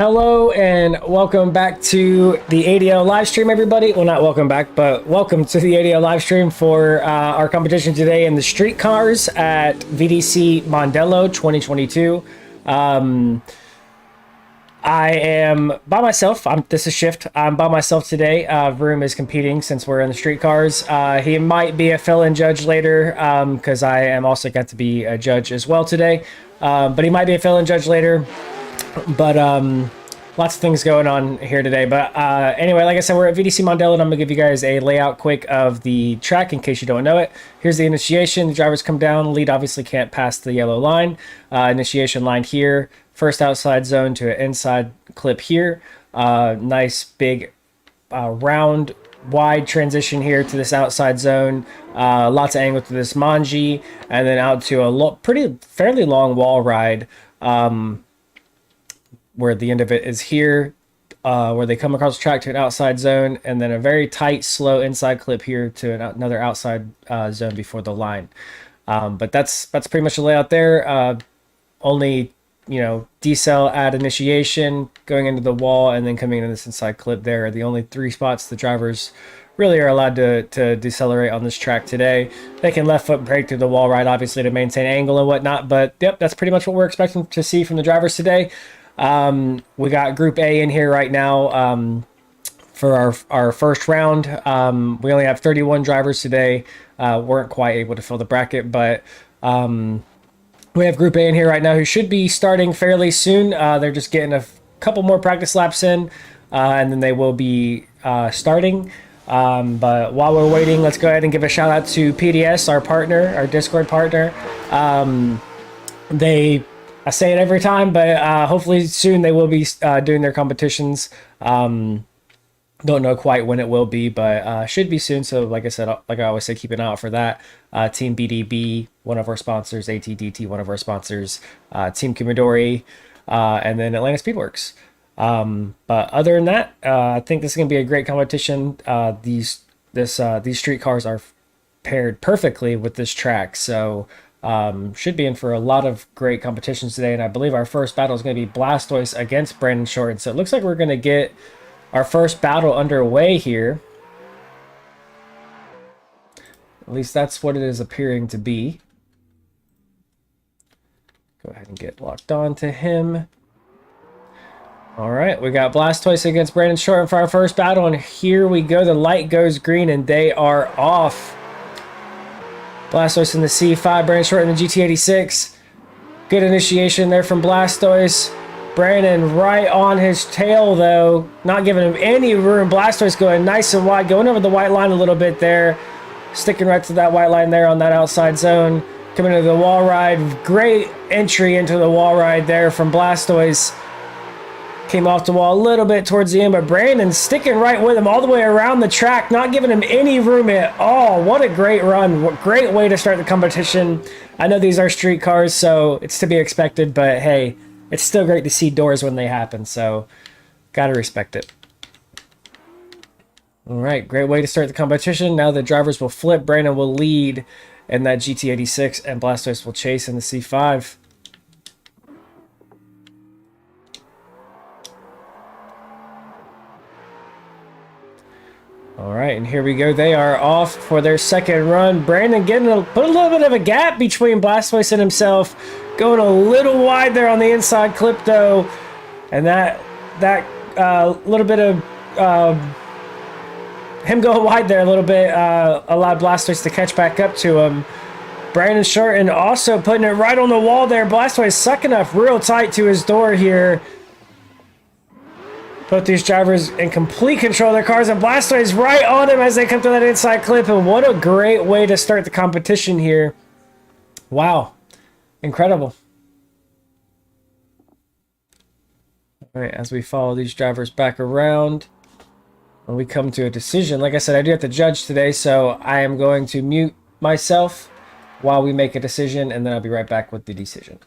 Hello and welcome back to the ADL live stream, everybody. Well, not welcome back, but welcome to the ADL live stream for our competition today in the street cars at VDC Mondello 2022. I am by myself. This is Shift. I'm by myself today. Vroom is competing since we're in the street cars. He might be a fill-in judge later because I am also got to be a judge as well today. But he might be a fill-in judge later. But lots of things going on here today. But anyway, like I said, we're at VDC Mondello, and I'm gonna give you guys a layout quick of the track in case you don't know it. Here's the initiation. The drivers come down. Lead obviously can't pass the yellow line. Initiation line here. First outside zone to an inside clip here. Nice big round wide transition here to this outside zone. Lots of angle to this Manji, and then out to a fairly long wall ride. Where the end of it is here, where they come across the track to an outside zone, and then a very tight, slow inside clip here to another outside zone before the line. But that's pretty much the layout there. Only, decel at initiation, going into the wall, and then coming into this inside clip there are the only three spots the drivers really are allowed to decelerate on this track today. They can left foot brake through the wall ride, obviously, to maintain angle and whatnot, but yep, that's pretty much what we're expecting to see from the drivers today. We got Group A in here right now for our first round. We only have 31 drivers today. Weren't quite able to fill the bracket, but we have Group A in here right now who should be starting fairly soon. They're just getting a couple more practice laps in, and then they will be starting. But while we're waiting, let's go ahead and give a shout out to PDS, our partner, our Discord partner. I say it every time, but hopefully soon they will be doing their competitions. Don't know quite when it will be, but should be soon. So like I said, like I always say, keep an eye out for that. Team BDB, one of our sponsors, ATDT, one of our sponsors, Team Kumidori, and then Atlanta Speedworks. But other than that, I think this is going to be a great competition. These street cars are paired perfectly with this track, so should be in for a lot of great competitions today. And I believe our first battle is going to be Blastoise against Brandon Shorten. So it looks like we're going to get our first battle underway here. At least that's what it is appearing to be. Go ahead and get locked on to him. All right, we got Blastoise against Brandon Shorten for our first battle, and here we go. The light goes green, and they are off. Blastoise in the C5, Brandon Shorten in the GT86. Good initiation there from Blastoise. Brandon right on his tail, though, not giving him any room. Blastoise going nice and wide, going over the white line a little bit there. Sticking right to that white line there on that outside zone. Coming into the wall ride. Great entry into the wall ride there from Blastoise. Came off the wall a little bit towards the end, but Brandon sticking right with him all the way around the track, not giving him any room at all. What a great run. What great way to start the competition. I know these are street cars, so it's to be expected, but hey, it's still great to see doors when they happen, so gotta respect it. All right, great way to start the competition. Now the drivers will flip. Brandon will lead in that GT86, and Blastoise will chase in the C5. All right, and here we go. They are off for their second run. Brandon put a little bit of a gap between Blastoise and himself, going a little wide there on the inside clip, though, and that little bit of him going wide there a little bit allowed Blastoise to catch back up to him. Brandon Shorten also putting it right on the wall there. Blastoise sucking up real tight to his door here. Both these drivers in complete control of their cars, and Blastoise right on him as they come through that inside clip. And what a great way to start the competition here. Wow. Incredible. All right, as we follow these drivers back around, when we come to a decision, like I said, I do have to judge today, so I am going to mute myself while we make a decision, and then I'll be right back with the decision.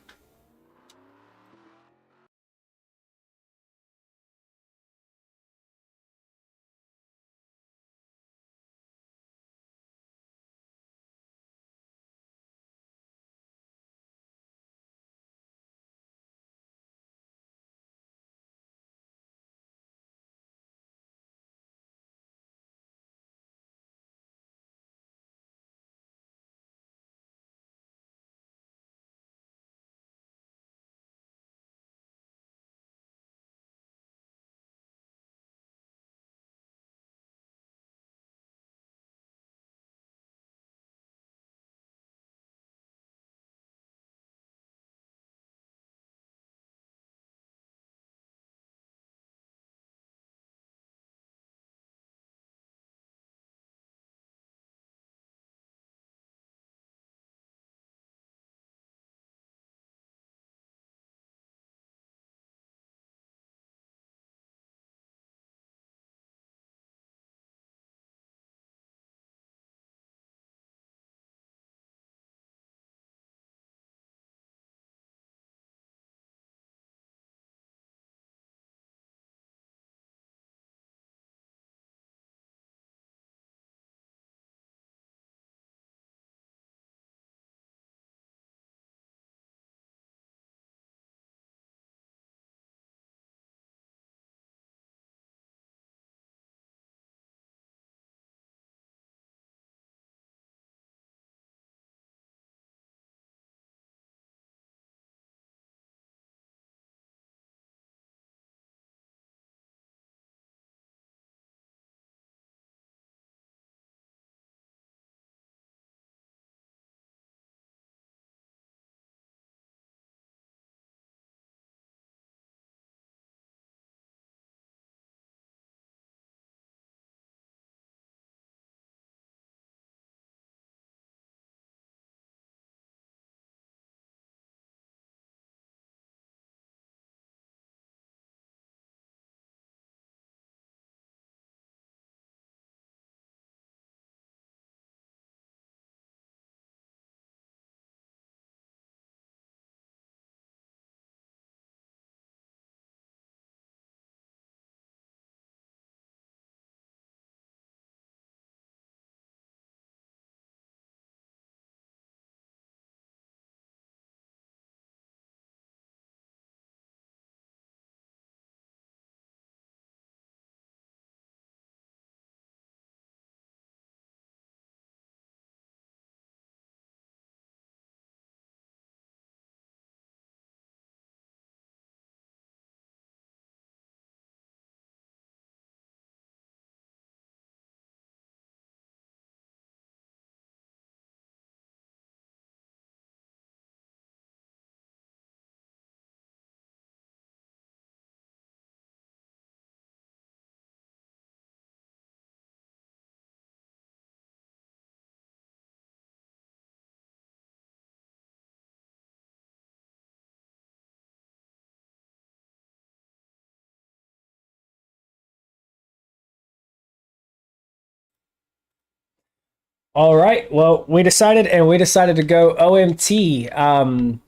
All right. Well, we decided to go OMT.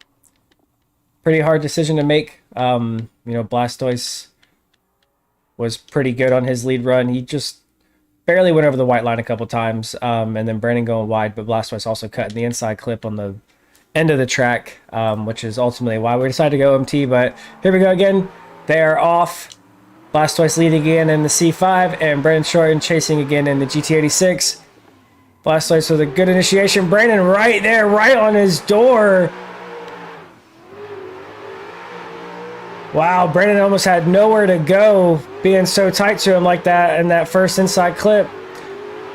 Pretty hard decision to make. Blastoise was pretty good on his lead run. He just barely went over the white line a couple times, and then Brandon going wide, but Blastoise also cut in the inside clip on the end of the track, which is ultimately why we decided to go OMT. But here we go again. They are off. Blastoise leading again in the C5, and Brandon Shorten chasing again in the GT86. Blastoise with a good initiation. Brandon right there, right on his door. Wow, Brandon almost had nowhere to go being so tight to him like that in that first inside clip.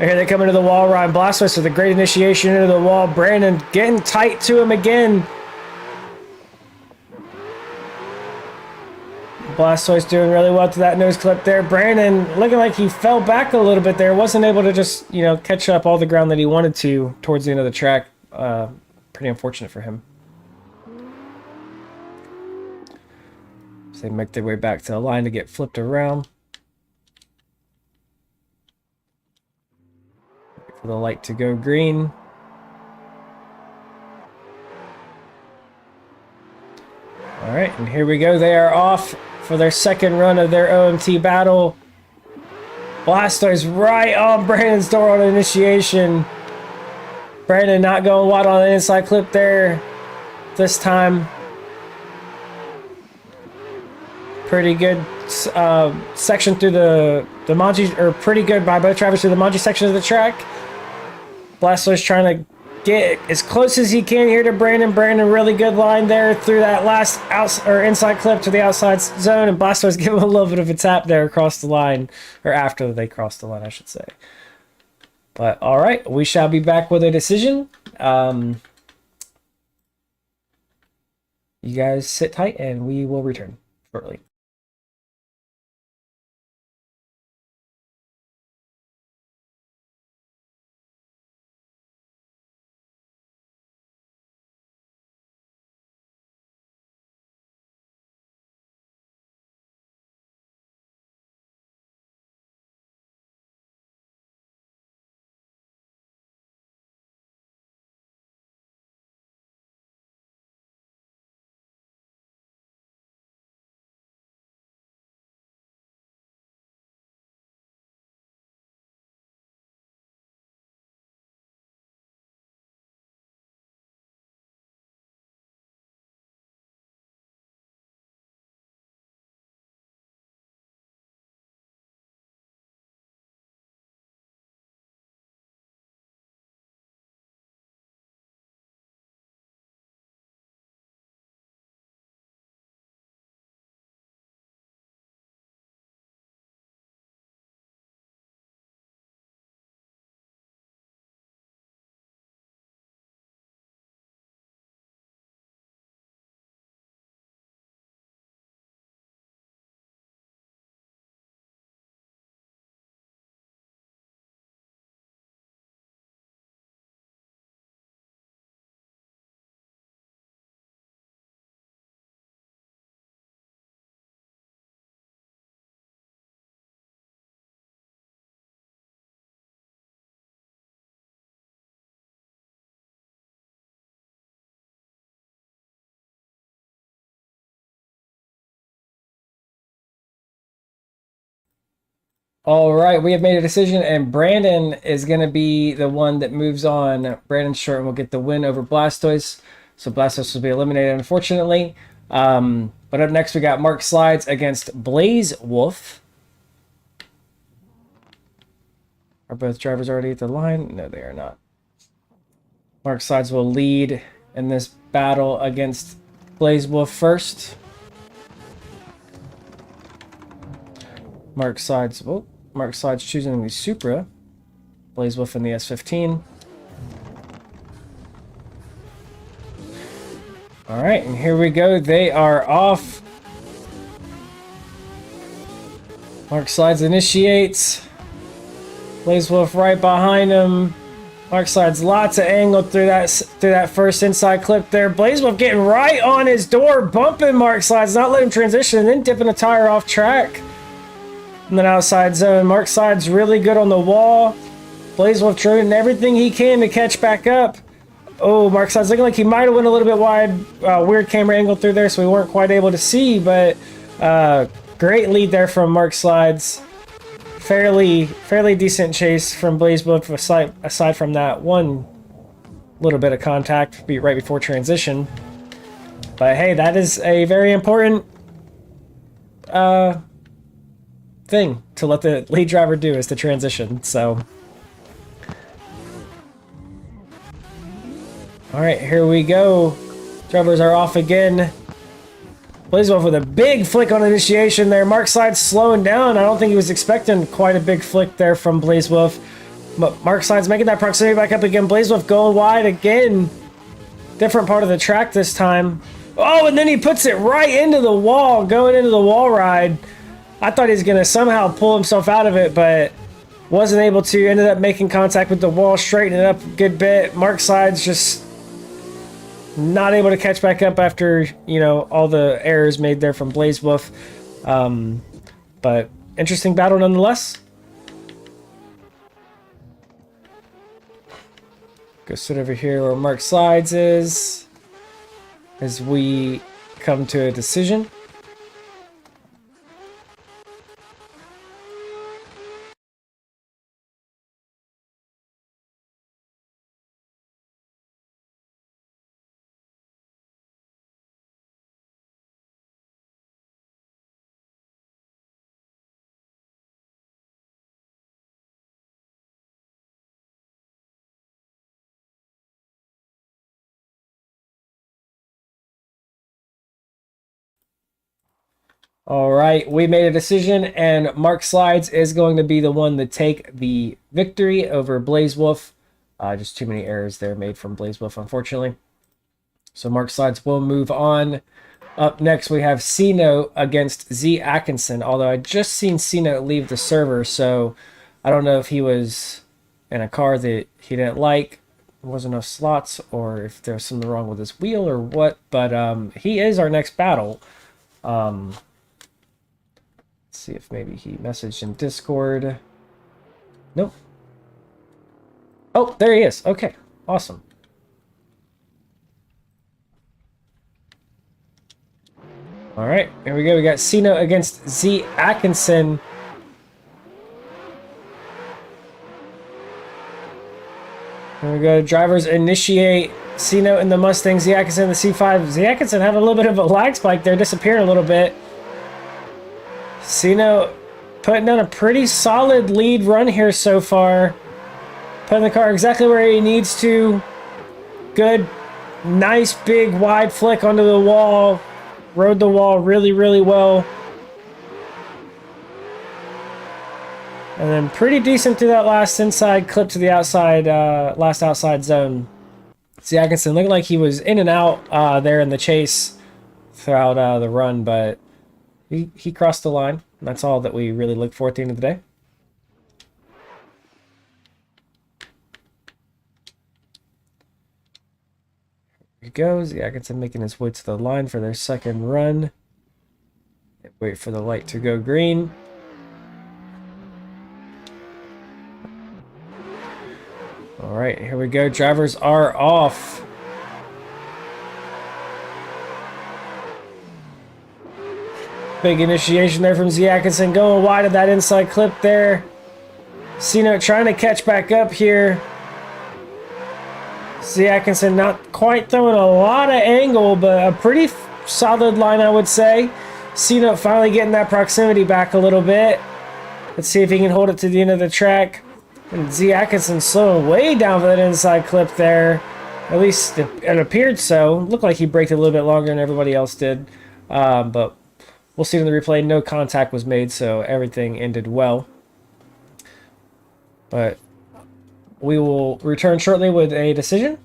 And here they come into the wall. Ryan Blastoise with a great initiation into the wall. Brandon getting tight to him again. Blastoise doing really well to that nose clip there. Brandon looking like he fell back a little bit there. Wasn't able to just, catch up all the ground that he wanted to towards the end of the track. Pretty unfortunate for him. So they make their way back to the line to get flipped around. Wait for the light to go green. All right, and here we go. They are off for their second run of their OMT battle. Blastoise right on Brandon's door on initiation. Brandon not going wide on the inside clip there this time. Pretty good section through the Manji, or pretty good by both drivers through the Manji section of the track. Blastoise trying to get as close as he can here to Brandon. Brandon really good line there through that last inside clip to the outside zone, and Blastoise giving a little bit of a tap there across the line, or after they crossed the line, I should say. But all right, we shall be back with a decision. You guys sit tight, and we will return shortly. All right, we have made a decision, and Brandon is going to be the one that moves on. Brandon Shorten will get the win over Blastoise, so Blastoise will be eliminated, unfortunately. But up next, we got Mark Slides against Blaze Wolf. Are both drivers already at the line? No, they are not. Mark Slides will lead in this battle against Blaze Wolf first. Mark Slides choosing the Supra. Blaze Wolf in the S15. All right, and here we go. They are off. Mark Slides initiates. Blaze Wolf right behind him. Mark Slides lots of angle through that first inside clip there. Blaze Wolf getting right on his door, bumping Mark Slides, not letting him transition, and then dipping a tire off track. And then outside zone, Mark Slides really good on the wall. Blaze Wolf doing everything he can to catch back up. Oh, Mark Sides looking like he might have went a little bit wide. Weird camera angle through there, so we weren't quite able to see, but great lead there from Mark Slides. Fairly decent chase from Blaze Wolf aside from that one little bit of contact right before transition. But hey, that is a very important thing to let the lead driver do, is the transition. So all right, here we go. Drivers are off again. Blaze Wolf with a big flick on initiation there. Mark Slides slowing down. I don't think he was expecting quite a big flick there from Blaze Wolf. But Mark Slides making that proximity back up again. Blaze Wolf going wide again. Different part of the track this time. Oh, and then he puts it right into the wall, going into the wall ride. I thought he was going to somehow pull himself out of it, but wasn't able to. Ended up making contact with the wall, straightening it up a good bit. Mark Slides just not able to catch back up after, you know, all the errors made there from Blaze Wolf. But interesting battle nonetheless. Go sit over here where Mark Slides is as we come to a decision. All right, we made a decision, and Mark Slides is going to be the one to take the victory over Blaze Wolf. Just too many errors there made from Blaze Wolf, unfortunately. So Mark Slides will move on. Up next, we have C-Note against Z Atkinson, although I just seen C-Note leave the server, so I don't know if he was in a car that he didn't like, there wasn't enough slots, or if there's something wrong with his wheel or what, but he is our next battle. See if maybe he messaged in Discord. Nope. Oh, there he is. Okay, awesome. All right, here we go. We got C-Note against Z Atkinson. Here we go. Drivers initiate. C-Note in the Mustang, Z Atkinson in the C5. Z Atkinson had a little bit of a lag spike there, disappearing a little bit. C-Note putting down a pretty solid lead run here so far. Putting the car exactly where he needs to. Good, nice, big, wide flick onto the wall. Rode the wall really, really well. And then pretty decent through that last inside clip to the outside, last outside zone. See, Atkinson looked like he was in and out there in the chase throughout the run, but he crossed the line. That's all that we really look for at the end of the day. Here he goes. The Atkinson making his way to the line for their second run. Wait for the light to go green. All right, here we go. Drivers are off. Big initiation there from Z Atkinson, going wide of that inside clip there. C-Note trying to catch back up here. Z Atkinson not quite throwing a lot of angle, but a pretty solid line, I would say. C-Note finally getting that proximity back a little bit. Let's see if he can hold it to the end of the track. And Z Atkinson slowing way down for that inside clip there. At least it appeared so. Looked like he braked a little bit longer than everybody else did. But we'll see in the replay. No contact was made, so everything ended well. But we will return shortly with a decision.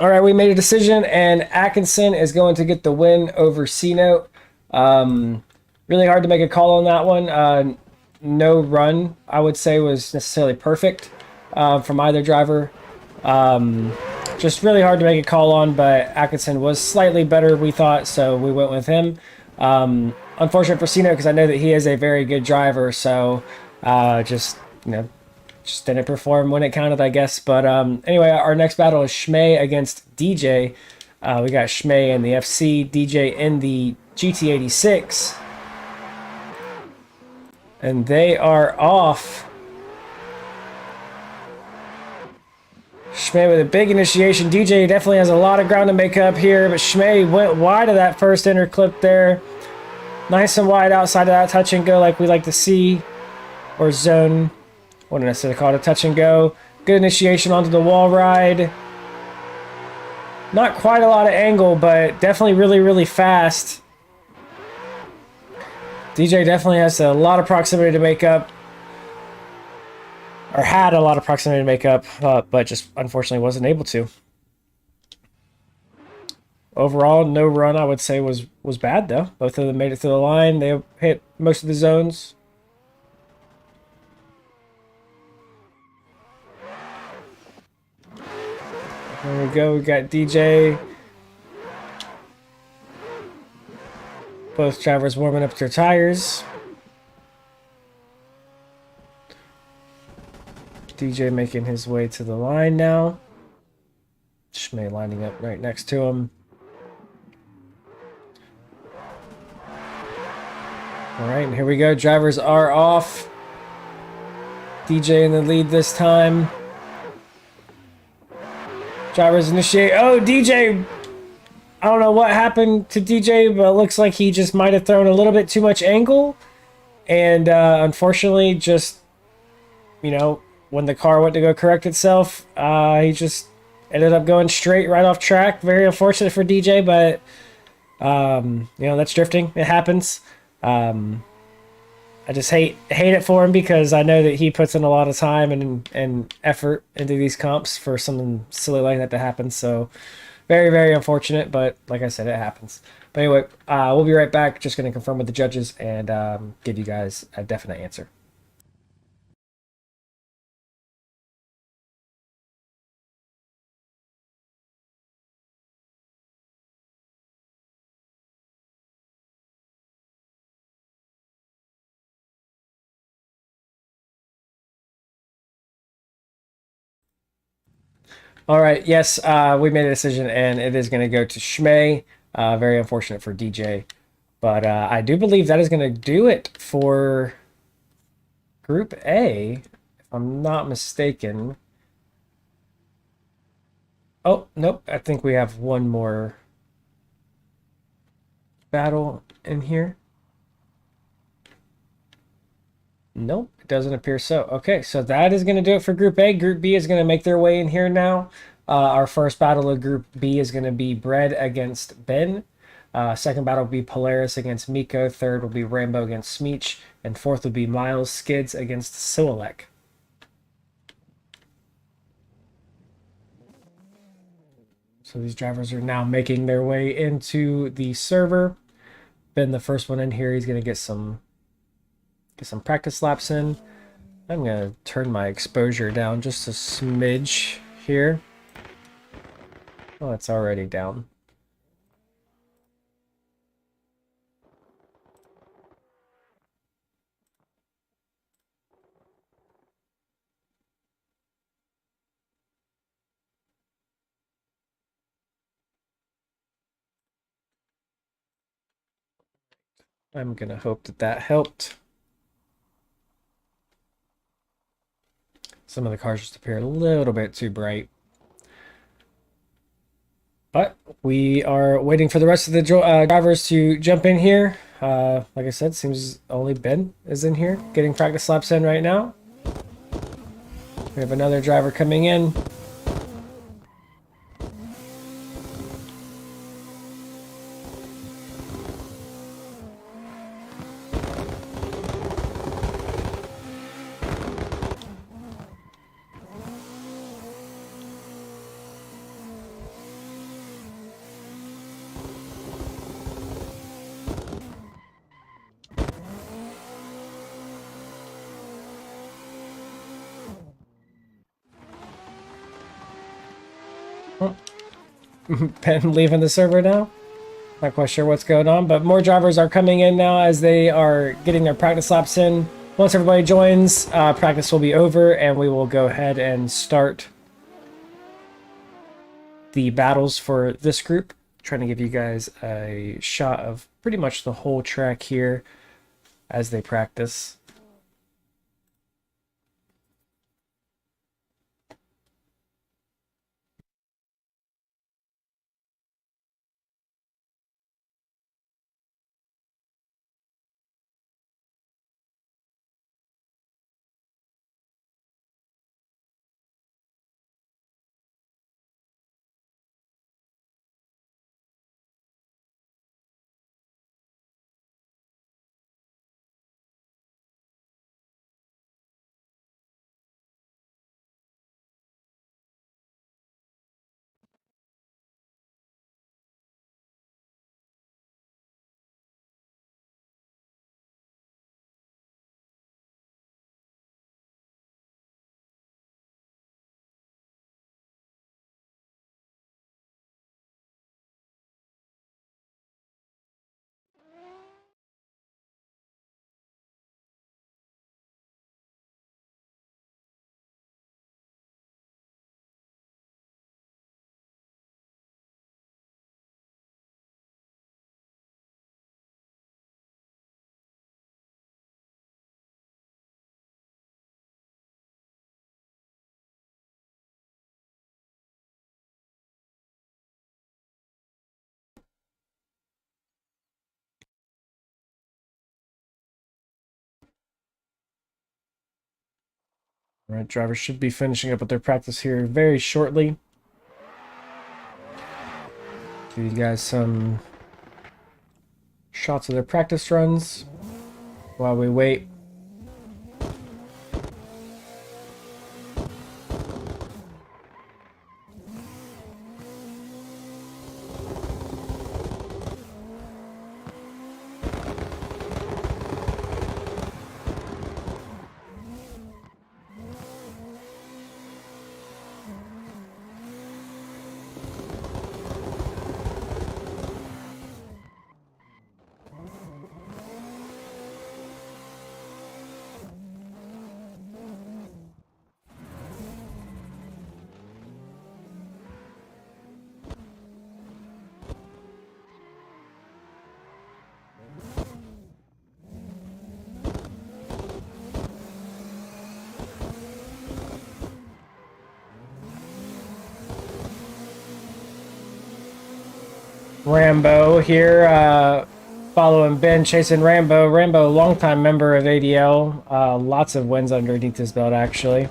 All right, we made a decision, and Atkinson is going to get the win over C-Note. Really hard to make a call on that one. No run, I would say, was necessarily perfect from either driver. Just really hard to make a call on, but Atkinson was slightly better, we thought, so we went with him. Unfortunate for C-Note because I know that he is a very good driver, so just, you know, just didn't perform when it counted, I guess. But anyway, our next battle is Schmay against DJ. We got Schmay in the FC, DJ in the GT86. And they are off. Schmay with a big initiation. DJ definitely has a lot of ground to make up here, but Schmay went wide of that first inner clip there. Nice and wide outside of that touch and go like we like to see. Or zone. Wouldn't necessarily call it a touch and go. Good initiation onto the wall ride. Not quite a lot of angle, but definitely really, really fast. DJ definitely has a lot of proximity to make up. Or had a lot of proximity to make up, but just unfortunately wasn't able to. Overall, no run I would say was bad though. Both of them made it to the line. They hit most of the zones. There we go. We got DJ. Both drivers warming up their tires. DJ making his way to the line now. Schmay lining up right next to him. All right, and here we go. Drivers are off. DJ in the lead this time. Drivers initiate. Oh, DJ. I don't know what happened to DJ, but it looks like he just might have thrown a little bit too much angle. And unfortunately, just, you know, when the car went to go correct itself, he just ended up going straight right off track. Very unfortunate for DJ, but, you know, that's drifting. It happens. I just hate it for him because I know that he puts in a lot of time and effort into these comps for something silly like that to happen. So very, very unfortunate, but like I said, it happens. But anyway, we'll be right back. Just going to confirm with the judges and give you guys a definite answer. All right, yes, we made a decision, and it is going to go to Schmay. Very unfortunate for DJ. But I do believe that is going to do it for Group A, if I'm not mistaken. Oh, nope, I think we have one more battle in here. Nope, it doesn't appear so. Okay, so that is going to do it for Group A. Group B is going to make their way in here now. Our first battle of Group B is going to be Bread against Ben. Second battle will be Polaris against Miko. Third will be Rambo against Smeech. And fourth will be Miles Skids against Sililek. So these drivers are now making their way into the server. Ben, the first one in here, he's going to get some practice laps in. I'm going to turn my exposure down just a smidge here. Oh, it's already down. I'm going to hope that that helped. Some of the cars just appear a little bit too bright. But we are waiting for the rest of the drivers to jump in here. Like I said, seems only Ben is in here getting practice laps in right now. We have another driver coming in. Ben leaving the server now. Not quite sure what's going on, but more drivers are coming in now as they are getting their practice laps in. Once everybody joins, practice will be over and we will go ahead and start the battles for this group. Trying to give you guys a shot of pretty much the whole track here as they practice. All right, drivers should be finishing up with their practice here very shortly. Give you guys some shots of their practice runs while we wait. Rambo here, following Ben, chasing Rambo. Rambo, longtime member of ADL. Lots of wins underneath his belt, actually.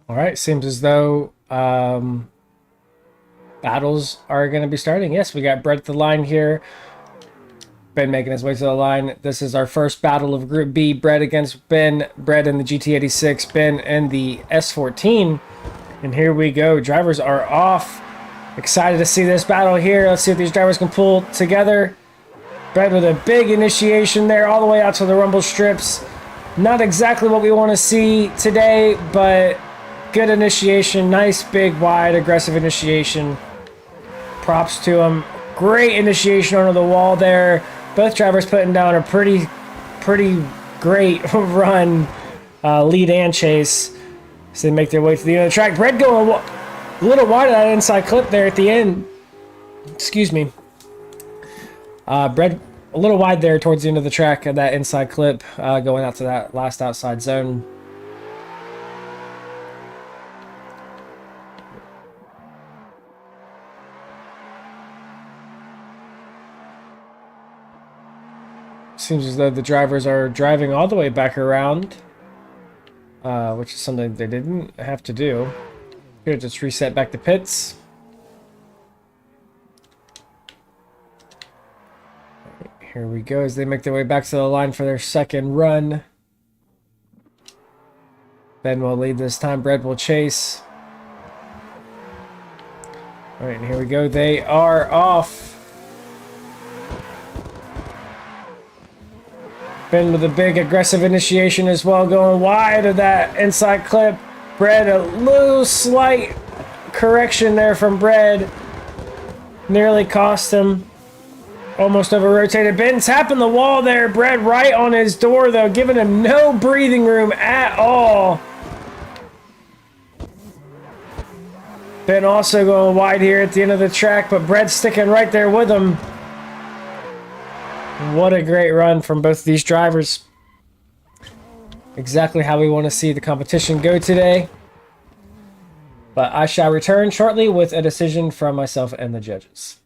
All right, seems as though battles are going to be starting. Yes, we got Brett at the line here. Ben making his way to the line. This is our first battle of Group B. Brett against Ben. Brett in the GT86, Ben in the S14. And here we go. Drivers are off. Excited to see this battle here. Let's see if these drivers can pull together. Brett with a big initiation there all the way out to the rumble strips. Not exactly what we want to see today, but good initiation. Nice, big, wide, aggressive initiation. Props to him. Great initiation under the wall there. Both drivers putting down a pretty great run, lead and chase. So they make their way to the end of the track. Brett going a little wide of that inside clip there at the end. Excuse me. Brett a little wide there towards the end of the track of that inside clip, going out to that last outside zone. Seems as though the drivers are driving all the way back around, which is something they didn't have to do. Here, just reset back to pits. Here we go as they make their way back to the line for their second run. Ben will lead this time. Brett will chase. All right, and here we go. They are off. Ben with a big aggressive initiation as well, going wide of that inside clip. Brett, a little slight correction there from Brett. Nearly cost him. Almost over rotated. Ben tapping the wall there. Brett right on his door, though, giving him no breathing room at all. Ben also going wide here at the end of the track, but Brett's sticking right there with him. What a great run from both of these drivers. Exactly how we want to see the competition go today. But I shall return shortly with a decision from myself and the judges.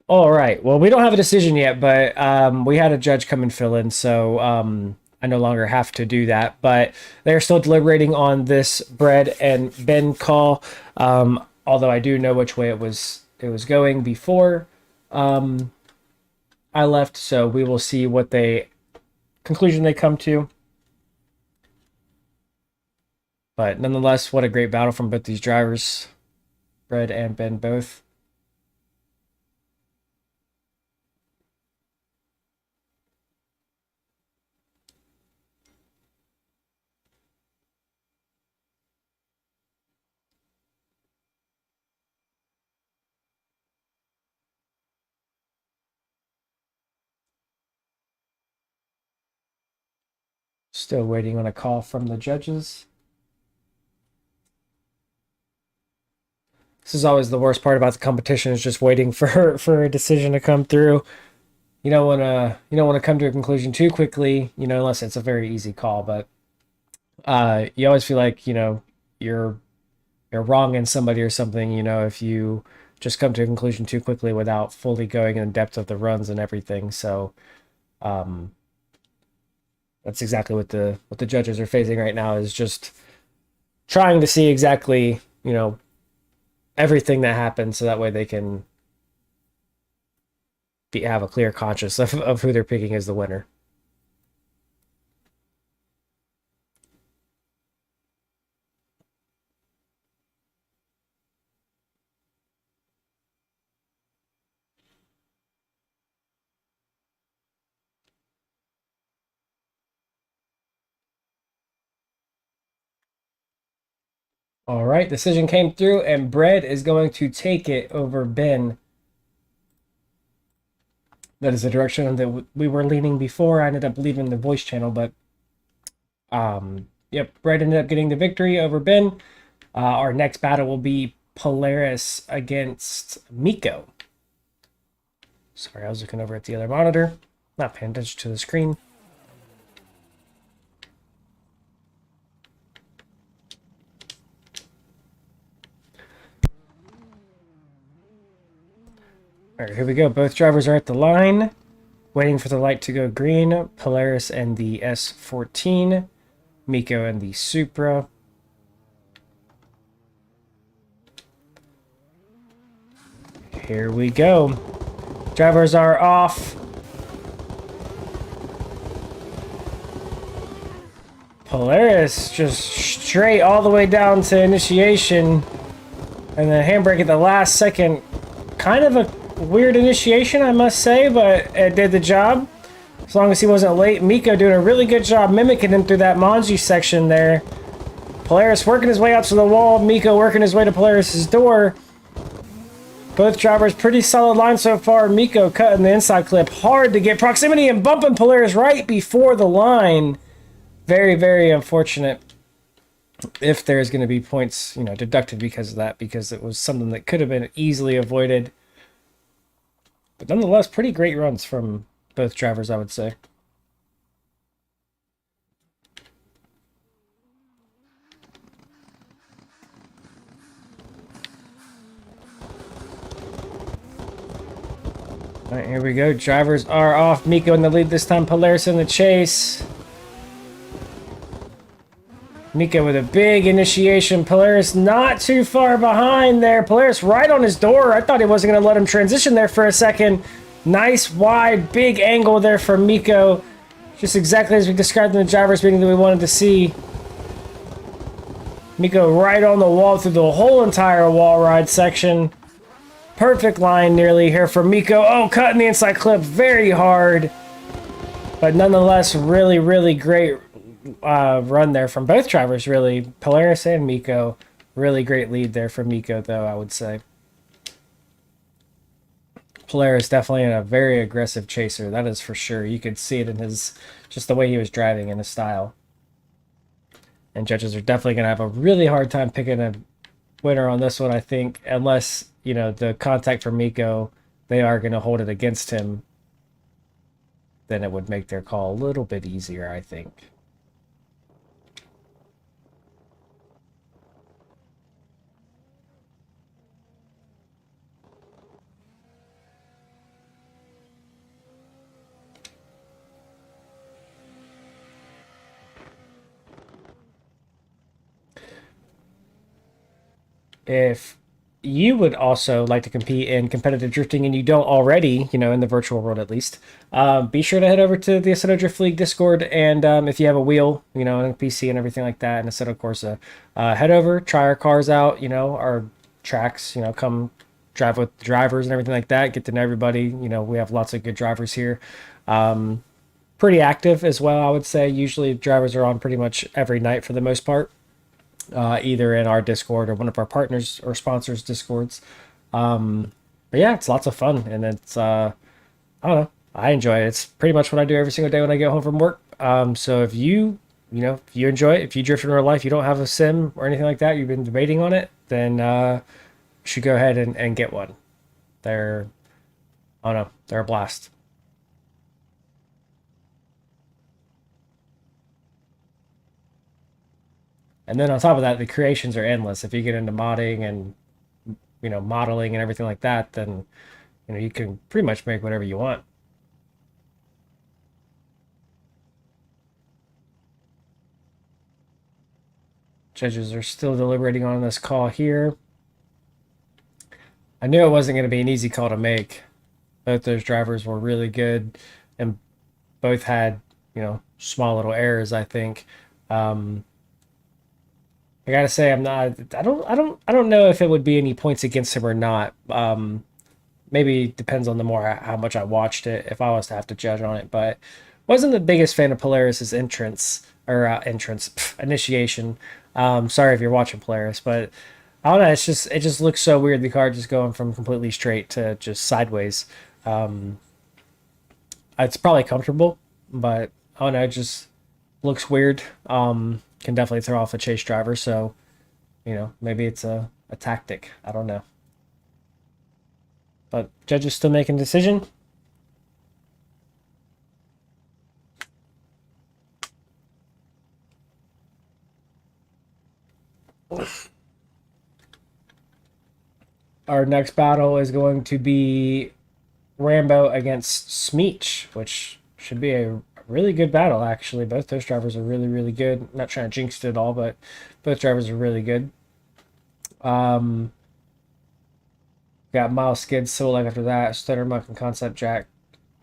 All right. Well, we don't have a decision yet, but we had a judge come and fill in, so I no longer have to do that. But they're still deliberating on this Bread and Ben call. Although I do know which way it was going before I left, so we will see what conclusion they come to. But nonetheless, what a great battle from both these drivers, Bread and Ben both. Still waiting on a call from the judges. This is always the worst part about the competition, is just waiting for a decision to come through. You don't want to come to a conclusion too quickly, unless it's a very easy call. But you always feel like you're wrong in somebody or something. If you just come to a conclusion too quickly without fully going in depth of the runs and everything. So um, that's exactly what the judges are facing right now, is just trying to see exactly everything that happens, so that way they can have a clear conscience of who they're picking as the winner. All right, decision came through, and Bread is going to take it over Ben. That is the direction that we were leaning before. I ended up leaving the voice channel, but yep, Bread ended up getting the victory over Ben. Our next battle will be Polaris against Miko. Sorry, I was looking over at the other monitor, not paying attention to the screen. All right, here we go. Both drivers are at the line, waiting for the light to go green. Polaris and the S14, Miko and the Supra. Here we go. Drivers are off. Polaris just straight all the way down to initiation, and then handbrake at the last second. Kind of a weird initiation, I must say, but it did the job. As long as he wasn't late. Miko doing a really good job mimicking him through that Manji section there. Polaris working his way out to the wall. Miko working his way to Polaris's door. Both drivers pretty solid line so far. Miko cutting the inside clip hard to get proximity and bumping Polaris right before the line. Very, very unfortunate if there's going to be points, deducted because of that, because it was something that could have been easily avoided. But nonetheless, pretty great runs from both drivers, I would say. All right, here we go. Drivers are off. Miko in the lead this time. Polaris in the chase. Miko with a big initiation. Polaris not too far behind there. Polaris right on his door. I thought he wasn't going to let him transition there for a second. Nice, wide, big angle there for Miko. Just exactly as we described in the driver's meeting that we wanted to see. Miko right on the wall through the whole entire wall ride section. Perfect line nearly here for Miko. Oh, cutting the inside clip very hard. But nonetheless, really, really great run there from both drivers, really. Polaris and Miko. Really great lead there for Miko, though, I would say. Polaris definitely in a very aggressive chaser, that is for sure. You could see it in just the way he was driving and his style. And judges are definitely going to have a really hard time picking a winner on this one, I think, unless, the contact for Miko, they are going to hold it against him. Then it would make their call a little bit easier, I think. If you would also like to compete in competitive drifting and you don't already, in the virtual world at least, be sure to head over to the Assetto Drift League Discord. And if you have a wheel, and a PC and everything like that, and Assetto Corsa, head over, try our cars out, our tracks, come drive with drivers and everything like that. Get to know everybody. We have lots of good drivers here. Pretty active as well, I would say. Usually drivers are on pretty much every night for the most part. Either in our Discord or one of our partners or sponsors' Discords. But yeah, it's lots of fun, and it's I don't know, I enjoy it. It's pretty much what I do every single day when I get home from work. So if you enjoy it, if you drift in real life, you don't have a sim or anything like that, you've been debating on it, then should go ahead and get one. They're, oh no, they're a blast. And then on top of that, the creations are endless. If you get into modding and modeling and everything like that, then you can pretty much make whatever you want. Judges are still deliberating on this call here. I knew it wasn't going to be an easy call to make. Both those drivers were really good, and both had small little errors. I think. I gotta say, I'm not. I don't know if it would be any points against him or not. Maybe depends on how much I watched it. If I was to have to judge on it, but wasn't the biggest fan of Polaris's initiation. Sorry if you're watching Polaris, but I don't know. It just looks so weird. The car just going from completely straight to just sideways. It's probably comfortable, but I don't know. It just looks weird. Can definitely throw off a chase driver. So, maybe it's a tactic. I don't know. But judges still making a decision. Our next battle is going to be Rambo against Smeech, which should be a really good battle, actually. Both those drivers are really, really good. I'm not trying to jinx it at all, but both drivers are really good. Got Miles Skid, Solak after that. Stutter Muck and Concept Jack.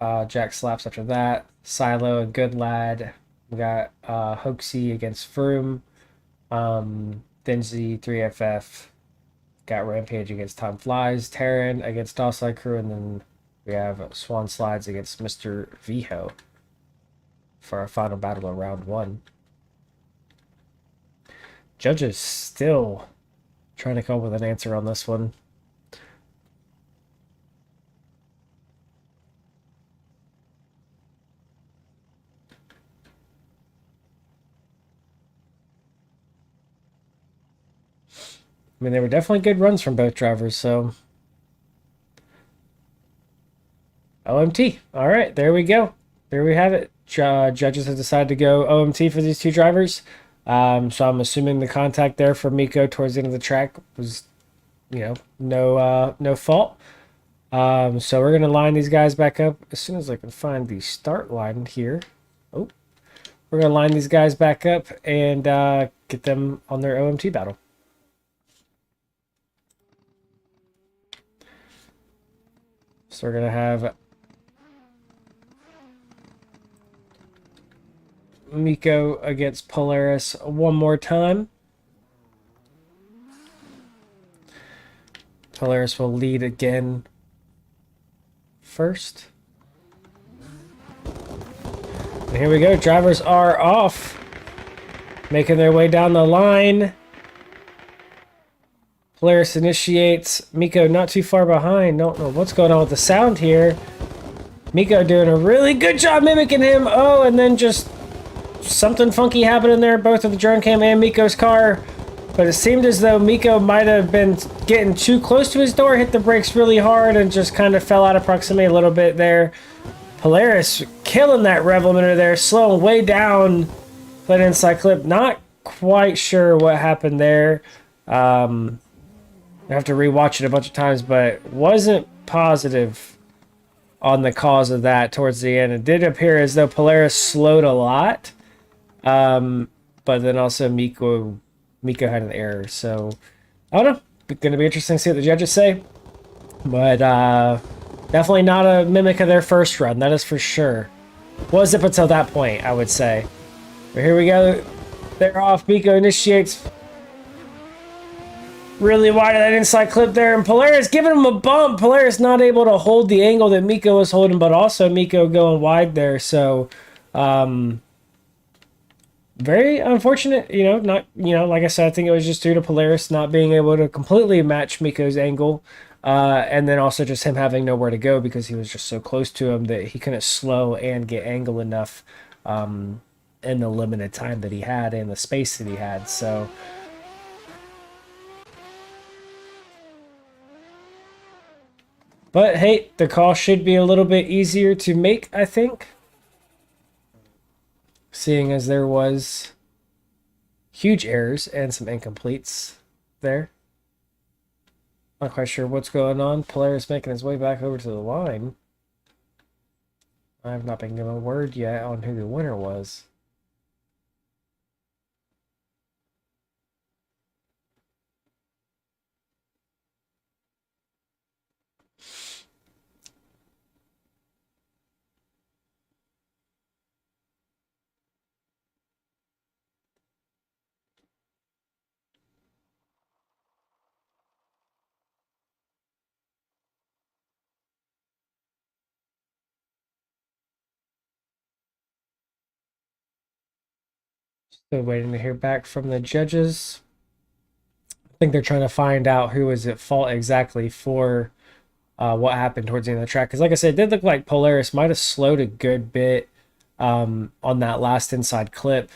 Jack Slaps after that. Silo and Good Lad. We got Hoaxy against Froome. Denzi 3FF. Got Rampage against Time Flies. Terran against Dockside Crew. And then we have Swan Slides against Mr. Viho for our final battle of round 1. Judges still trying to come up with an answer on this one. I mean, they were definitely good runs from both drivers, so. OMT. All right, there we go. There we have it. Judges have decided to go OMT for these two drivers. So I'm assuming the contact there for Miko towards the end of the track was, no fault. So we're gonna line these guys back up as soon as I can find the start line here. Oh, we're gonna line these guys back up and get them on their OMT battle. So we're gonna have Miko against Polaris one more time. Polaris will lead again first. And here we go. Drivers are off. Making their way down the line. Polaris initiates. Miko not too far behind. Don't know what's going on with the sound here. Miko doing a really good job mimicking him. Oh, and then just something funky happening there, both of the drone cam and Miko's car. But it seemed as though Miko might have been getting too close to his door, hit the brakes really hard, and just kind of fell out of proximity a little bit there. Polaris killing that rev limiter there, slowing way down. Played inside clip. Not quite sure what happened there. I have to rewatch it a bunch of times, but wasn't positive on the cause of that towards the end. It did appear as though Polaris slowed a lot, but then also Miko had an error. So I don't know. It's going to be interesting to see what the judges say, but definitely not a mimic of their first run. That is for sure. Was up until that point, I would say. But here we go. They're off. Miko initiates. Really wide of that inside clip there, and Polaris giving him a bump. Polaris not able to hold the angle that Miko was holding, but also Miko going wide there. So, very unfortunate. Not like I said, I think it was just due to Polaris not being able to completely match Miko's angle, and then also just him having nowhere to go because he was just so close to him that he couldn't slow and get angle enough in the limited time that he had and the space that he had. So. But hey, the call should be a little bit easier to make, I think. Seeing as there was huge errors and some incompletes there. Not quite sure what's going on. Polaris making his way back over to the line. I have not been given a word yet on who the winner was. Still waiting to hear back from the judges. I think they're trying to find out who was at fault exactly for what happened towards the end of the track. Because like I said, it did look like Polaris might have slowed a good bit on that last inside clip.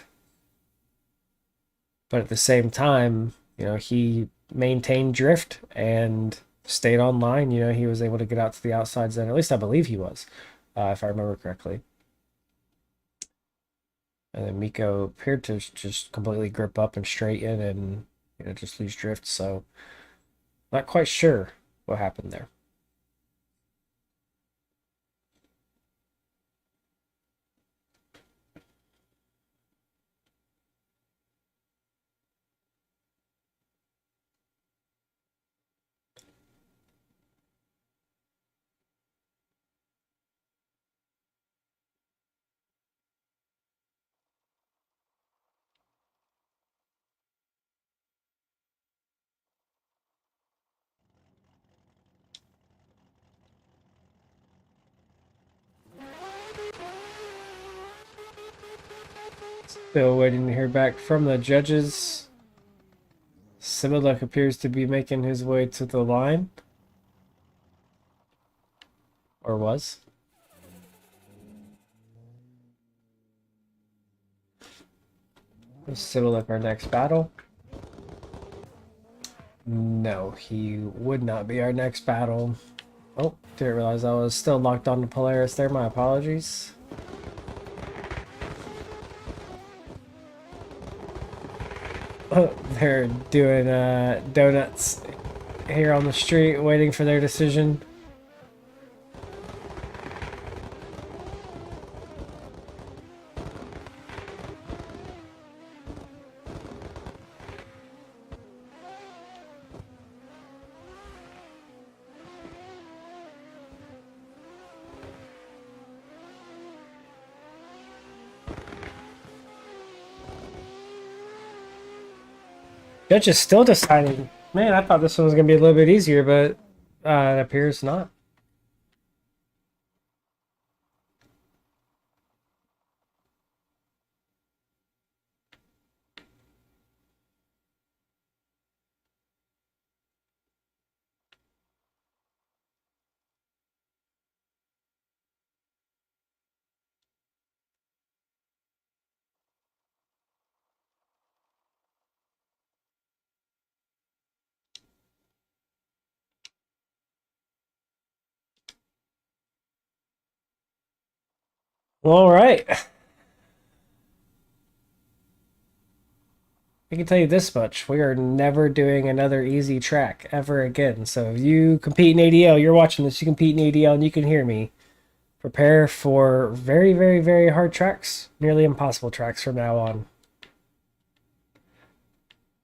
But at the same time, you know, he maintained drift and stayed on line. You know, he was able to get out to the outside zone. At least I believe he was, if I remember correctly. And then Miko appeared to just completely grip up and straighten and, you know, just lose drift. So not quite sure what happened there. Still waiting to hear back from the judges. Similek appears to be making his way to the line. Or was. Is Similek our next battle? No, he would not be our next battle. Oh, didn't realize I was still locked on to Polaris there. My apologies. Oh, they're doing donuts here on the street, waiting for their decision. Judge is still deciding. Man, I thought this one was going to be a little bit easier, but it appears not. All right. I can tell you this much. We are never doing another easy track ever again. So if you compete in ADL, you're watching this, you compete in ADL and you can hear me. Prepare for very, very, very hard tracks. Nearly impossible tracks from now on.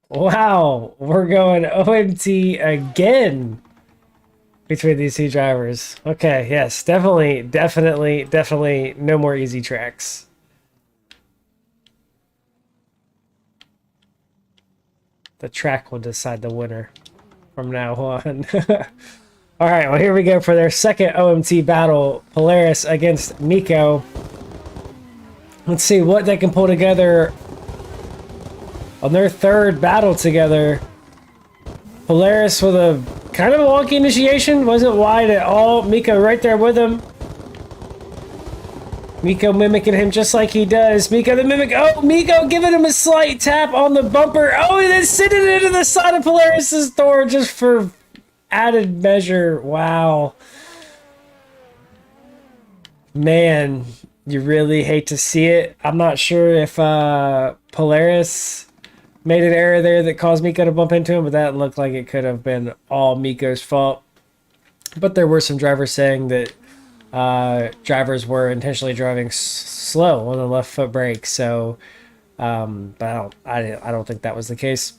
Wow. We're going OMT again between these two drivers. Okay, yes. Definitely no more easy tracks. The track will decide the winner from now on. All right, well, here we go for their second OMT battle. Polaris against Miko. Let's see what they can pull together on their third battle together. Polaris with a kind of a wonky initiation. Wasn't wide at all. Miko right there with him. Miko mimicking him just like he does. Miko the mimic. Oh, Miko giving him a slight tap on the bumper. Oh, and then sending it into the side of Polaris's door just for added measure. Wow. Man, you really hate to see it. I'm not sure if Polaris made an error there that caused Miko to bump into him, but that looked like it could have been all Miko's fault. But there were some drivers saying that drivers were intentionally driving slow on the left foot brake. So, but I don't think that was the case.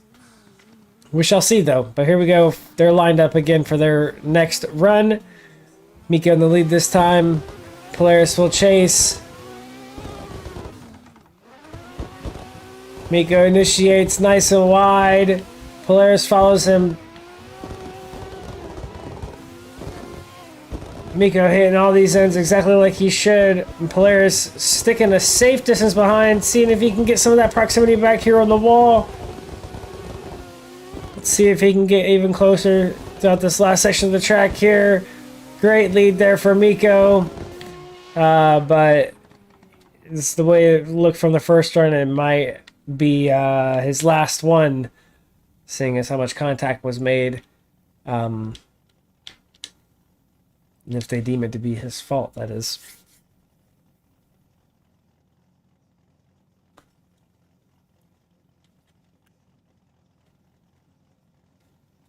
We shall see though. But here we go. They're lined up again for their next run. Miko in the lead this time. Polaris will chase. Miko initiates nice and wide. Polaris follows him. Miko hitting all these ends exactly like he should. And Polaris sticking a safe distance behind, seeing if he can get some of that proximity back here on the wall. Let's see if he can get even closer throughout this last section of the track here. Great lead there for Miko. But it's the way it looked from the first run. It might be his last one, seeing as how much contact was made. If they deem it to be his fault, that is.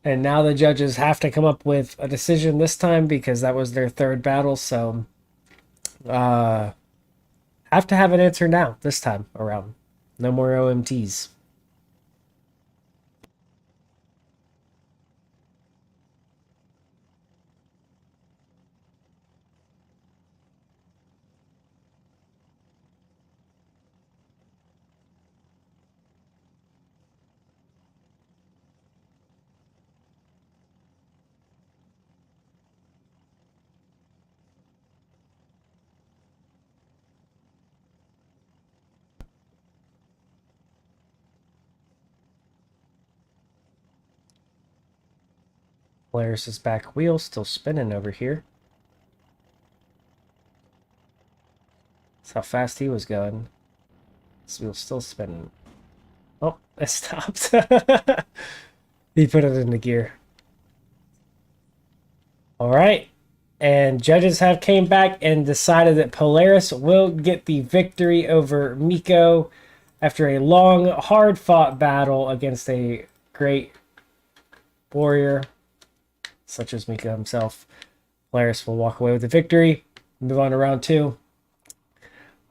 And now the judges have to come up with a decision this time because that was their third battle. So have to have an answer now this time around. No more OMTs. Polaris' back wheel still spinning over here. That's how fast he was going. This wheel's still spinning. Oh, it stopped. He put it into gear. All right. And judges have came back and decided that Polaris will get the victory over Miko after a long, hard-fought battle against a great warrior such as Miko himself. Polaris will walk away with the victory. Move on to round 2.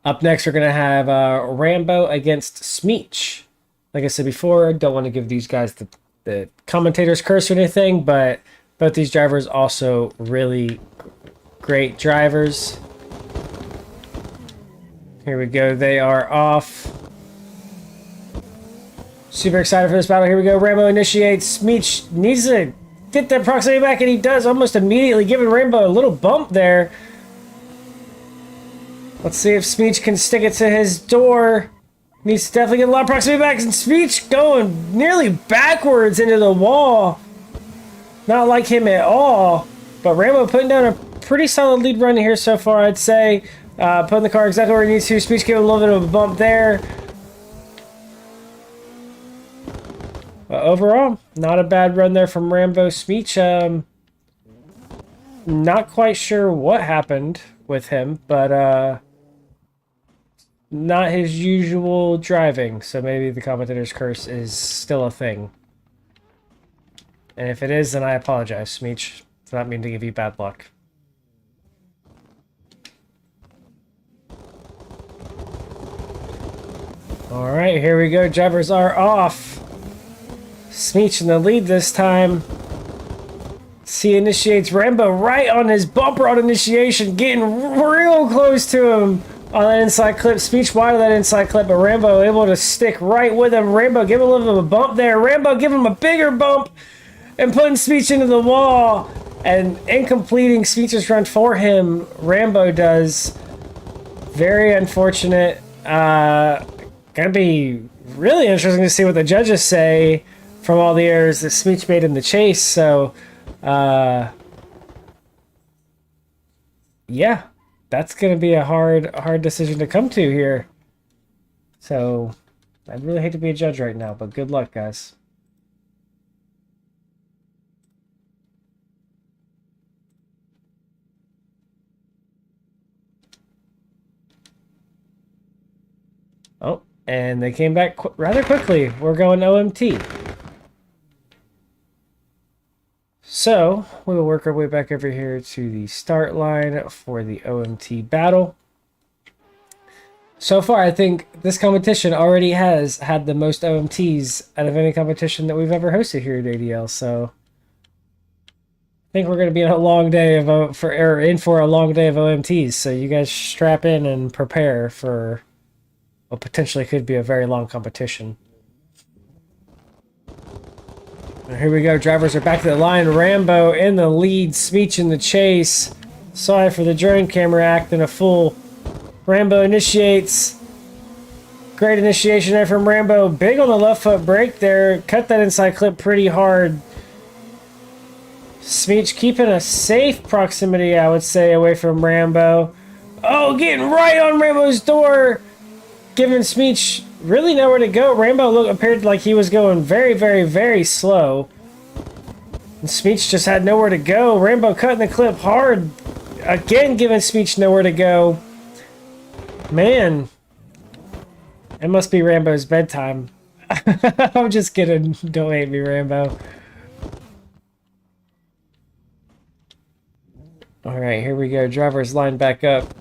Up next, we're going to have Rambo against Smeech. Like I said before, don't want to give these guys the commentator's curse or anything, but both these drivers also really great drivers. Here we go. They are off. Super excited for this battle. Here we go. Rambo initiates. Smeech needs to get that proximity back, and he does almost immediately, giving Rambo a little bump there. Let's see if Smeech can stick it to his door. Needs to definitely get a lot of proximity back, and Smeech going nearly backwards into the wall. Not like him at all, but Rambo putting down a pretty solid lead run here so far, I'd say. Putting the car exactly where he needs to. Smeech giving a little bit of a bump there. But overall, not a bad run there from Rambo. Smeech, not quite sure what happened with him, but not his usual driving, so maybe the commentator's curse is still a thing. And if it is, then I apologize, Smeech. It's not mean to give you bad luck. Alright, here we go. Drivers are off. Smeech in the lead this time. He initiates Rambo right on his bumper on initiation, getting real close to him on that inside clip. Smeech wide of that inside clip, but Rambo able to stick right with him. Rambo give a little bit of a bump there. Rambo give him a bigger bump and putting Smeech into the wall. And in completing Smeech's run for him, Rambo does. Very unfortunate. Gonna be really interesting to see what the judges say from all the errors that Smeech made in the chase. So, yeah, that's gonna be a hard decision to come to here. So, I'd really hate to be a judge right now, but good luck, guys. Oh, and they came back rather quickly. We're going OMT. So we will work our way back over here to the start line for the OMT battle. So far, I think this competition already has had the most OMTs out of any competition that we've ever hosted here at ADL. So I think we're going to be in a long day of for a long day of OMTs. So you guys strap in and prepare for what potentially could be a very long competition. And here we go. Drivers are back to the line. Rambo in the lead. Smeech in the chase. Sorry for the drone camera acting a fool. Rambo initiates. Great initiation there from Rambo. Big on the left foot brake there. Cut that inside clip pretty hard. Smeech keeping a safe proximity, I would say, away from Rambo. Oh, getting right on Rambo's door. Giving Smeech really nowhere to go. Rambo appeared like he was going very, very, very slow. And Smeech just had nowhere to go. Rambo cutting the clip hard. Again, giving Smeech nowhere to go. Man. It must be Rambo's bedtime. I'm just kidding. Don't hate me, Rambo. Alright, here we go. Drivers lined back up.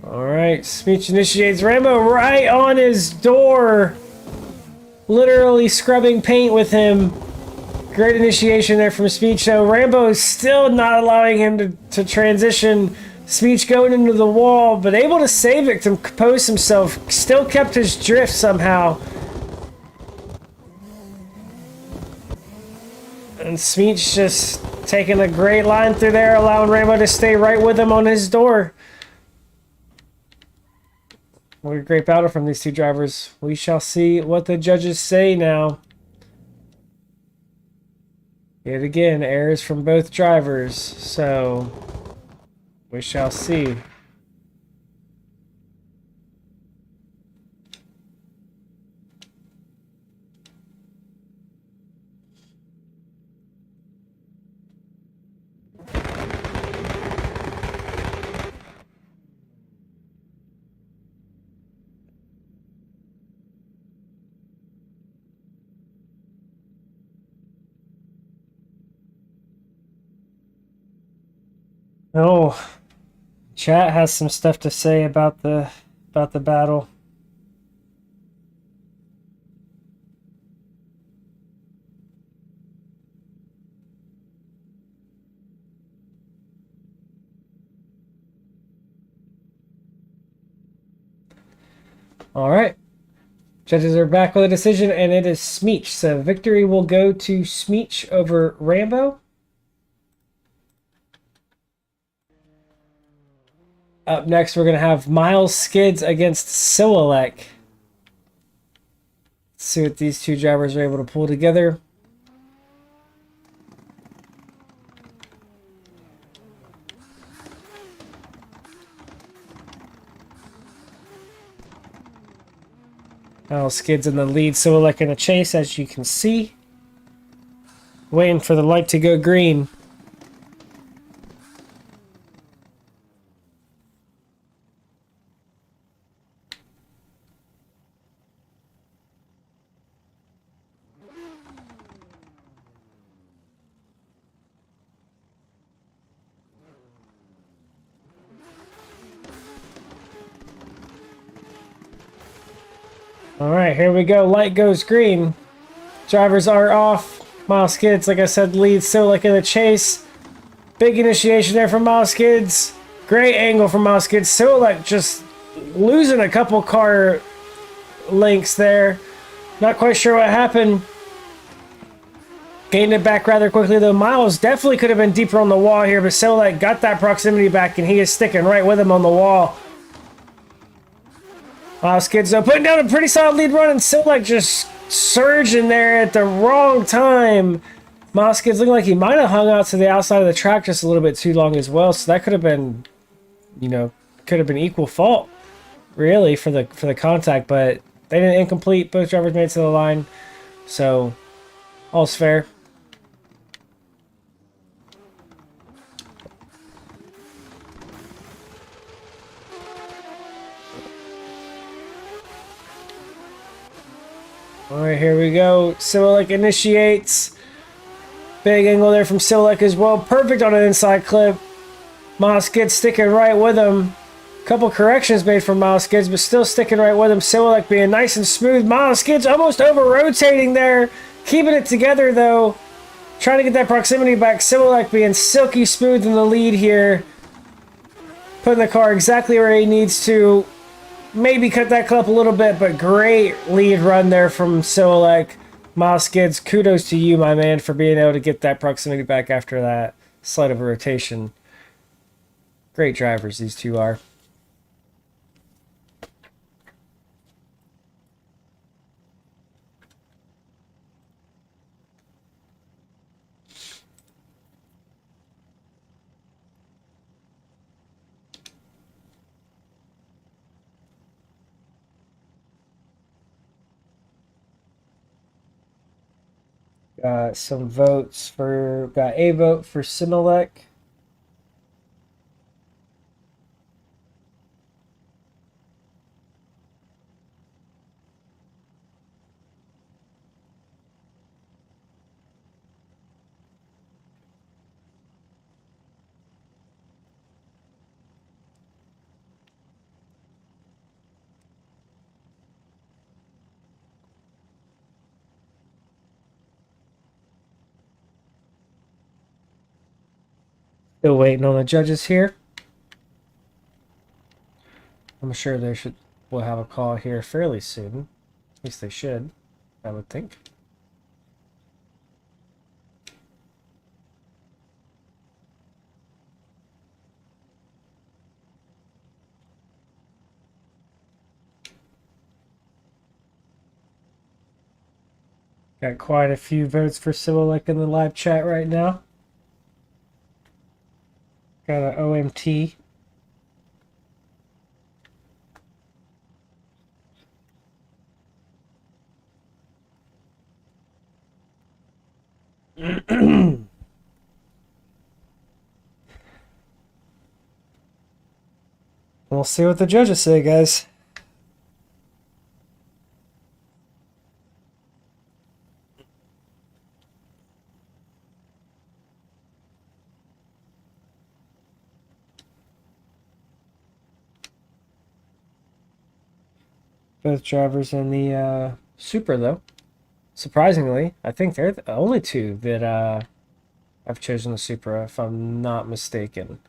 Alright, Smeech initiates. Rambo right on his door. Literally scrubbing paint with him. Great initiation there from Smeech. So Rambo is still not allowing him to transition. Smeech going into the wall, but able to save it, to compose himself. Still kept his drift somehow. And Smeech just taking a great line through there, allowing Rambo to stay right with him on his door. What a great battle from these two drivers. We shall see what the judges say now. Yet again, errors from both drivers, so we shall see. Oh, chat has some stuff to say about the battle. All right. Judges are back with a decision, and it is Smeech. So victory will go to Smeech over Rambo. Up next, we're going to have Miles Skids against Silwalek. Let's see what these two drivers are able to pull together. Miles Skids in the lead, Silwalek in a chase, as you can see. Waiting for the light to go green. Alright, here we go. Light goes green. Drivers are off. Miles Skids, like I said, leads Silwalek in the chase. Big initiation there from Miles Skids. Great angle from Miles Skids. Silwalek just losing a couple car lengths there. Not quite sure what happened. Gaining it back rather quickly, though. Miles definitely could have been deeper on the wall here, but Silwalek got that proximity back, and he is sticking right with him on the wall. Miles Skids, though, putting down a pretty solid lead run, and Silwalek just surging there at the wrong time. Miles Skids looking like he might have hung out to the outside of the track just a little bit too long as well, so that could have been, you know, could have been equal fault, really, for the contact, but they didn't incomplete. Both drivers made it to the line. So all's fair. All right, here we go. Simulec initiates. Big angle there from Simulec as well. Perfect on an inside clip. Miles Gids sticking right with him. Couple corrections made from Miles Gids, but still sticking right with him. Simulec being nice and smooth. Miles Gids almost over-rotating there. Keeping it together, though. Trying to get that proximity back. Simulec being silky smooth in the lead here. Putting the car exactly where he needs to. Maybe cut that clip a little bit, but great lead run there from Simulec. Miles Gids, kudos to you, my man, for being able to get that proximity back after that slight of a rotation. Great drivers, these two are. Got some votes for, got a vote for Simulec. Still waiting on the judges here. I'm sure they should. We'll have a call here fairly soon. At least they should, I would think. Got quite a few votes for Simulec in the live chat right now. Got an OMT. We'll see what the judges say, guys. Both drivers in the Supra, though. Surprisingly, I think they're the only two that I've chosen the Supra, if I'm not mistaken.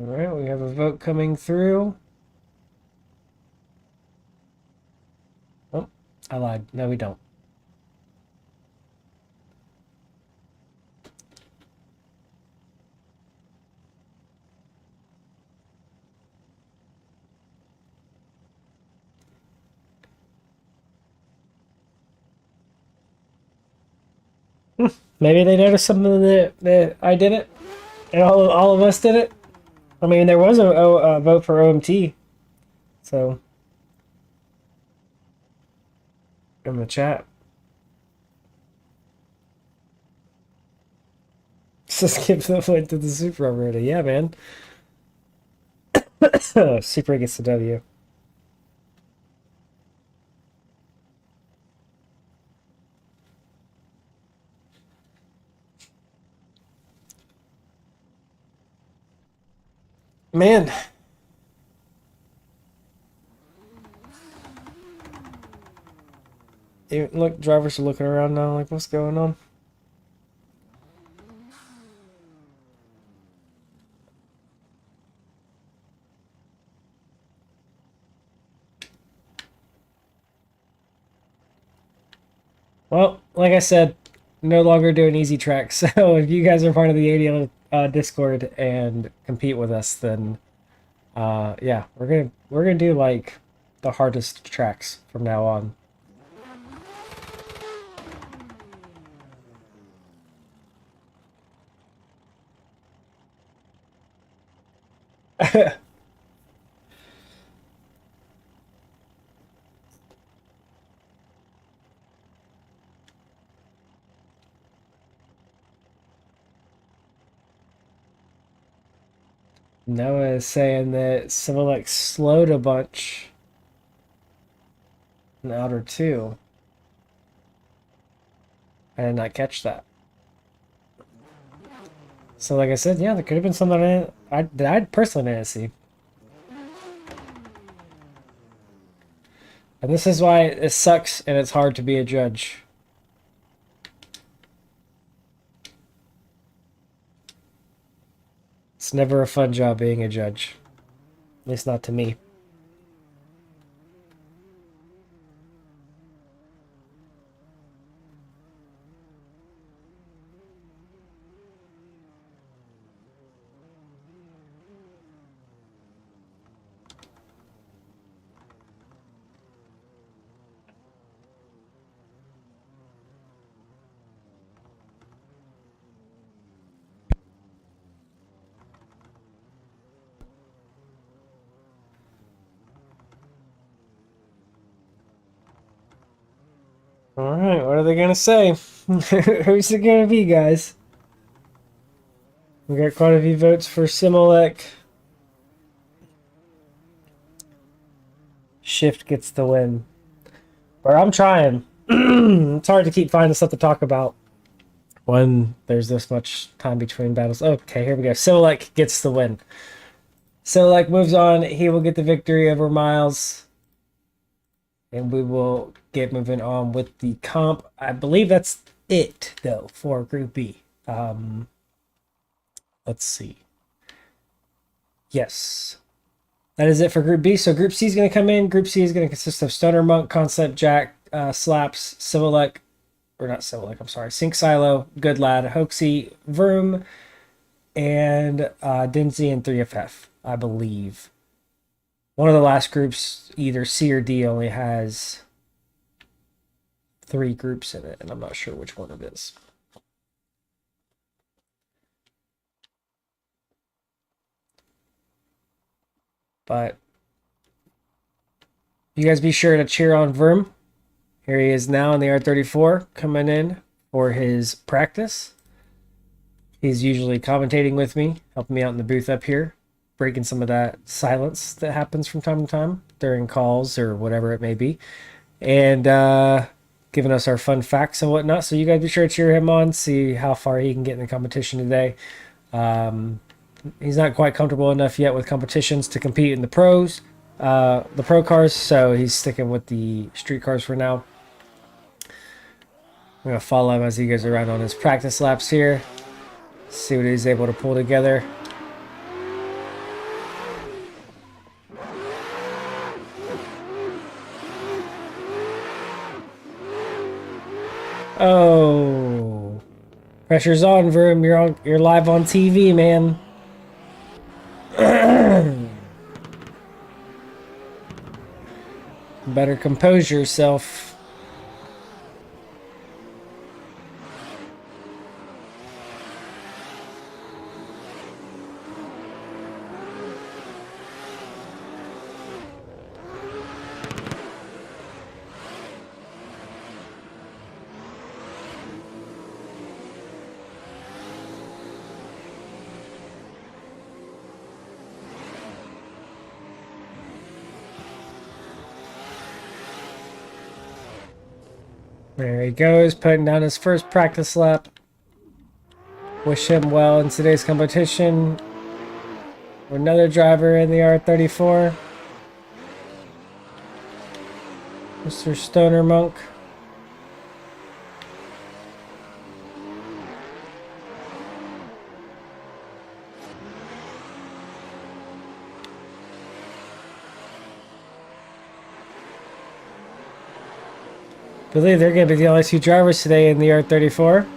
All right, we have a vote coming through. Oh, I lied. No, we don't. Maybe they noticed something that I did it, and all of us did it. I mean, there was a vote for OMT, so in the chat. Just give the point to the Supra already. Yeah, man. Supra gets the W. Man. Look, drivers are looking around now, like, what's going on? Well, like I said, no longer doing easy track. So if you guys are part of the ADL Discord and compete with us, then Yeah, we're gonna do like the hardest tracks from now on. Noah is saying that Civilix slowed a bunch in Outer 2. I did not catch that. So like I said, yeah, there could have been something that I personally didn't see. And this is why it sucks and it's hard to be a judge. It's never a fun job being a judge. At least not to me. Alright, what are they gonna say? Who's it gonna be, guys? We got quite a few votes for Similek. Shift gets the win. But I'm trying. It's hard to keep finding stuff to talk about when there's this much time between battles. Okay, here we go. Similek gets the win. Similek moves on. He will get the victory over Miles. And we will get moving on with the comp. I believe that's it, though, for Group B. Let's see. Yes. That is it for Group B. So Group C is going to come in. Group C is going to consist of Stoner Monk, Concept Jack, Slaps, Civilek, or not Civilek, I'm sorry, Sync Silo, Good Lad, Hoaxy, Vroom, and Dinsey and 3FF, I believe. One of the last groups, either C or D, only has 3 groups in it, and I'm not sure which one it is. But you guys be sure to cheer on Vroom. Here he is now in the R34, coming in for his practice. He's usually commentating with me, helping me out in the booth up here, breaking some of that silence that happens from time to time during calls or whatever it may be, and giving us our fun facts and whatnot. So you guys be sure to cheer him on, see how far he can get in the competition today. He's not quite comfortable enough yet with competitions to compete in the pros, the pro cars, so he's sticking with the street cars for now. I'm going to follow him as he goes around on his practice laps here, see what he's able to pull together. Oh, pressure's on, Vroom. You're live on TV, man. Better compose yourself. There he goes, putting down his first practice lap. Wish him well in today's competition. Another driver in the R34. Mr. Stoner Monk. I believe they're going to be the only 2 drivers today in the R34.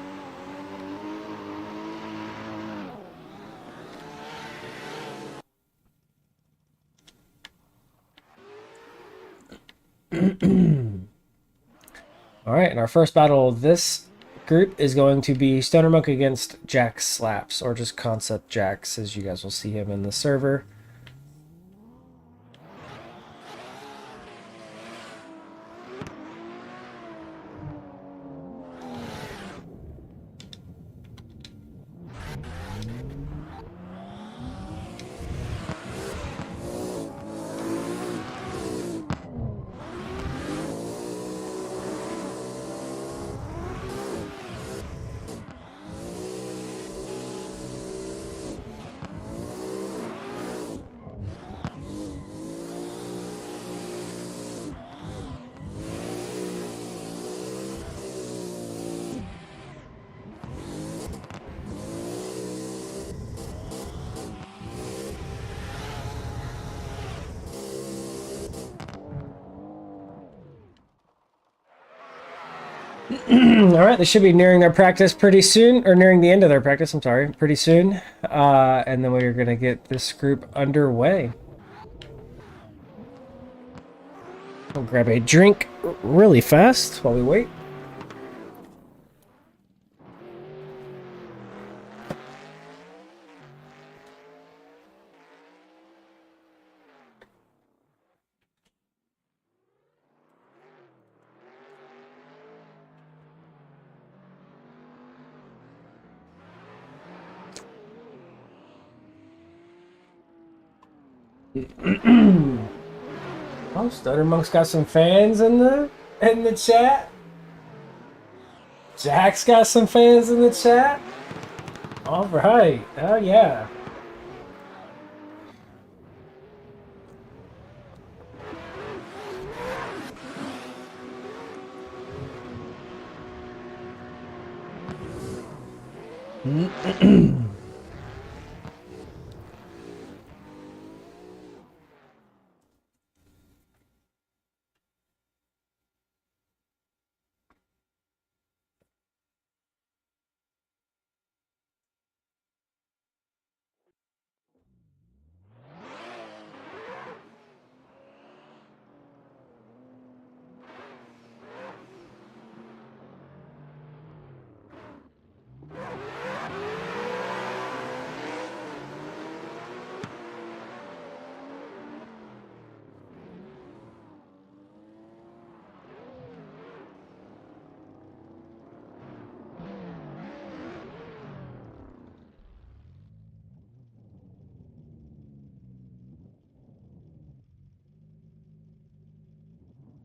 All right, and our first battle of this group is going to be Stoner Monk against Jack Slaps, or just Concept Jax, as you guys will see him in the server. All right, they should be nearing their practice pretty soon, or nearing the end of their practice, I'm sorry, pretty soon. And then we're going to get this group underway. We'll grab a drink really fast while we wait. Oh, Stutter Monk's got some fans in the chat. Jack's got some fans in the chat. All right. Oh yeah.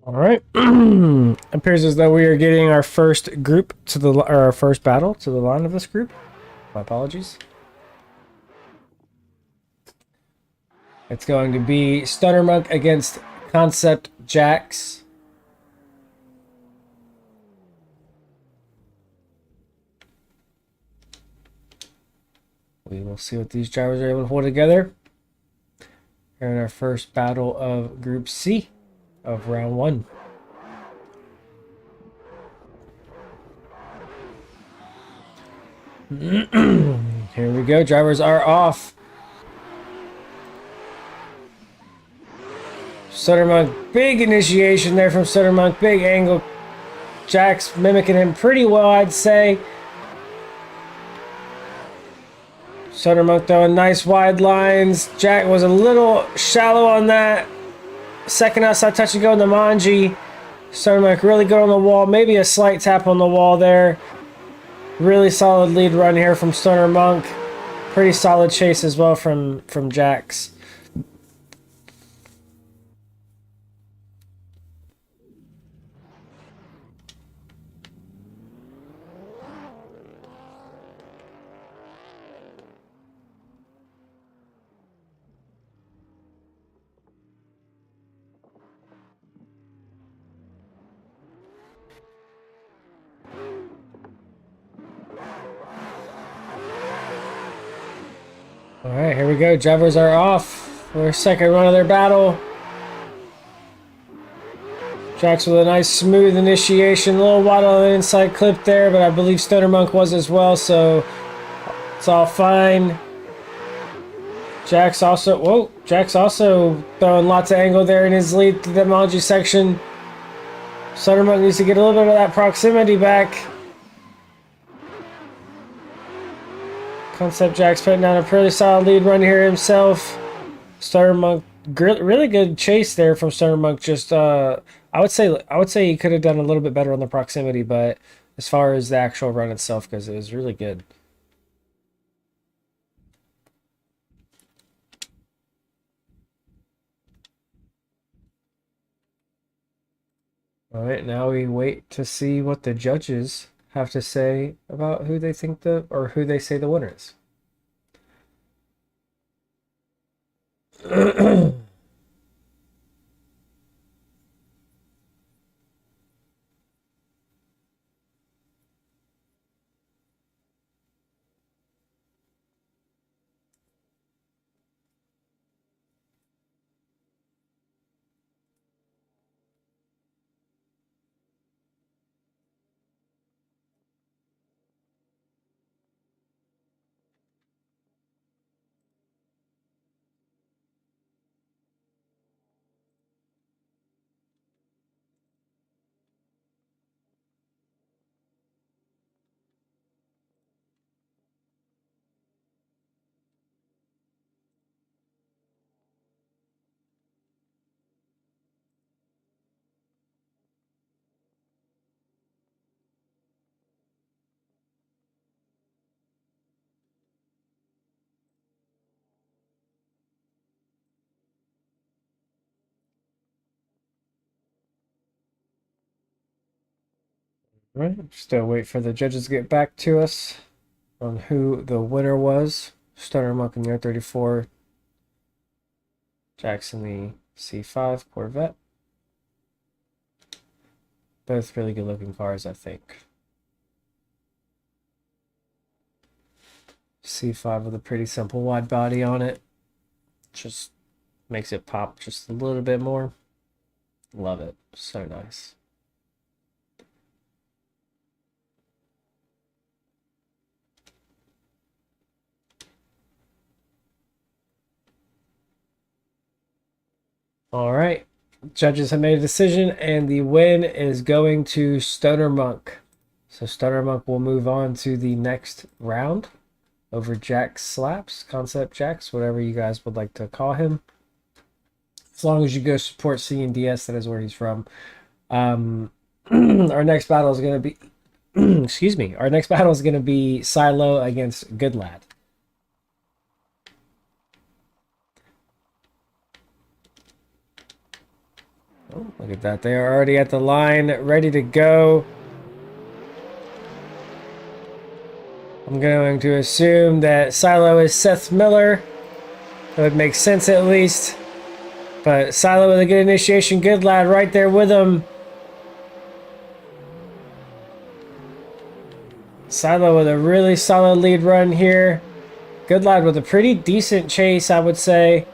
All right. Appears as though we are getting our first group to the, or our first battle to the line of this group. My apologies. It's going to be Stunner Monk against Concept Jax. We will see what these drivers are able to hold together. Here in our first battle of Group C of round 1. Here we go. Drivers are off. Stunner Monk, big initiation there from Stunner Monk. Big angle. Jax mimicking him pretty well, I'd say. Stunner Monk throwing nice wide lines. Jack was a little shallow on that. Second outside touch and go in the Manji. Stunner Monk really good on the wall. Maybe a slight tap on the wall there. Really solid lead run here from Stunner Monk. Pretty solid chase as well from Jax. All right, here we go. Drivers are off for a second run of their battle. Jax with a nice smooth initiation. A little wide on the inside clip there, but I believe Stunner Monk was as well, so it's all fine. Jax also throwing lots of angle there in his lead through the Manji section. Suttermonk needs to get a little bit of that proximity back. Concept Jack's putting down a pretty solid lead run here himself. Stuttermonk, really good chase there from Stuttermonk. Just I would say he could have done a little bit better on the proximity, but as far as the actual run itself goes, it was really good. All right, now we wait to see what the judges have to say about who they think who they say the winner is. Right, still wait for the judges to get back to us on who the winner was. Stuttermonk in the R34, Jackson the C5 Corvette. Both really good looking cars, I think. C5 with a pretty simple wide body on it. Just makes it pop just a little bit more. Love it. So nice. All right. Judges have made a decision, and the win is going to Stuttermonk. So Stuttermonk will move on to the next round over Jack Slaps, Concept Jacks, whatever you guys would like to call him. As long as you go support C&DS, that is where he's from. Our next battle is going to be, excuse me, our next battle is going to be Silo against Good Lad. Oh, look at that. They are already at the line, ready to go. I'm going to assume that Silo is Seth Miller. That would make sense at least. But Silo with a good initiation. Good Lad right there with him. Silo with a really solid lead run here. Good Lad with a pretty decent chase, I would say.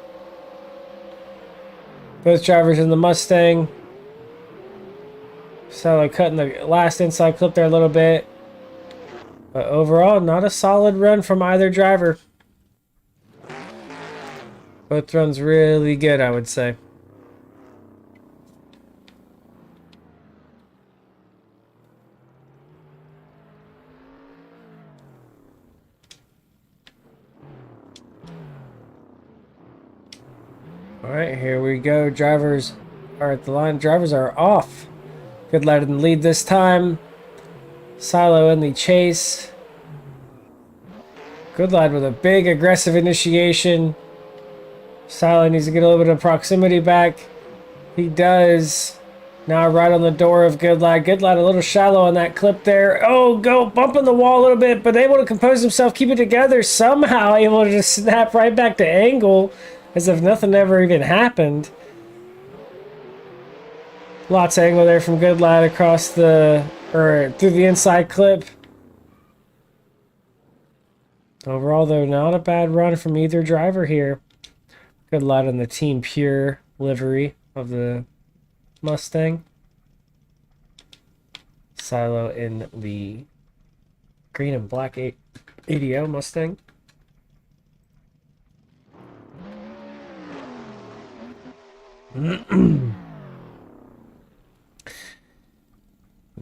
Both drivers in the Mustang. Silo cutting the last inside clip there a little bit. But overall, not a solid run from either driver. Both runs really good, I would say. All right, here we go. Drivers are at the line. Drivers are off. Good Lad in the lead this time. Silo in the chase. Good Lad with a big aggressive initiation. Silo needs to get a little bit of proximity back. He does. Now right on the door of Good Lad. Good Lad a little shallow on that clip there. Oh, go bumping the wall a little bit, but able to compose himself, keep it together. Somehow able to just snap right back to angle as if nothing ever even happened. Lots of angle there from Good Lad across the, or through the inside clip. Overall, though, not a bad run from either driver here. Good Lad in the Team Pure livery of the Mustang. Silo in the green and black ADL Mustang.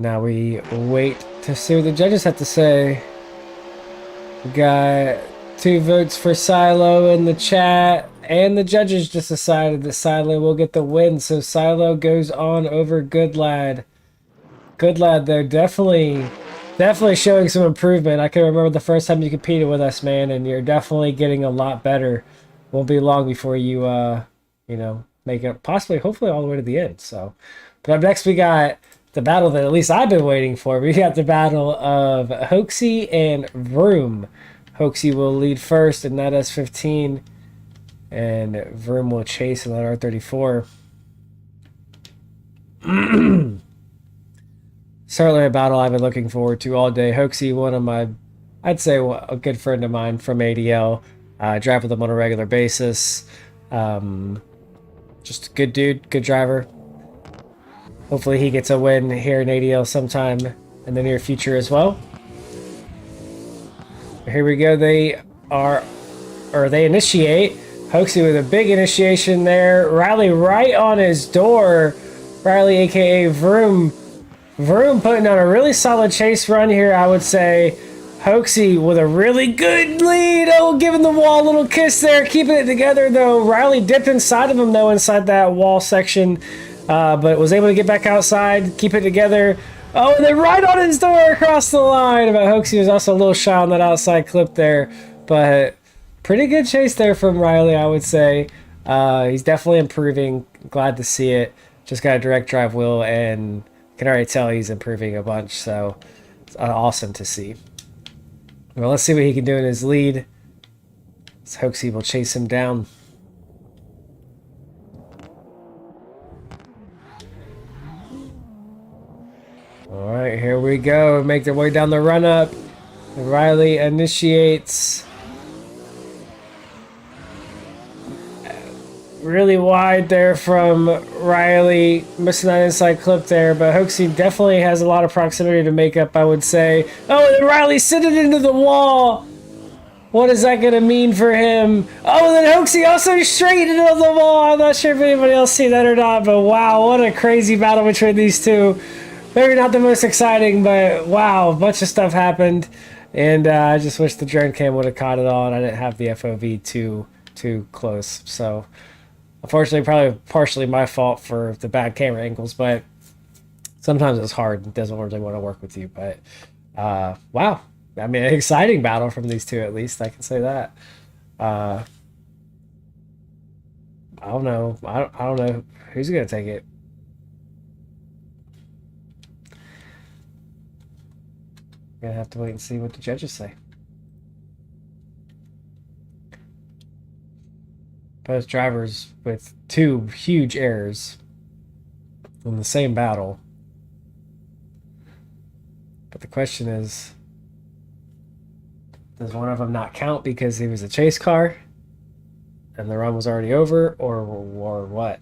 Now we wait to see what the judges have to say. We got 2 votes for Silo in the chat, and the judges just decided that Silo will get the win, so Silo goes on over Good Lad. Good Lad, though, definitely showing some improvement. I can remember the first time you competed with us, man, and you're definitely getting a lot better. Won't be long before you, you know, make it possibly, hopefully, all the way to the end. So, but up next we got the battle that at least I've been waiting for. We got the battle of Hoaxie and Vroom. Hoaxie will lead first in that S15, and Vroom will chase in that R34. Certainly a battle I've been looking forward to all day. Hoaxie, one of my, I'd say a good friend of mine from ADL. I drive with him on a regular basis. Just a good dude, good driver. Hopefully he gets a win here in ADL sometime in the near future as well. Here we go. They initiate. Hoaxie with a big initiation there. Riley right on his door. Riley, aka Vroom. Vroom putting on a really solid chase run here, I would say. Hoaxie with a really good lead. Oh, giving the wall a little kiss there. Keeping it together, though. Riley dipped inside of him, though, inside that wall section. But was able to get back outside, keep it together. Oh, and then right on his door across the line. But Hoaxie was also a little shy on that outside clip there. But pretty good chase there from Riley, I would say. He's definitely improving. Glad to see it. Just got a direct drive wheel and can already tell he's improving a bunch. So it's awesome to see. Well, let's see what he can do in his lead. So Hoaxie will chase him down. All right, here we go. Make their way down the run-up. Riley initiates. Really wide there from Riley. Missing that inside clip there, but Hoaxie definitely has a lot of proximity to make up, I would say. Oh, and then Riley sent it into the wall. What is that going to mean for him? Oh, and then Hoaxie also straight into the wall. I'm not sure if anybody else see that or not, but wow, what a crazy battle between these two. Maybe not the most exciting, but wow, a bunch of stuff happened. And I just wish the drone cam would have caught it all, and I didn't have the FOV too close. So, unfortunately, probably partially my fault for the bad camera angles, but sometimes it's hard. It doesn't really want to work with you. But wow, I mean, an exciting battle from these two, at least I can say that. I don't know. I don't know who's gonna take it. Gonna have to wait and see what the judges say. Both drivers with 2 huge errors in the same battle. But the question is, does one of them not count because he was a chase car and the run was already over, or what?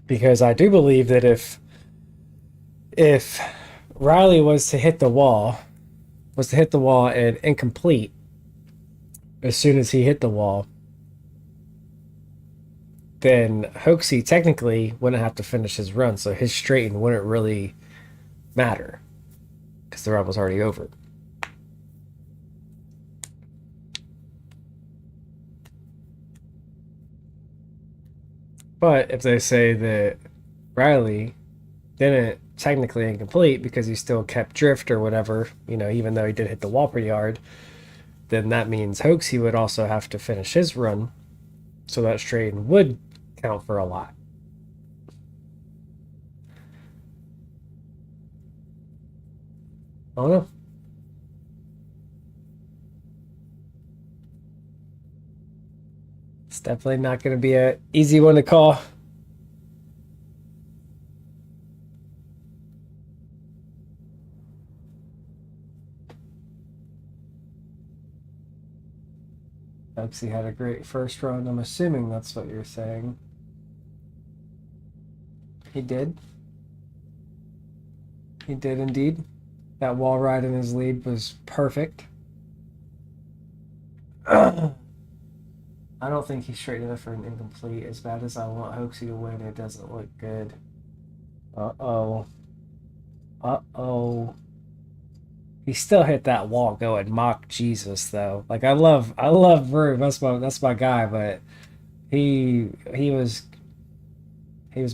Because I do believe that if Riley was to hit the wall and incomplete as soon as he hit the wall, then Hoaxie technically wouldn't have to finish his run, so his straighten wouldn't really matter because the run was already over. But if they say that Riley didn't technically incomplete because he still kept drift or whatever, you know, even though he did hit the wall pretty hard, then that means Hoaxie would also have to finish his run, so that straighten would count for a lot. I don't know. It's definitely not going to be an easy one to call. Hoaxie had a great first run. I'm assuming that's what you're saying. He did. He did indeed. That wall ride in his lead was perfect. I don't think he's straight enough for an incomplete. As bad as I want Hoaxy to win, it doesn't look good. Uh-oh. Uh-oh. He still hit that wall going mock Jesus though. Like I love Vroom. That's my guy, but he was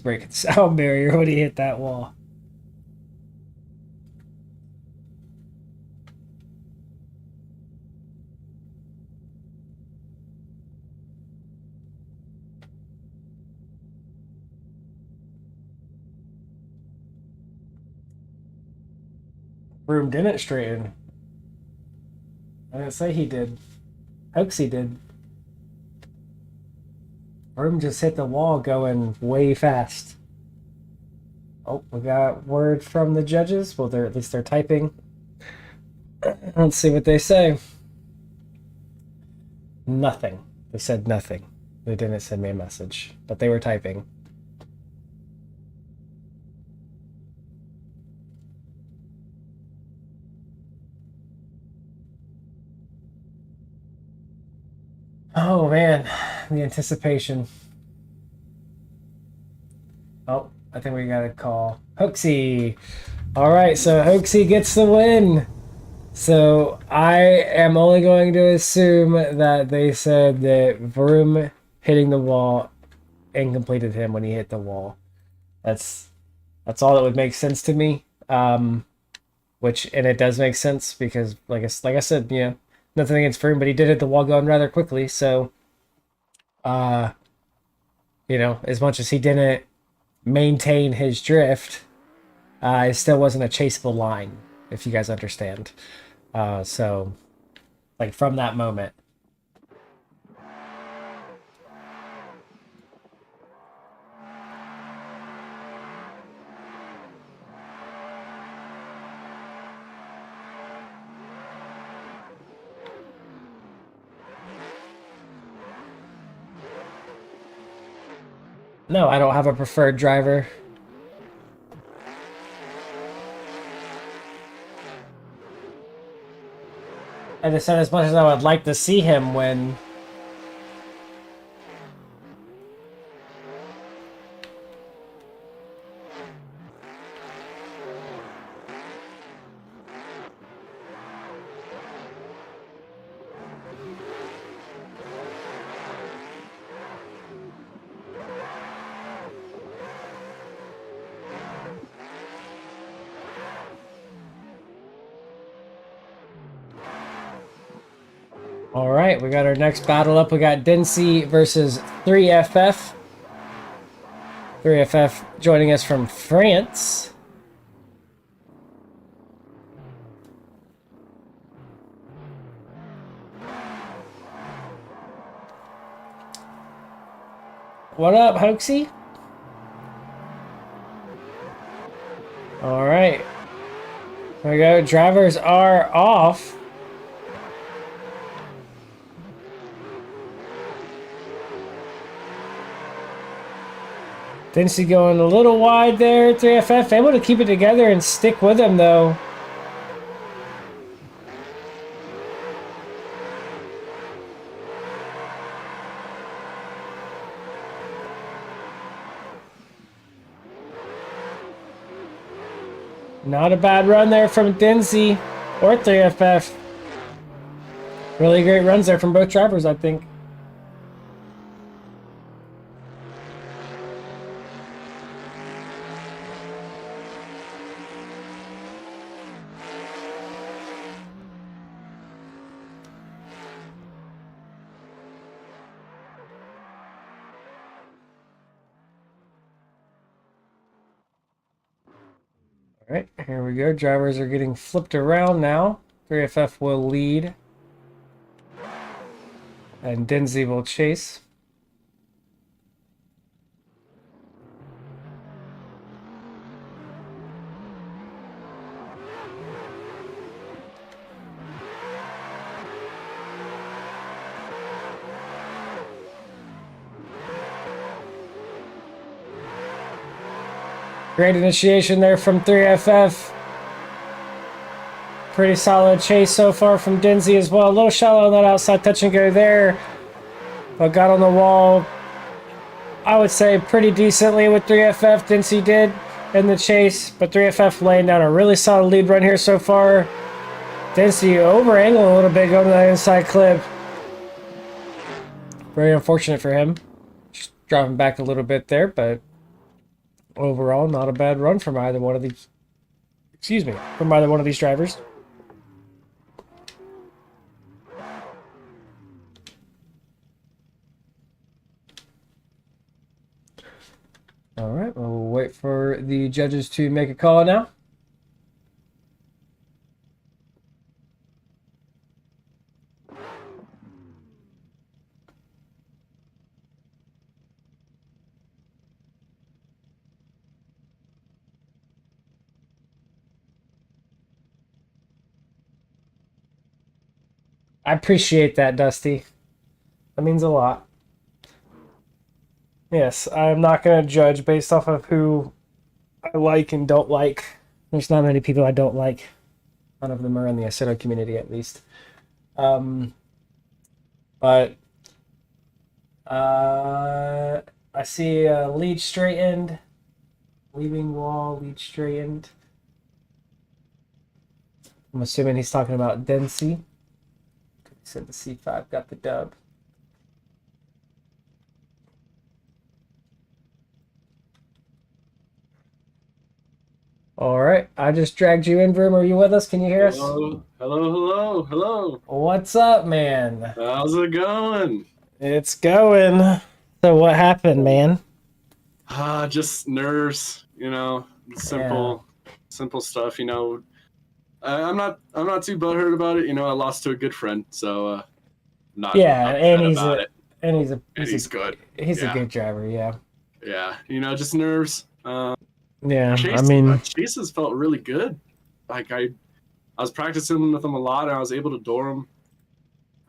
breaking sound barrier when he hit that wall. Vroom didn't straighten. I didn't say he did. Hoaxy did. Vroom just hit the wall going way fast. Oh, we got word from the judges. Well, at least they're typing. Let's see what they say. Nothing. They said nothing. They didn't send me a message, but they were typing. Oh man, the anticipation. Oh, I think we got a call. Hoaxy. All right, so Hoaxy gets the win. So I am only going to assume that they said that Vroom hitting the wall incompleted him when he hit the wall. That's all that would make sense to me. And it does make sense because like I said, nothing against Vroom, but he did hit the wall going rather quickly. So, as much as he didn't maintain his drift, it still wasn't a chaseable line, if you guys understand. So, like from that moment. No, I don't have a preferred driver. I just said as much as I would like to see him win. All right, we got our next battle up. We got Densey versus 3FF. 3FF joining us from France. What up, Hoaxy? All right. There we go. Drivers are off. Densey going a little wide there. 3FF able to keep it together and stick with him, though. Not a bad run there from Densey or 3FF. Really great runs there from both drivers, I think. All right, here we go. Drivers are getting flipped around now. 3FF will lead. And Densey will chase. Great initiation there from 3FF. Pretty solid chase so far from Denzi as well. A little shallow on that outside touch and go there, but got on the wall, I would say, pretty decently with 3FF. Denzi did in the chase, but 3FF laying down a really solid lead run here so far. Denzi over angle a little bit going to that inside clip. Very unfortunate for him. Just dropping back a little bit there, but overall, not a bad run from either one of these. Excuse me, from either one of these drivers. All right, we'll wait for the judges to make a call now. I appreciate that, Dusty. That means a lot. Yes, I'm not going to judge based off of who I like and don't like. There's not many people I don't like. None of them are in the Assetto community, at least. But I see lead straightened, leaving wall, lead straightened. I'm assuming he's talking about Densi. He said the C5 got the dub. All right, I just dragged you in, Vroom. Are you with us? Can you hear us? Hello, hello, hello. What's up, man? How's it going? It's going. So what happened, man? Just nerves, simple stuff, I'm not too butthurt about it, I lost to a good friend, so not and he's about it. And he's good. He's a good driver, yeah. Yeah, just nerves. Yeah, Chase has felt really good. Like I was practicing with him a lot, and I was able to door him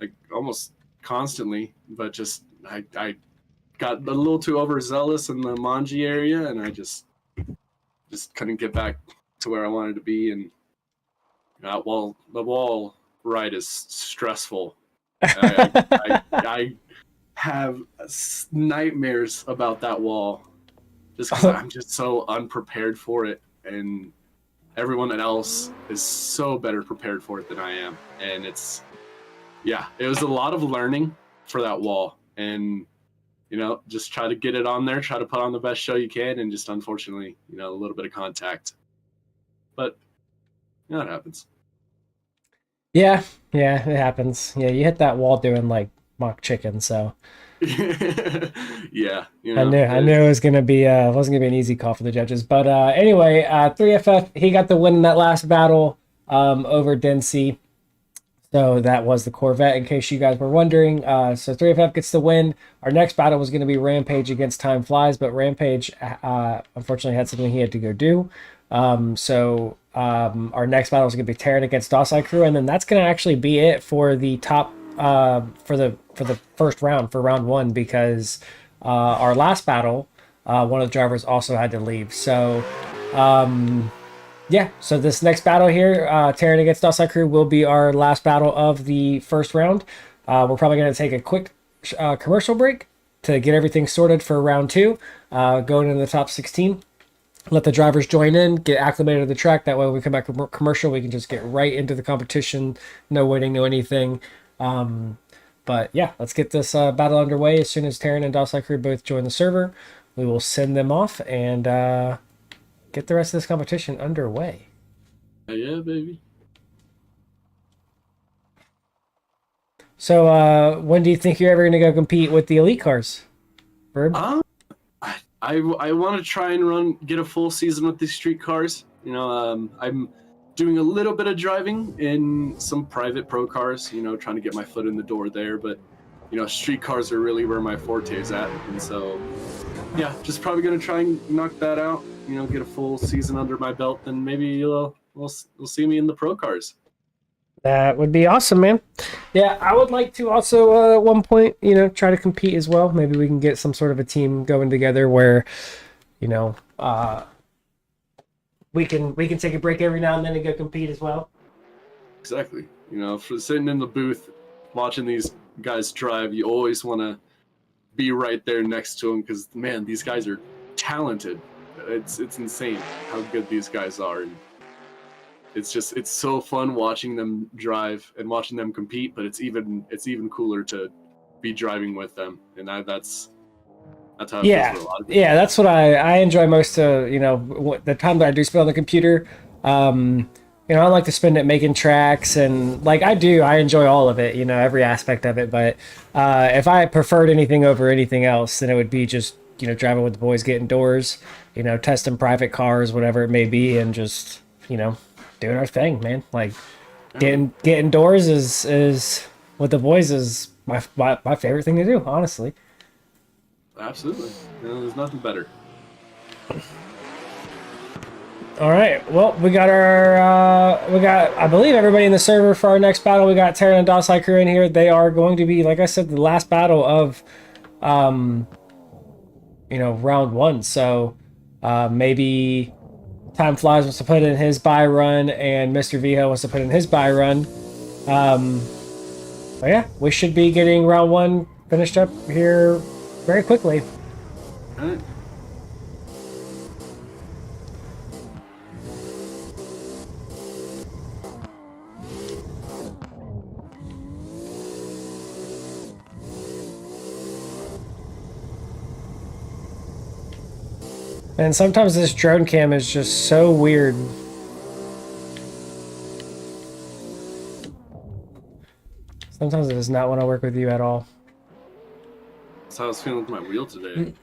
like almost constantly. But just I got a little too overzealous in the Manji area, and I just couldn't get back to where I wanted to be. And the wall ride is stressful. I have nightmares about that wall. Just because I'm just so unprepared for it, and everyone else is so better prepared for it than I am. And it was a lot of learning for that wall, and just try to get it on there, try to put on the best show you can, and just unfortunately, a little bit of contact. But it happens. Yeah, it happens. Yeah, you hit that wall doing like mock chicken, so. Yeah, I knew it was gonna be wasn't gonna be an easy call for the judges, but anyway, 3FF, he got the win in that last battle over Densi. So that was the Corvette, in case you guys were wondering. So 3FF gets the win. Our next battle was going to be Rampage against Time Flies, but Rampage unfortunately had something he had to go do. So our next battle is going to be Terran against Docile Crew, and then that's going to actually be it for the top for the first round, for round one, because our last battle, one of the drivers also had to leave. So yeah, so this next battle here, Terran against Docile Crew, will be our last battle of the first round. We're probably going to take a quick commercial break to get everything sorted for round two, going into the top 16. Let the drivers join in, get acclimated to the track. That way when we come back from commercial, we can just get right into the competition. No waiting, no anything. But yeah, let's get this battle underway. As soon as Terran and Docile Crew both join the server, we will send them off and get the rest of this competition underway. Yeah, baby. So when do you think you're ever going to go compete with the elite cars, Verb? I want to try and get a full season with these street cars. I'm doing a little bit of driving in some private pro cars, trying to get my foot in the door there. But, street cars are really where my forte is at. And so, yeah, just probably going to try and knock that out, get a full season under my belt. And maybe we'll see me in the pro cars. That would be awesome, man. Yeah, I would like to also at one point, try to compete as well. Maybe we can get some sort of a team going together where, we can take a break every now and then and go compete as well. Exactly. You know, for sitting in the booth watching these guys drive, you always want to be right there next to them because, man, these guys are talented. It's insane how good these guys are, and it's so fun watching them drive and watching them compete. But it's even cooler to be driving with them, and that's how it feels Yeah, for a lot of people. yeah, that's what I enjoy most. The time that I do spend on the computer. I like to spend it making tracks and like I enjoy all of it. Every aspect of it. But if I preferred anything over anything else, then it would be just driving with the boys, getting doors, testing private cars, whatever it may be, and just doing our thing, man. Like getting doors is with the boys is my favorite thing to do, honestly. Absolutely. There's nothing better. All right. Well, we got I believe everybody in the server for our next battle. We got Terran and Dosai crew in here. They are going to be, like I said, the last battle of round one. So maybe Time Flies wants to put in his buy run and Mr. Viho wants to put in his buy run. But yeah, we should be getting round one finished up here very quickly. All right. And sometimes this drone cam is just so weird. Sometimes it does not want to work with you at all. That's how I was feeling with my wheel today.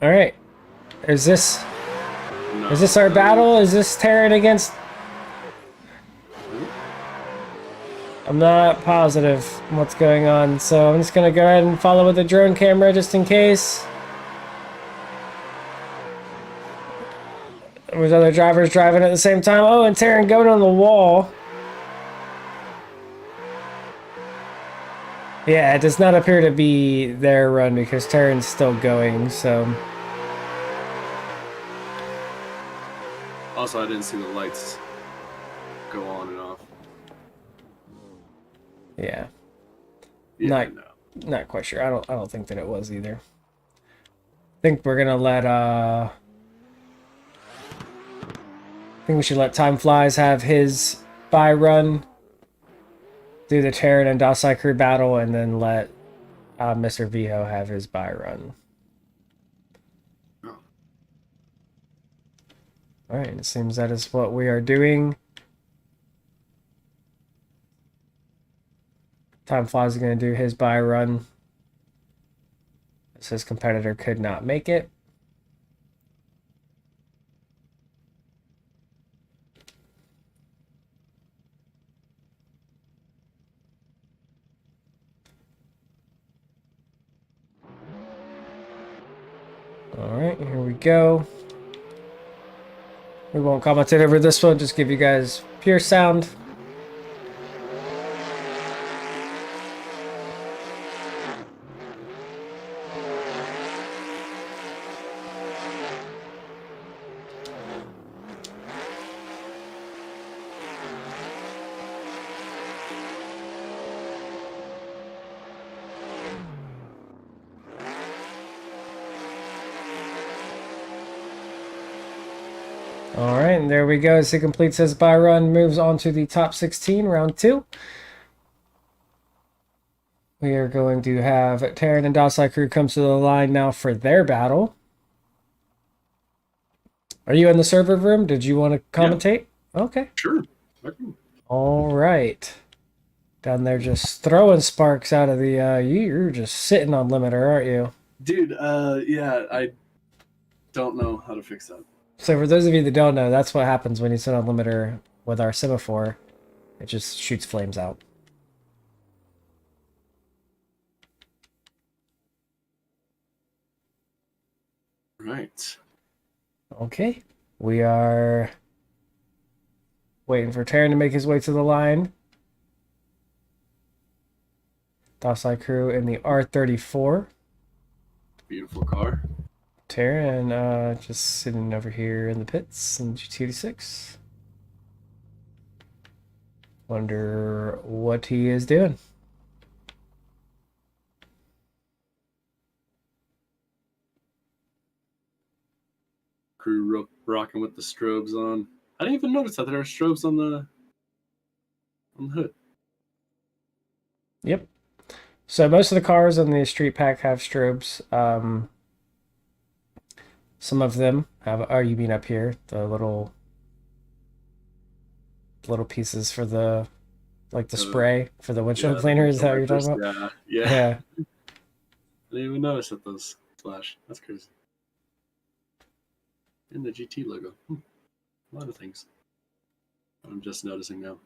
All right. Is this our battle? Is this Terran against? I'm not positive what's going on, so I'm just gonna go ahead and follow with the drone camera just in case. There's other drivers driving at the same time. Oh, and Terran going on the wall. Yeah, it does not appear to be their run because Terran's still going, so. Also, I didn't see the lights go on and off. Yeah. Yeah, Not quite sure. I don't think that it was either. I think we're gonna let I think we should let Time Flies have his buy run. Do the Terran and Dosai crew battle, and then let Mr. Viho have his buy run. Oh. Alright, it seems that is what we are doing. Time Flies is going to do his buy run. As his competitor could not make it. Alright, here we go. We won't commentate over this one, just give you guys pure sound. Alright, and there we go. As he completes his buy run, moves on to the top 16, round 2. We are going to have Terran and Dosai crew come to the line now for their battle. Are you in the server room? Did you want to commentate? Yeah. Okay. Sure. Alright. Down there just throwing sparks out of the... you're just sitting on limiter, aren't you? Dude, yeah, I don't know how to fix that. So for those of you that don't know, that's what happens when you sit on limiter with our semaphore. It just shoots flames out. Right. Okay. We are waiting for Terran to make his way to the line. Dosai crew in the R34. Beautiful car. Terran just sitting over here in the pits in GT86. Wonder what he is doing. Crew rocking with the strobes on. I didn't even notice that there are strobes on the hood. Yep. So most of the cars on the street pack have strobes. Some of them have. Oh, you mean up here? The little pieces for the spray for the windshield cleaner. Is that what you're talking about? Yeah. Yeah. I didn't even notice that those flash. That's crazy. And the GT logo. A lot of things. I'm just noticing now.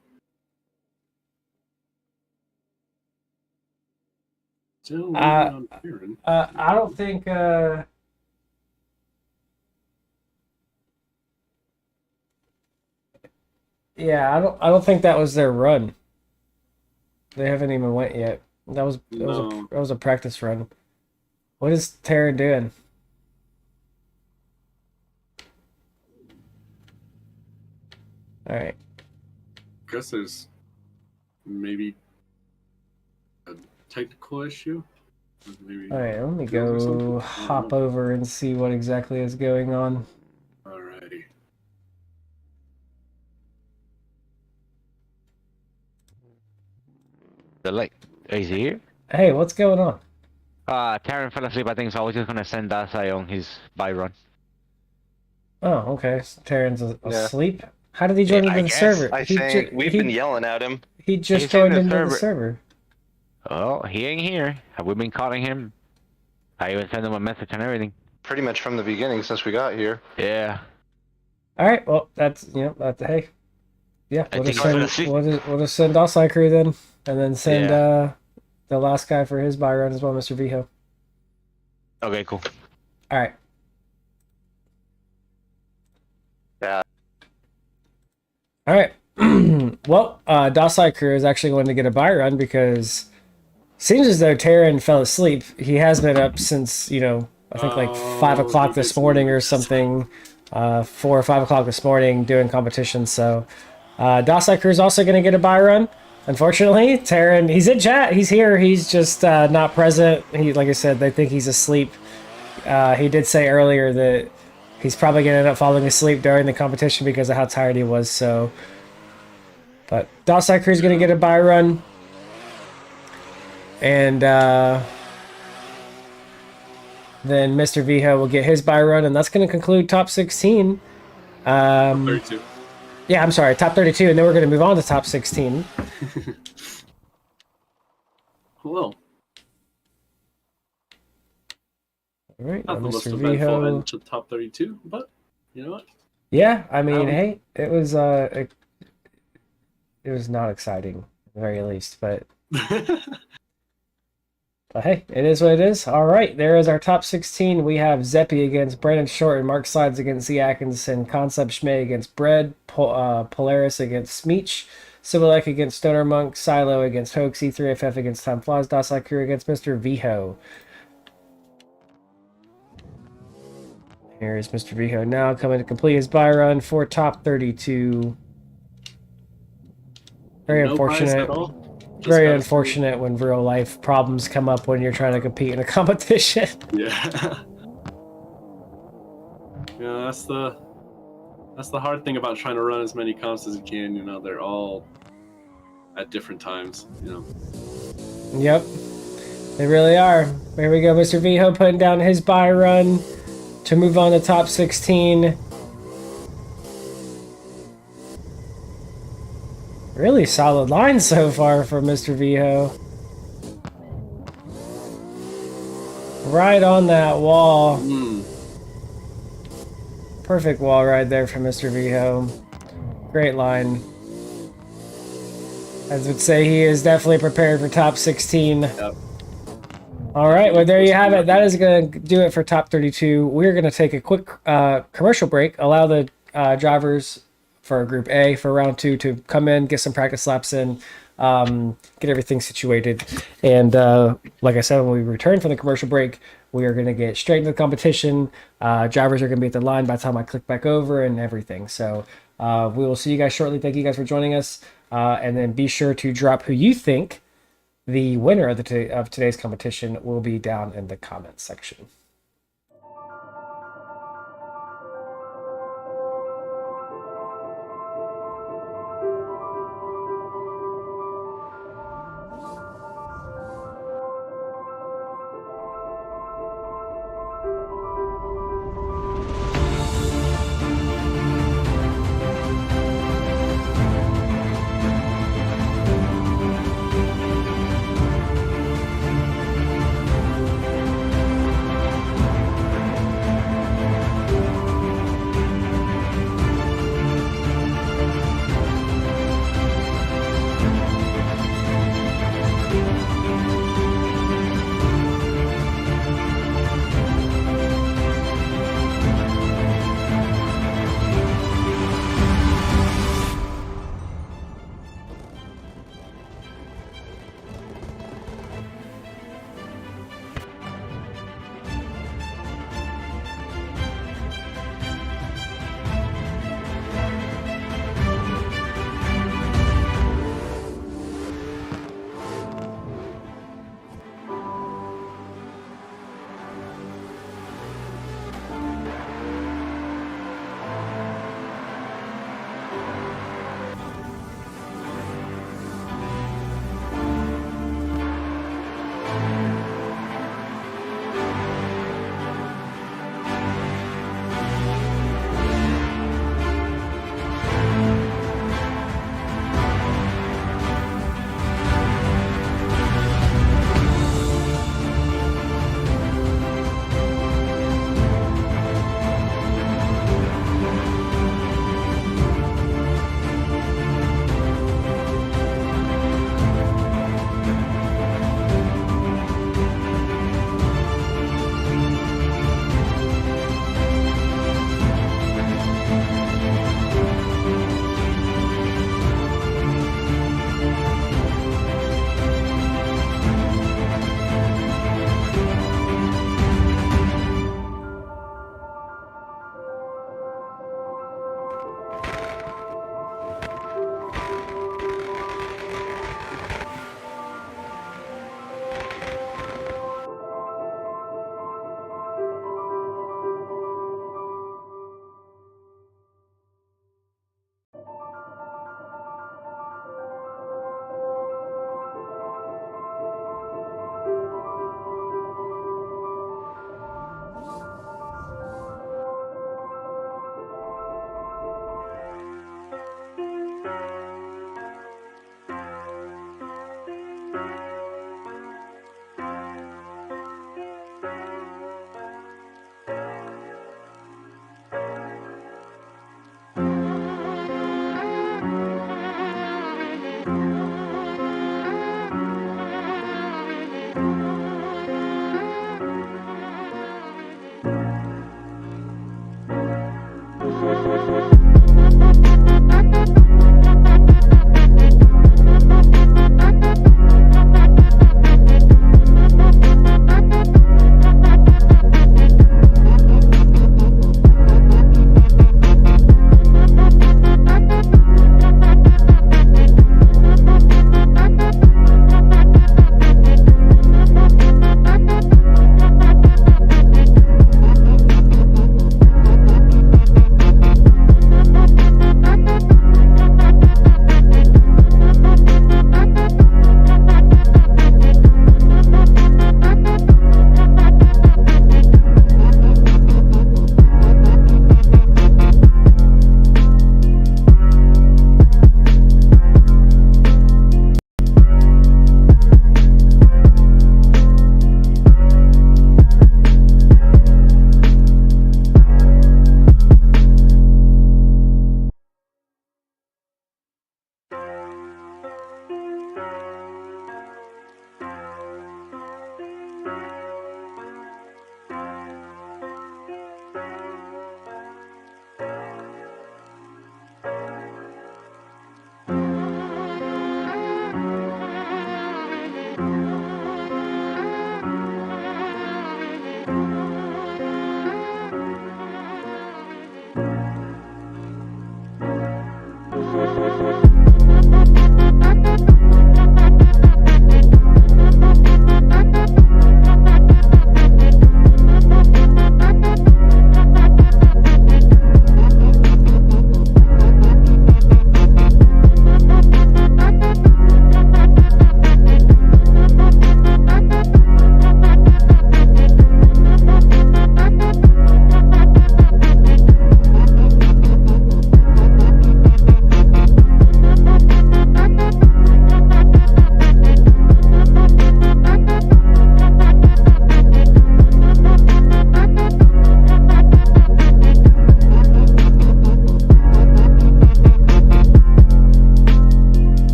Still waiting on Karen. I don't think. Yeah, I don't think that was their run. They haven't even went yet. That was a practice run. What is Taryn doing? All right. Guess there's maybe a technical issue. Maybe All right, let me fuels or go something? I don't hop know. over and see what exactly is going on. Alrighty. The light. Is he here? Hey, what's going on? Taryn fell asleep, I think, so I was just gonna send Dasai on his buy run. Oh, okay. So Taryn's Yeah. asleep. How did he join Yeah, into I the guess. server? I think we've been yelling at him. He just He's in joined the into the server. server. Oh, he ain't here. Have we been calling him? I even sent him a message and everything. Pretty much from the beginning since we got here. Yeah. All right. Well, that's hey. Yeah, I we'll think just I'm send gonna see- we'll just send Osai crew then, and then send Yeah. the last guy for his buy run as well, Mr. Viho. Okay, cool. All right. Yeah. All right. Well, Dosai crew is actually going to get a buy run because seems as though Taryn fell asleep. He has been up since I think like 5 o'clock he this gets morning or nervous. something. 4 or 5 o'clock this morning doing competition. So Dosai crew is also going to get a buy run. Unfortunately, Taryn, he's in chat. He's here. He's just not present. Like I said, they think he's asleep. He did say earlier that he's probably going to end up falling asleep during the competition because of how tired he was. So, but Dosai crew is going to get a buy run, and then Mr. Viho will get his buy run, and that's going to conclude top 16. 32. Yeah, I'm sorry, top 32, and then we're going to move on to top 16. Hello. All right, Not the most Mr. eventful Viho. end to top 32, but you know what? Yeah, I mean, Um, hey, it was not exciting, at the very least, but hey, it is what it is. All right, there is our top 16. We have Zeppi against Brandon Short and Mark Sides against Z Atkinson, Concept Schmay against Bread, Polaris against Smeech, Civilek against Stoner Monk, Silo against Hoax, E3FF against Time Flies, Dasai Crew against Mr. Viho. Here is Mr. Viho now coming to complete his buy run for top 32. Very no bias unfortunate. at all. Just Very gotta unfortunate when real life problems come up when you're trying to compete in a competition. say- Yeah. Yeah, that's the hard thing about trying to run as many comps as you can. You know, they're all at different times. You know. Yep, they really are. Here we go, Mr. Viho putting down his buy run to move on to top 16. Really solid line so far for Mr. Viho. Right on that wall. Perfect wall ride there for Mr. Viho. Great line. I would say he is definitely prepared for top 16. Yep. All right, well, there you have it. That is going to do it for top 32. We're going to take a quick commercial break, allow the drivers for Group A for round 2 to come in, get some practice laps in, get everything situated. And like I said, when we return from the commercial break, we are going to get straight into the competition. Drivers are going to be at the line by the time I click back over and everything. So we will see you guys shortly. Thank you guys for joining us. and then be sure to drop who you think the winner of today's competition will be down in the comments section.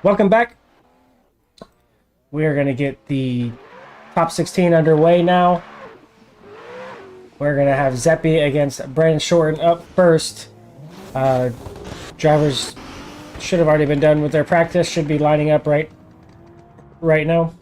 Welcome back. We're going to get the top 16 underway now. We're going to have Zeppi against Brandon Shorten up first. Drivers should have already been done with their practice. Should be lining up right now.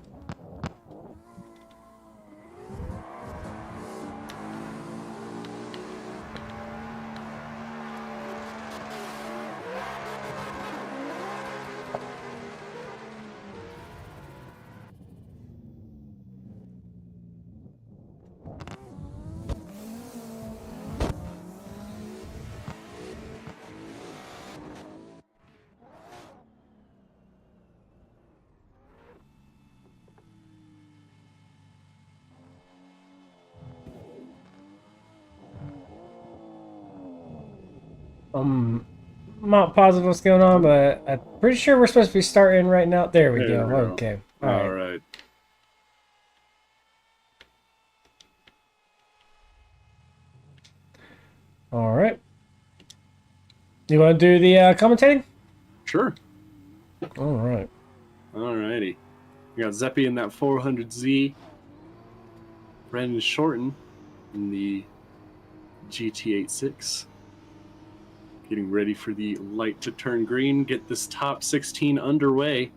I'm not positive what's going on, but I'm pretty sure we're supposed to be starting right now. There we go. Okay. All right. All right. You want to do the commentating? Sure. All right. Alrighty. We got Zeppi in that 400Z. Brandon Shorten in the GT86. Getting ready for the light to turn green. Get this top 16 underway.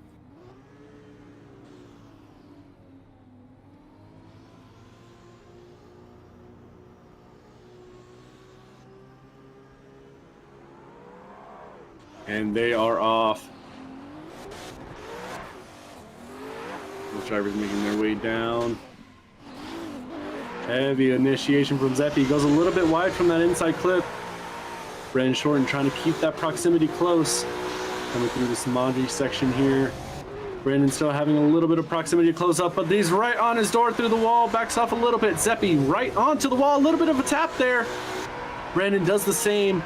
And they are off. Both drivers making their way down. Heavy initiation from Zeppi. Goes a little bit wide from that inside clip. Brandon Shorten trying to keep that proximity close. Coming through this Mondry section here. Brandon still having a little bit of proximity to close up, but he's right on his door through the wall. Backs off a little bit. Zeppi right onto the wall. A little bit of a tap there. Brandon does the same.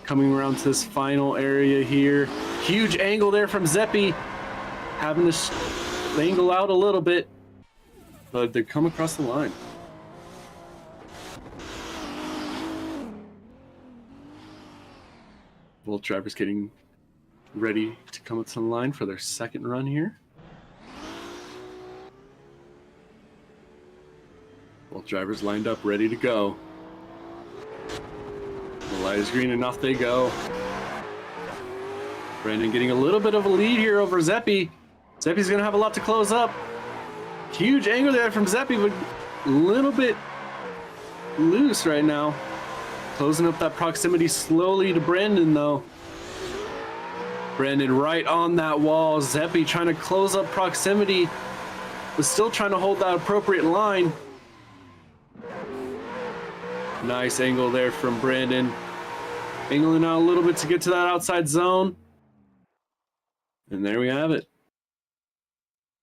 Coming around to this final area here. Huge angle there from Zeppi. Having to angle out a little bit. But they come across the line. Both drivers getting ready to come up to the line for their second run here. Both drivers lined up, ready to go. The light is green and off they go. Brandon getting a little bit of a lead here over Zeppi. Zeppi's going to have a lot to close up. Huge angle there from Zeppi, but a little bit loose right now. Closing up that proximity slowly to Brandon, though. Brandon right on that wall. Zeppi trying to close up proximity, but still trying to hold that appropriate line. Nice angle there from Brandon. Angling out a little bit to get to that outside zone. And there we have it.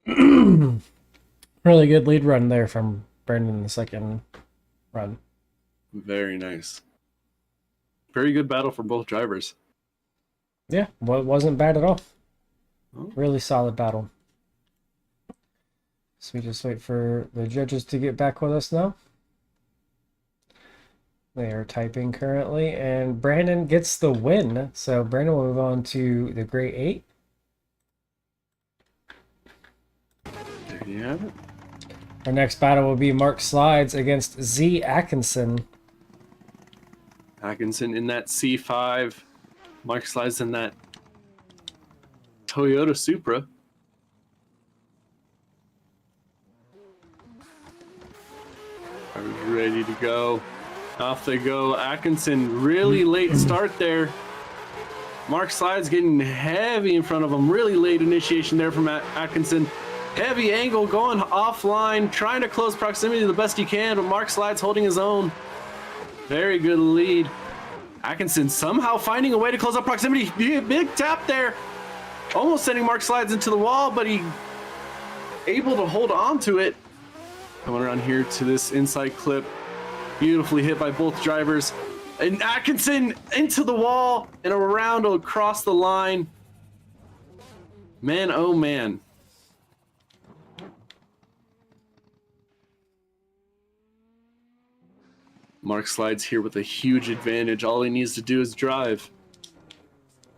Really good lead run there from Brandon in the second run. Very nice. Very good battle for both drivers. Yeah, well, it wasn't bad at all. Oh. Really solid battle. So we just wait for the judges to get back with us now. They are typing currently, and Brandon gets the win. So Brandon will move on to the Grade 8. There you have it. Our next battle will be Mark Slides against Z Atkinson. Atkinson in that C5. Mark Slides in that Toyota Supra. Are ready to go. Off they go. Atkinson, really late start there. Mark Slides getting heavy in front of him. Really late initiation there from Atkinson. Heavy angle going offline, trying to close proximity the best he can, but Mark Slides holding his own. Very good lead. Atkinson somehow finding a way to close up proximity. Big tap there. Almost sending Mark Slides into the wall, but he able to hold on to it. Coming around here to this inside clip. Beautifully hit by both drivers. And Atkinson into the wall and around across the line. Man, oh man. Mark Slides here with a huge advantage. All he needs to do is drive.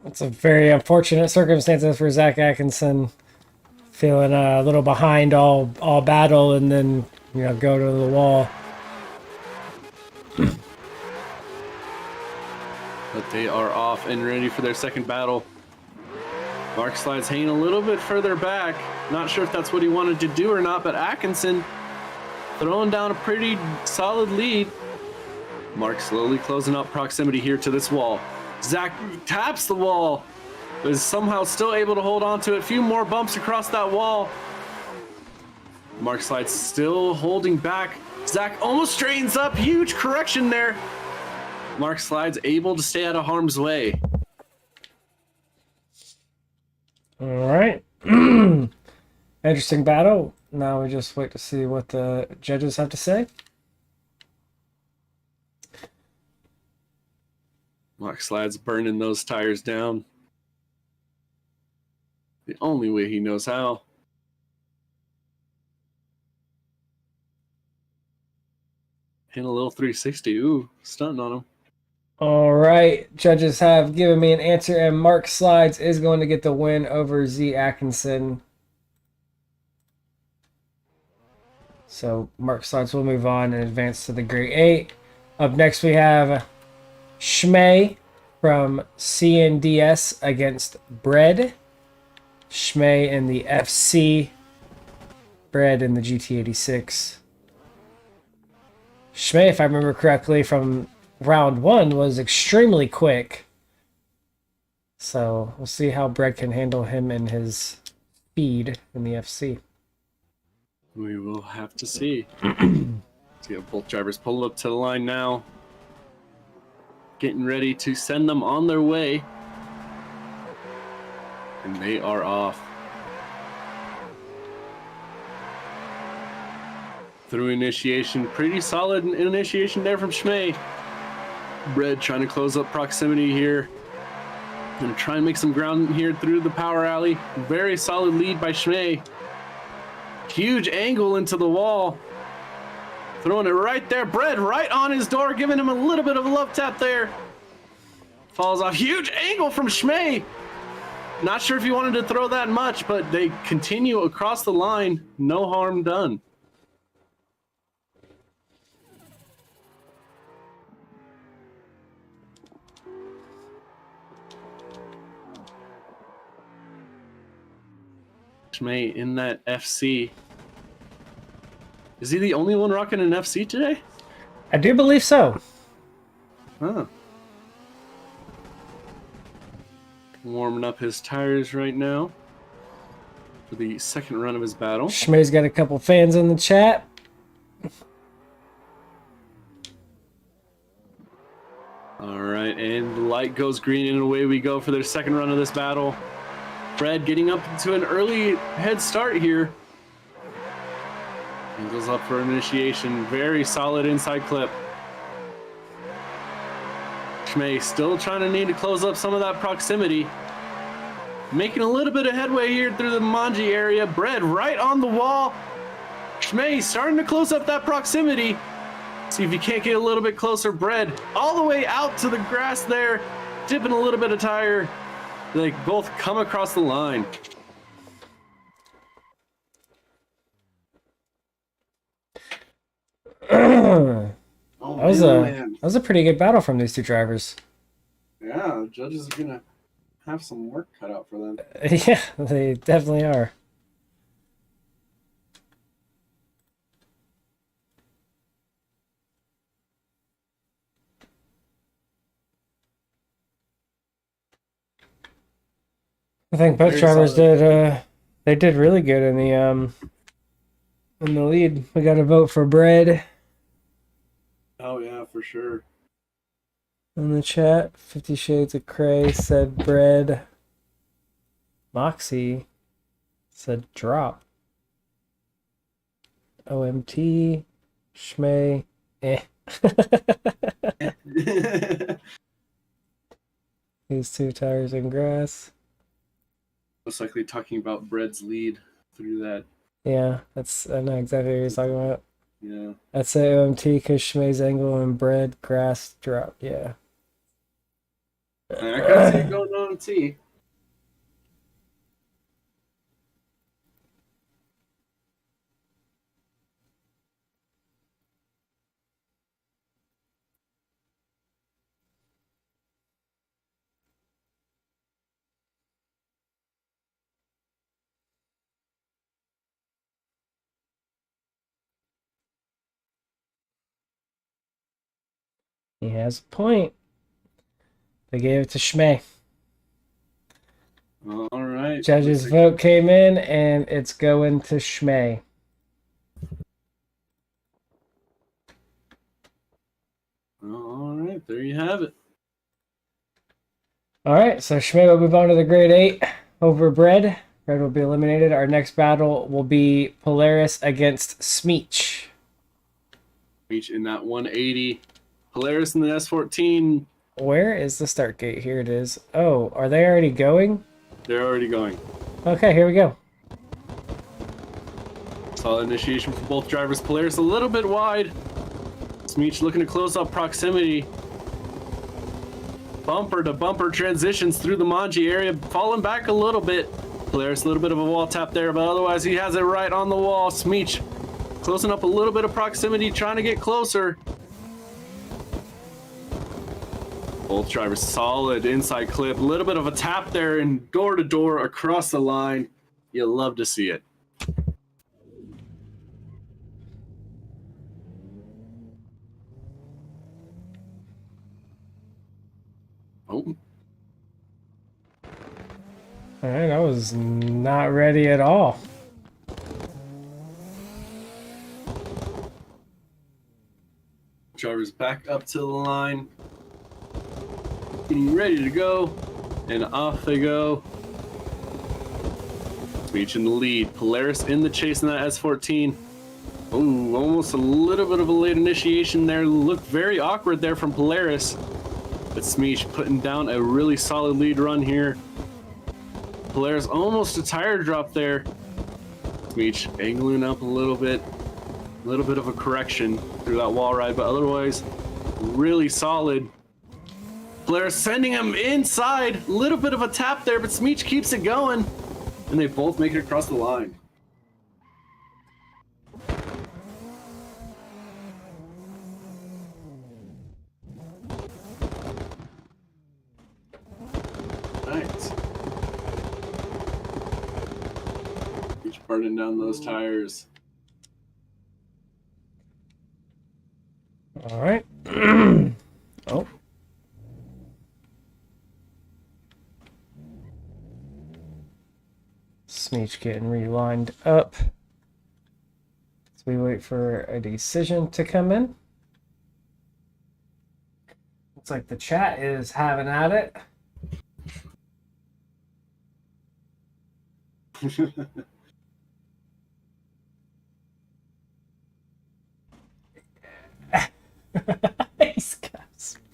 It's a very unfortunate circumstances for Zach Atkinson, feeling a little behind all battle, and then go to the wall. But they are off and ready for their second battle. Mark Slide's hanging a little bit further back. Not sure if that's what he wanted to do or not, but Atkinson throwing down a pretty solid lead. Mark slowly closing up proximity here to this wall. Zach taps the wall, but is somehow still able to hold on to it. A few more bumps across that wall. Mark Slide's still holding back. Zach almost straightens up. Huge correction there. Mark Slide's able to stay out of harm's way. All right. Interesting battle. Now we just wait to see what the judges have to say. Mark Slide's burning those tires down the only way he knows how. Hitting a little 360. Ooh, stunting on him. All right. Judges have given me an answer, and Mark Slides is going to get the win over Z Atkinson. So Mark Slides will move on and advance to the Grade 8. Up next we have Schmay from CNDS against Bread. Schmay in the FC. Bread in the GT86. Schmay, if I remember correctly, from round 1 was extremely quick. So we'll see how Bread can handle him and his speed in the FC. We will have to see. See how both drivers pull up to the line now. Getting ready to send them on their way. And they are off. Through initiation, pretty solid initiation there from Schmay. Bread trying to close up proximity here. Gonna try and make some ground here through the power alley. Very solid lead by Schmay. Huge angle into the wall. Throwing it right there. Bread right on his door, giving him a little bit of a love tap there. Falls off. Huge angle from Schmay. Not sure if he wanted to throw that much, but they continue across the line. No harm done. Schmay in that FC. Is he the only one rocking an FC today? I do believe so. Huh. Warming up his tires right now for the second run of his battle. Schmay's got a couple fans in the chat. All right, and the light goes green, and away we go for their second run of this battle. Fred getting up to an early head start here. He goes up for initiation. Very solid inside clip. Schmay still trying to need to close up some of that proximity. Making a little bit of headway here through the Manji area. Bread right on the wall. Schmay starting to close up that proximity. See if you can't get a little bit closer. Bread all the way out to the grass there. Dipping a little bit of tire. They both come across the line. That Oh, was a pretty good battle from these two drivers. Yeah, the judges are gonna have some work cut out for them. Yeah, they definitely are. I think both Very drivers solid. did they did really good in the lead. We got a vote for Bread Oh yeah, for sure. in the chat. 50 Shades of Cray said Bread. Moxie said drop. OMT. Schmay. Eh. These two tires in grass. Most likely talking about Bread's lead through that. Yeah, I know exactly what you're talking about. Yeah. I'd say OMT because Schmay's angle and Bread grass drop. Yeah. And I can see it going on T. He has a point. They gave it to Schmay. All right. Judges' vote came in, and it's going to Schmay. All right, there you have it. All right, so Schmay will move on to the grade 8 over Bread. Bread will be eliminated. Our next battle will be Polaris against Smeech. Each in that 180. Polaris in the S14. Where is the start gate? Here it is. Oh, are they already going? They're already going. Okay, here we go. Solid initiation for both drivers. Polaris a little bit wide. Smeech looking to close up proximity. Bumper to bumper transitions through the Manji area, falling back a little bit. Polaris a little bit of a wall tap there, but otherwise he has it right on the wall. Smeech closing up a little bit of proximity, trying to get closer. Both drivers solid inside clip, a little bit of a tap there and door to door across the line. You love to see it. Oh, All right, I was not ready at all. drivers back up to the line. Getting ready to go. And off they go. Smeech in the lead. Polaris in the chase in that S14. Oh, almost a little bit of a late initiation there. Looked very awkward there from Polaris. But Smeech putting down a really solid lead run here. Polaris almost a tire drop there. Smeech angling up a little bit. A little bit of a correction through that wall ride, but otherwise really solid. Polaris sending him inside. A little bit of a tap there, but Smeech keeps it going. And they both make it across the line. Nice. Each burning down those tires. All right. Oh. Smeech getting relined up. So we wait for a decision to come in. Looks like the chat is having at it. He's got smoke.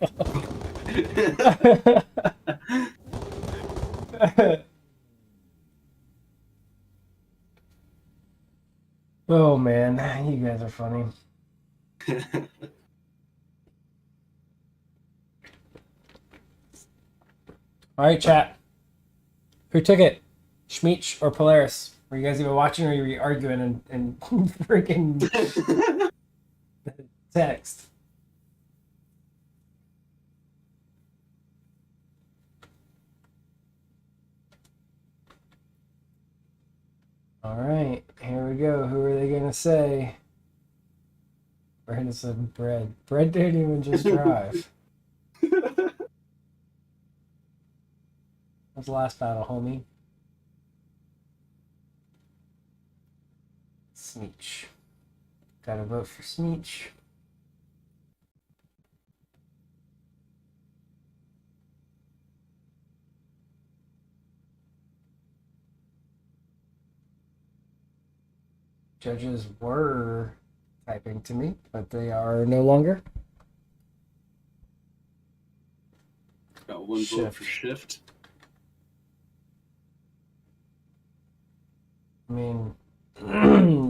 Oh man, you guys are funny. All right, chat. Who took it? Schmeech or Polaris? Were you guys even watching, or were you arguing and freaking text? All right, here we go. Who are they gonna say? Brandon said Bread. Bread didn't even just drive. That was the last battle, homie. Smeech. Gotta vote for Smeech. Judges were typing to me, but they are no longer. Got one vote for shift. I mean,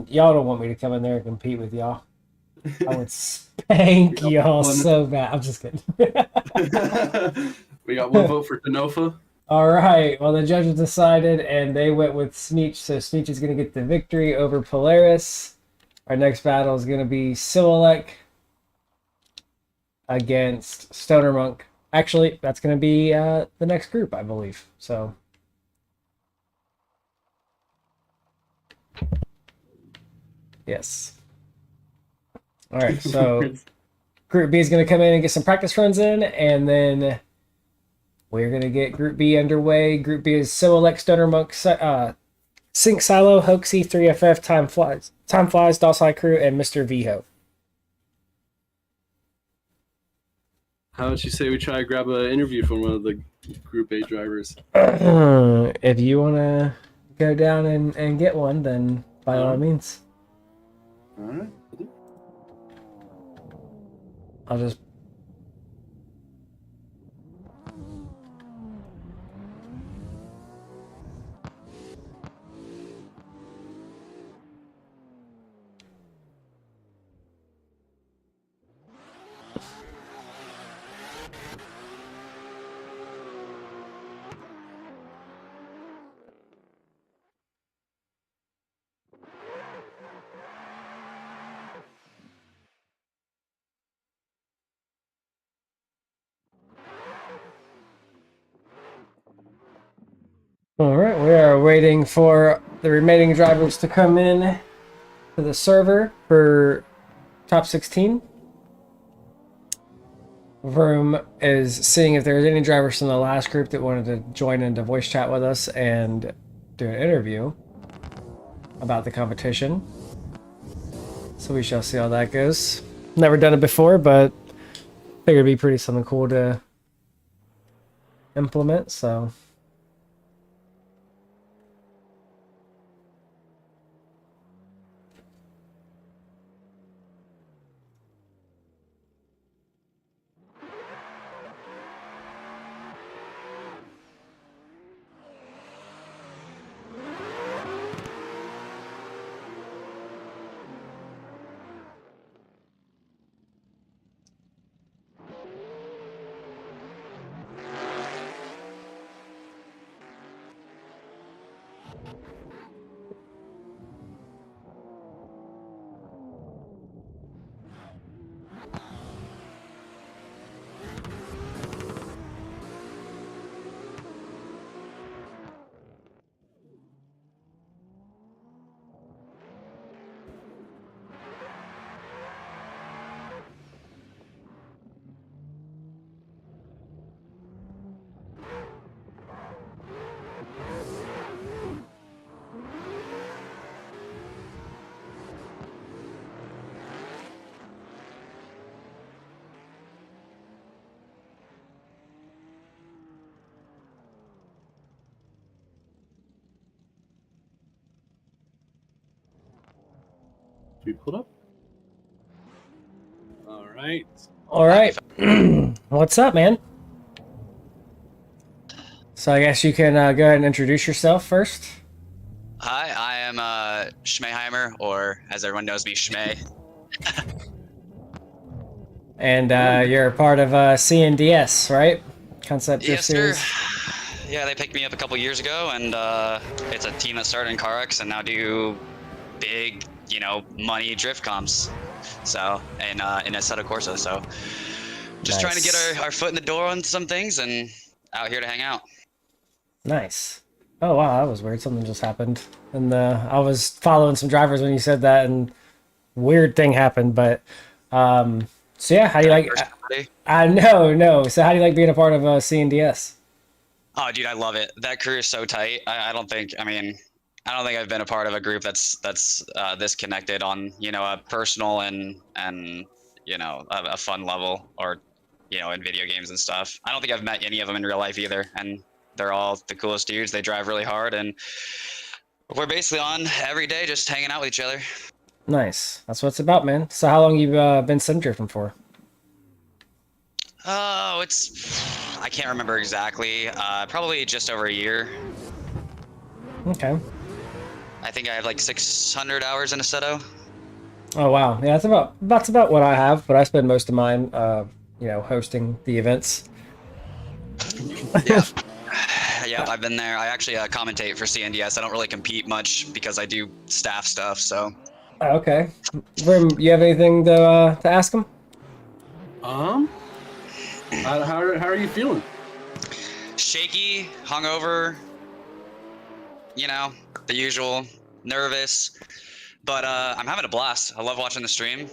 y'all don't want me to come in there and compete with y'all. I would spank y'all so bad. I'm just kidding. We got one vote for Denofa. All right. Well, the judges decided, and they went with Sneech. So Sneech is going to get the victory over Polaris. Our next battle is going to be Siwalek against Stoner Monk. Actually, that's going to be the next group, I believe. So, yes. All right. So, Group B is going to come in and get some practice runs in, and then we're going to get Group B underway. Group B is Siwalek, Stoner Monk, Sync Silo, Hoaxy, 3FF, Time Flies, Docile Crew, and Mr. Viho. How about you say we try to grab an interview from one of the Group A drivers? If you want to go down and get one, then by all means. All right. I'll just... All right, we are waiting for the remaining drivers to come in to the server for top 16. Vroom is seeing if there's any drivers from the last group that wanted to join into voice chat with us and do an interview about the competition. So we shall see how that goes. Never done it before, but figured it'd be pretty something cool to implement, so... We pulled up. All right. All right. What's up, man? So I guess you can go ahead and introduce yourself first. Hi, I am Schmeheimer, or as everyone knows me, Schmeh. And you're a part of CNDS, right? Concept Drift Yes, sir. Series. Yeah, they picked me up a couple years ago, and it's a team that started in CarX and now do big, money drift comps. So, in Assetto Corsa. So, just trying to get our foot in the door on some things and out here to hang out. Nice. Oh wow, that was weird. Something just happened, and I was following some drivers when you said that, and weird thing happened. But so yeah, how do you like? No. So how do you like being a part of CNDS? Oh, dude, I love it. That crew is so tight. I don't think I've been a part of a group that's this connected on a personal and a fun level, or in video games and stuff. I don't think I've met any of them in real life either, and they're all the coolest dudes. They drive really hard, and we're basically on every day just hanging out with each other. Nice. That's what it's about, man. So how long you been sim drifting for? Oh, I can't remember exactly. Probably just over a year. Okay. I think I have like 600 hours in Assetto. Oh wow, yeah, that's about what I have. But I spend most of mine, hosting the events. Yeah. Yeah, I've been there. I actually commentate for CNDS. I don't really compete much because I do staff stuff. So Okay. Vrim, you have anything to ask him? How are you feeling? shaky, hungover, you know, the usual, nervous, but I'm having a blast. I love watching the stream.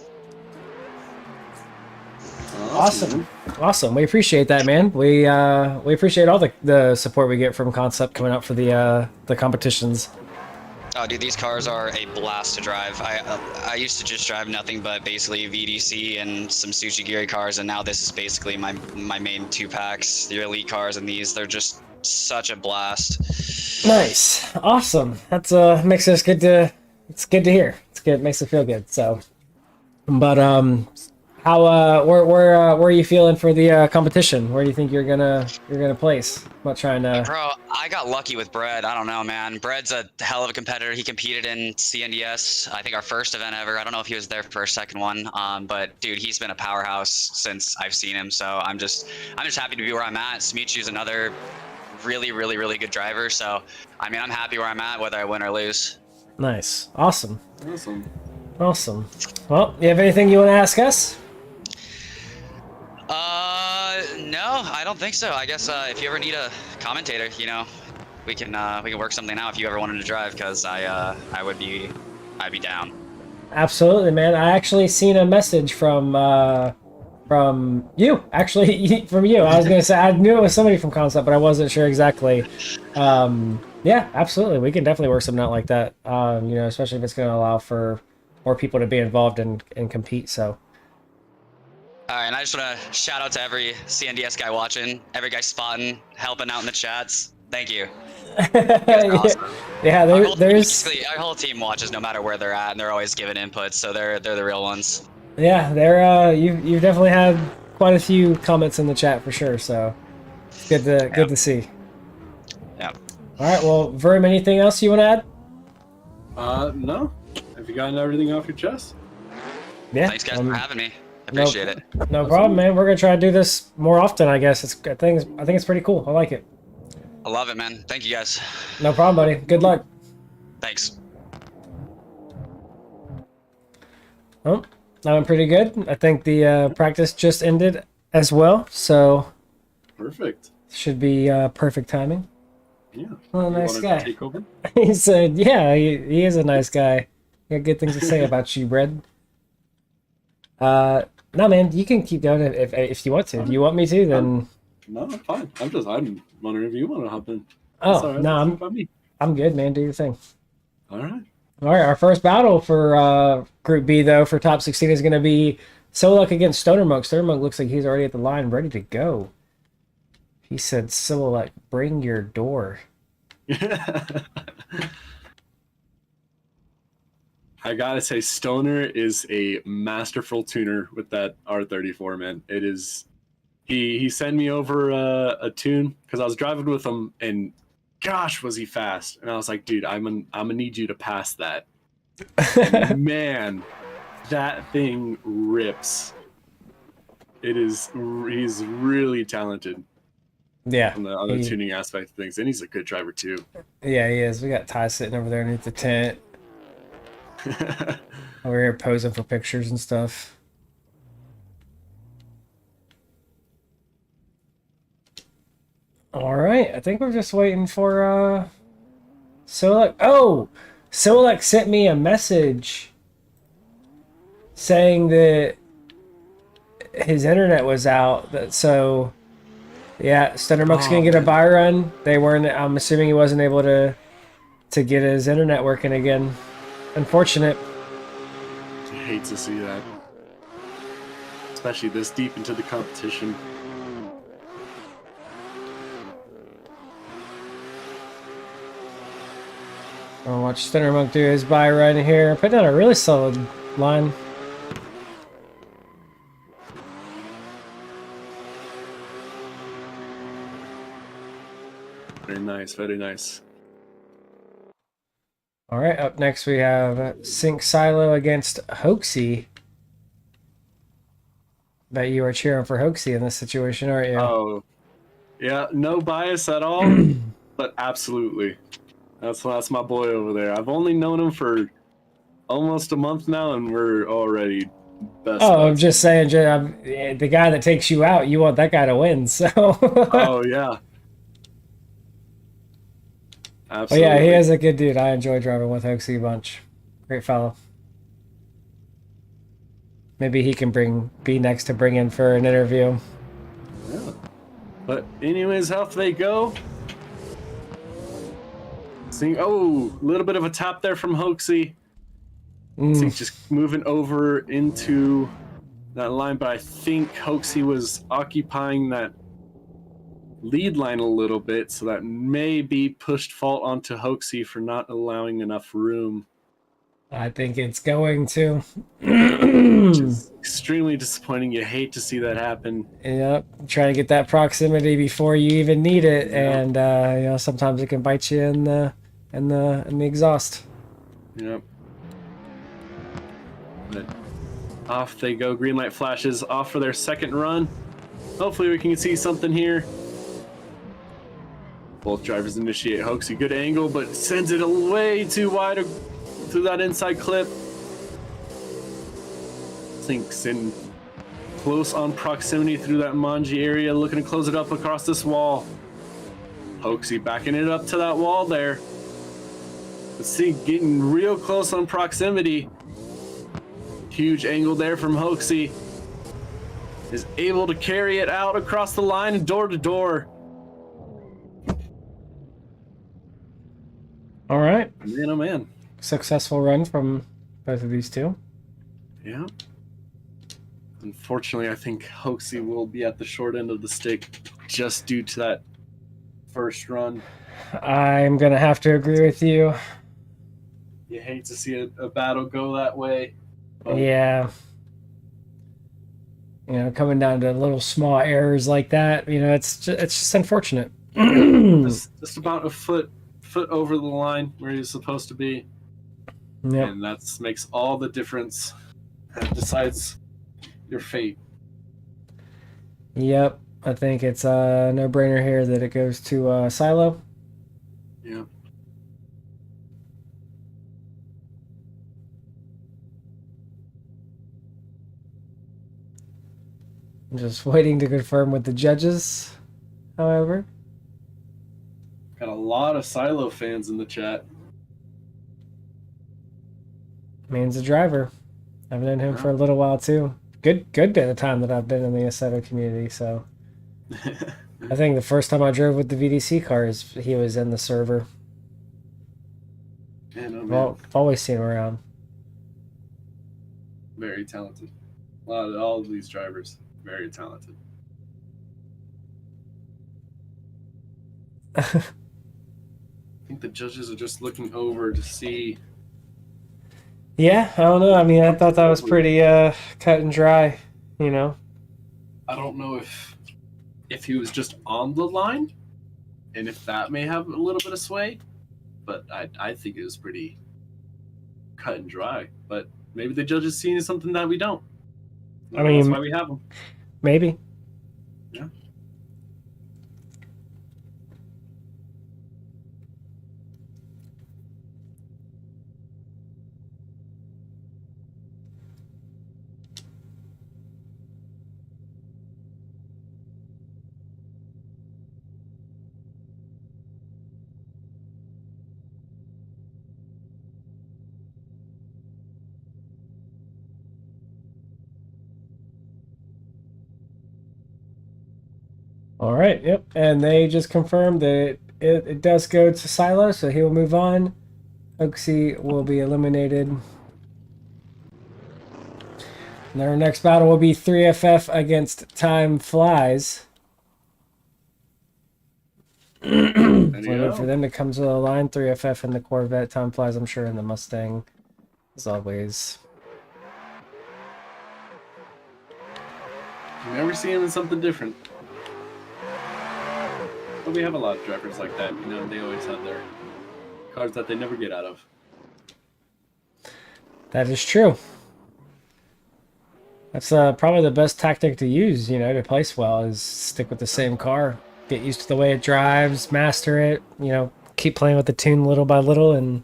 Awesome. Awesome. We appreciate that, man. We appreciate all the support we get from Concept coming out for the competitions. Oh, dude, these cars are a blast to drive. I used to just drive nothing but basically VDC and some Tsuchigiri cars, and now this is basically my main two packs. The elite cars and these, they're just such a blast. Nice. Awesome. That's makes us good to it's good to hear. It's good, makes it feel good. So but how where are you feeling for the competition? Where do you think you're gonna place? I'm not trying to Bro, I got lucky with Bread. I don't know, man. Bread's a hell of a competitor. He competed in CNDS, I think our first event ever. I don't know if he was there for our second one, but dude, he's been a powerhouse since I've seen him. So I'm just happy to be where I'm at. Smichu's another really good driver. So I mean, I'm happy where I'm at, whether I win or lose. Nice. Awesome. Awesome. Awesome. Well, you have anything you want to ask us? No, I don't think so. I guess if you ever need a commentator, you know, we can work something out if you ever wanted to drive, because I'd be down. Absolutely, man. I actually seen a message from you. Actually, from you. I was gonna say I knew it was somebody from Concept, but I wasn't sure exactly. Yeah, absolutely. We can definitely work something out like that. You know, especially if it's gonna allow for more people to be involved and compete. So. All right, and I just want to shout out to every CNDS guy watching, every guy spotting, helping out in the chats. Thank you. Awesome. Yeah, there's our whole team watches no matter where they're at, and they're always giving input, so they're the real ones. Yeah, you've definitely had quite a few comments in the chat for sure. So it's good to see. Yeah. All right. Well, Verm, anything else you want to add? No. Have you gotten everything off your chest? Yeah. Thanks guys for having me. I appreciate it. No problem, man. We're gonna try to do this more often. I guess I think it's pretty cool. I like it. I love it, man. Thank you guys. No problem, buddy. Good luck. Thanks. Well, I'm pretty good. I think the practice just ended as well, so Perfect. should be perfect timing. Yeah. Well, You nice wanna guy. Take over? He said, "Yeah, he is a nice guy. He got good things to say about you, Brad." No, man, you can keep going if you want to. If you want me to, then No, I'm fine. I'm wondering if you want to hop in. oh That's all right. no, That's about me. I'm good, man. Do your thing. All right. All right, our first battle for Group B though for top 16 is going to be Solak against Stoner Monk. Stoner Monk looks like he's already at the line, ready to go. He said, "Solak, bring your door." I gotta say, Stoner is a masterful tuner with that R34, man. It is. He sent me over a tune because I was driving with him, and gosh, was he fast! And I was like, dude, I'm gonna need you to pass that. And man, that thing rips. It is. He's really talented Yeah, on the other tuning aspect of things, and he's a good driver too. yeah, he is. We got Ty sitting over there underneath the tent. Over here posing for pictures and stuff. All right, I think we're just waiting for Solak. Oh, Solak sent me a message saying that his internet was out. So yeah, Stunner Monk's gonna get a buy run. They weren't. I'm assuming he wasn't able to get his internet working again. Unfortunate. I hate to see that, especially this deep into the competition. I'll watch Stunner Monk do his buy run here. Putting out a really solid line. Very nice, very nice. All right, up next we have Sync Silo against Hoaxy. Bet you are cheering for Hoaxy in this situation, aren't you? Oh, Yeah, no bias at all, but absolutely. That's my boy over there. I've only known him for almost a month now, and we're already best Oh, I'm buds. just saying, the guy that takes you out, you want that guy to win. So, Oh yeah, but yeah, he absolutely. is a good dude. I enjoy driving with Hoaxie a bunch. Great fellow. Maybe he can be next to bring in for an interview. Yeah. But anyways, off they go. Seeing, oh, a little bit of a tap there from Hoaxie. See, just moving over into that line, but I think Hoaxie was occupying that lead line a little bit, so that may be pushed fault onto Hoaxie for not allowing enough room, I think it's going to. which is extremely disappointing. You hate to see that happen. Yep, try to get that proximity before you even need it, Yeah. and sometimes it can bite you in the exhaust. Yep. But off they go. Green light flashes off for their second run. Hopefully we can see something here. Both drivers initiate Hoaxie. Good angle, but sends it way too wide through that inside clip. Sinks in close on proximity through that Manji area, looking to close it up across this wall. Hoaxie backing it up to that wall there. Let's see, getting real close on proximity. Huge angle there from Hoaxie. Is able to carry it out across the line and door to door. All right, Man, oh man. successful run from both of these two. Yeah. Unfortunately, I think Hoaxie will be at the short end of the stick just due to that first run. I'm gonna have to agree with you. You hate to see a battle go that way. But Yeah. Coming down to little small errors like that, it's just unfortunate. just about a foot over the line where he's supposed to be. Yep. And that makes all the difference. That decides your fate. Yep. I think it's a no-brainer here that it goes to Silo. Yeah. I'm just waiting to confirm with the judges, however. Got a lot of Silo fans in the chat. Man's a driver. I've known him for a little while too. Good bit of time that I've been in the Assetto community, so I think the first time I drove with the VDC cars, he was in the server. Man, oh man. Well, I've always seen him around. Very talented. All of these drivers, very talented. I think the judges are just looking over to see. Yeah, I don't know. I mean, I thought that was pretty cut and dry, I don't know if he was just on the line, and if that may have a little bit of sway, but I think it was pretty cut and dry. But maybe the judges seeing something that we don't. I mean, that's why we have them. Maybe. Yeah. All right, yep. And they just confirmed that it does go to Silo, so he will move on. Hoaxie will be eliminated. And our next battle will be 3FF against Time Flies. Waiting for them to come to the line. 3FF in the Corvette, Time Flies, I'm sure, in the Mustang, as always. You never see him in something different. But we have a lot of drivers like that, they always have their cars that they never get out of. That is true. That's probably the best tactic to use, to place well, is stick with the same car. get used to the way it drives, master it, keep playing with the tune little by little, and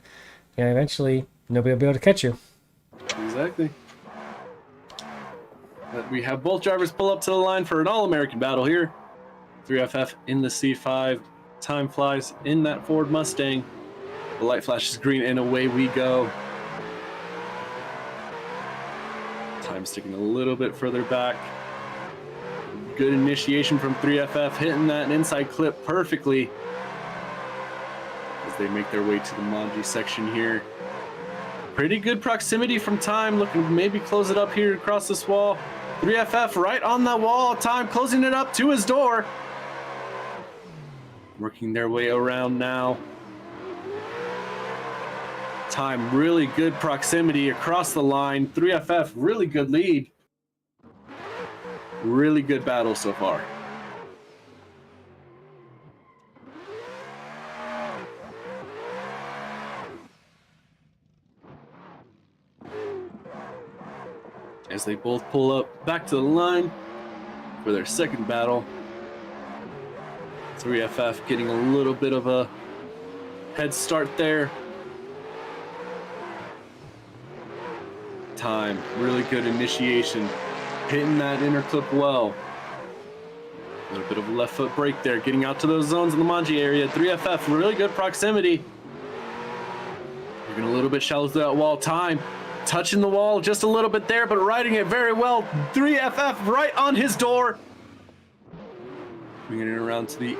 eventually nobody will be able to catch you. Exactly. But we have both drivers pull up to the line for an all-American battle here. 3FF in the C5. Time flies in that Ford Mustang. The light flashes green, and away we go. Time sticking a little bit further back. Good initiation from 3FF, hitting that inside clip perfectly as they make their way to the Manji section here. Pretty good proximity from Time, looking to maybe close it up here across this wall. 3FF right on that wall. Time closing it up to his door. Working their way around now. Time, really good proximity across the line. 3FF, really good lead. Really good battle so far. As they both pull up back to the line for their second battle. 3FF getting a little bit of a head start there. Time, really good initiation. Hitting that inner clip well. A little bit of a left foot brake there, getting out to those zones in the Manji area. 3FF, really good proximity. Moving a little bit shallow to that wall. Time, touching the wall just a little bit there, but riding it very well. 3FF right on his door. Bringing it around to the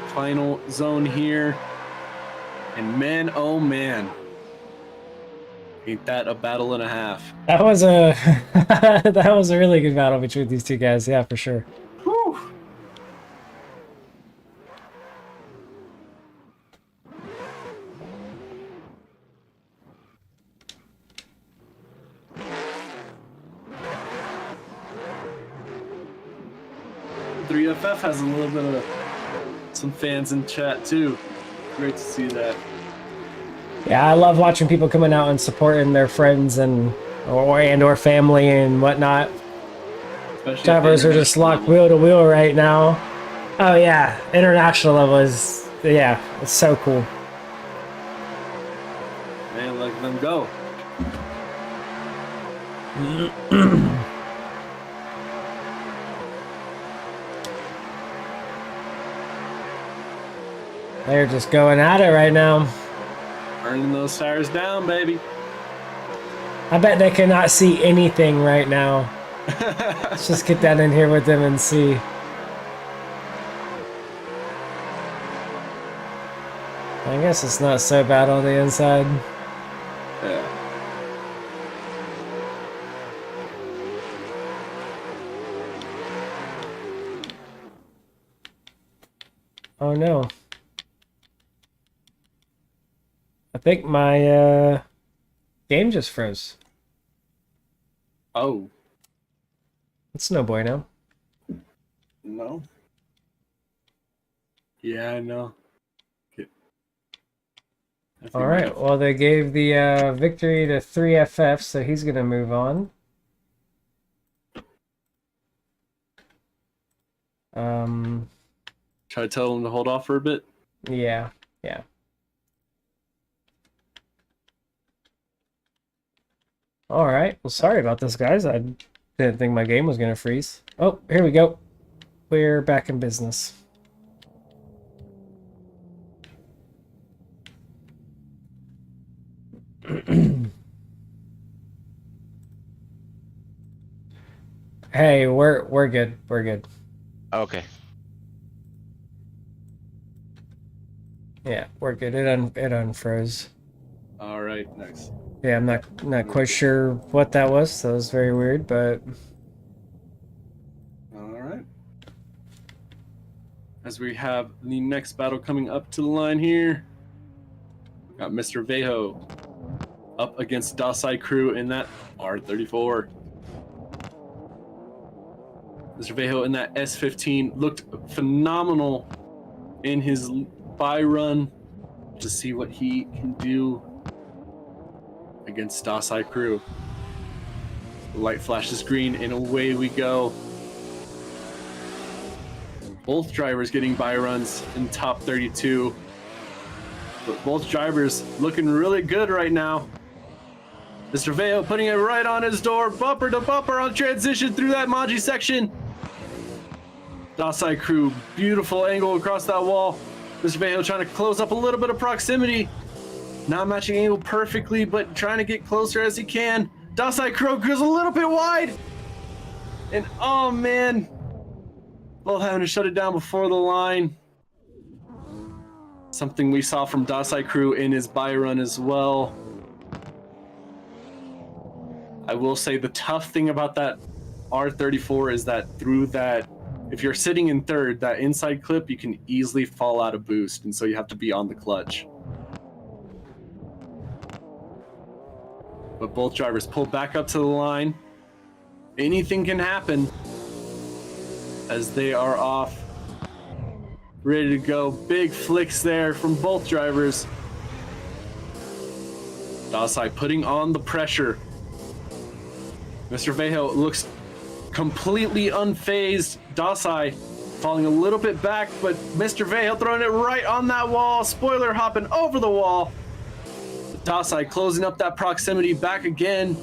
final zone here. And man, oh man. Ain't that a battle and a half? That was a that was a really good battle between these two guys, yeah, for sure. Whew. FF has a little bit of some fans in chat too. Great to see that. Yeah, I love watching people coming out and supporting their friends or family and whatnot. Especially Drivers are just locked wheel to wheel right now. Oh yeah, international level is, yeah, it's so cool. Man, let them go. They're just going at it right now. Burning those tires down, baby. I bet they cannot see anything right now. Let's just get that in here with them and see. I guess it's not so bad on the inside. Yeah. Oh no. I think my game just froze. Oh, It's no bueno. no. Yeah, I know. All right. Well, they gave the victory to 3FF, so he's gonna move on. Try to tell them to hold off for a bit. Yeah, yeah. All right. Well, sorry about this, guys. I didn't think my game was gonna freeze. Oh, here we go. We're back in business. Hey, we're good. We're good. Okay. Yeah, we're good. It unfroze. All right, next. Yeah, I'm not quite sure what that was. That was very weird, but All right. As we have the next battle coming up to the line here, got Mr. Vejo up against Dasai Crew in that R34. Mr. Vejo in that S15 looked phenomenal in his buy run to see what he can do against Dasai Crew. The light flashes green and away we go. Both drivers getting by runs in top 32. But both drivers looking really good right now. Mr. Veo putting it right on his door, bumper to bumper on transition through that Manji section. Dasai crew, beautiful angle across that wall. Mr. Veo trying to close up a little bit of proximity. Not matching angle perfectly, but trying to get closer as he can. Dasai crew goes a little bit wide. And oh man, both having to shut it down before the line. Something we saw from Dasai crew in his buy run as well. I will say the tough thing about that R34 is that through that, if you're sitting in third, that inside clip, you can easily fall out of boost, and so you have to be on the clutch. But both drivers pull back up to the line. Anything can happen as they are off. Ready to go. Big flicks there from both drivers. Dasai putting on the pressure. Mr. Vejo looks completely unfazed. Dasai falling a little bit back, but Mr. Vejo throwing it right on that wall. Spoiler hopping over the wall. Dasai closing up that proximity back again.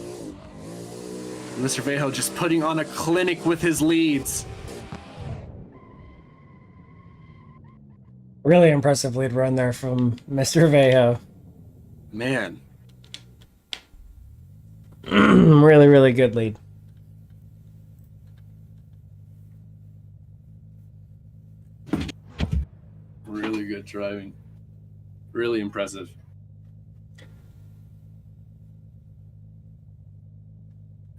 Mr. Vejo just putting on a clinic with his leads. Really impressive lead run there from Mr. Vejo. Man, Really, really good lead. really good driving. Really impressive.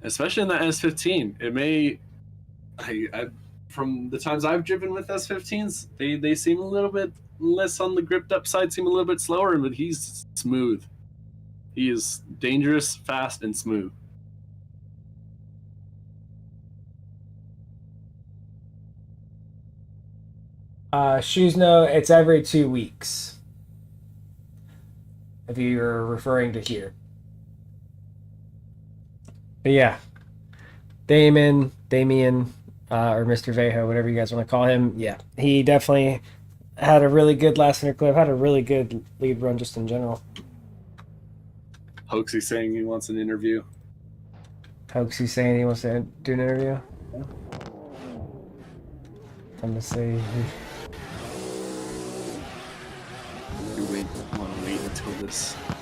Especially in that S15. It may... from the times I've driven with S15s, they seem a little bit less on the gripped up side, seem a little bit slower, but he's smooth. He is dangerous, fast, and smooth. Shoes no, it's every 2 weeks. If you're referring to here. But yeah. Damien, or Mr. Vejo, whatever you guys want to call him. Yeah, he definitely had a really good last inner clip, had a really good lead run just in general. Hoaxy saying he wants an interview. Hoaxy saying he wants to do an interview. I'm gonna say We want to wait until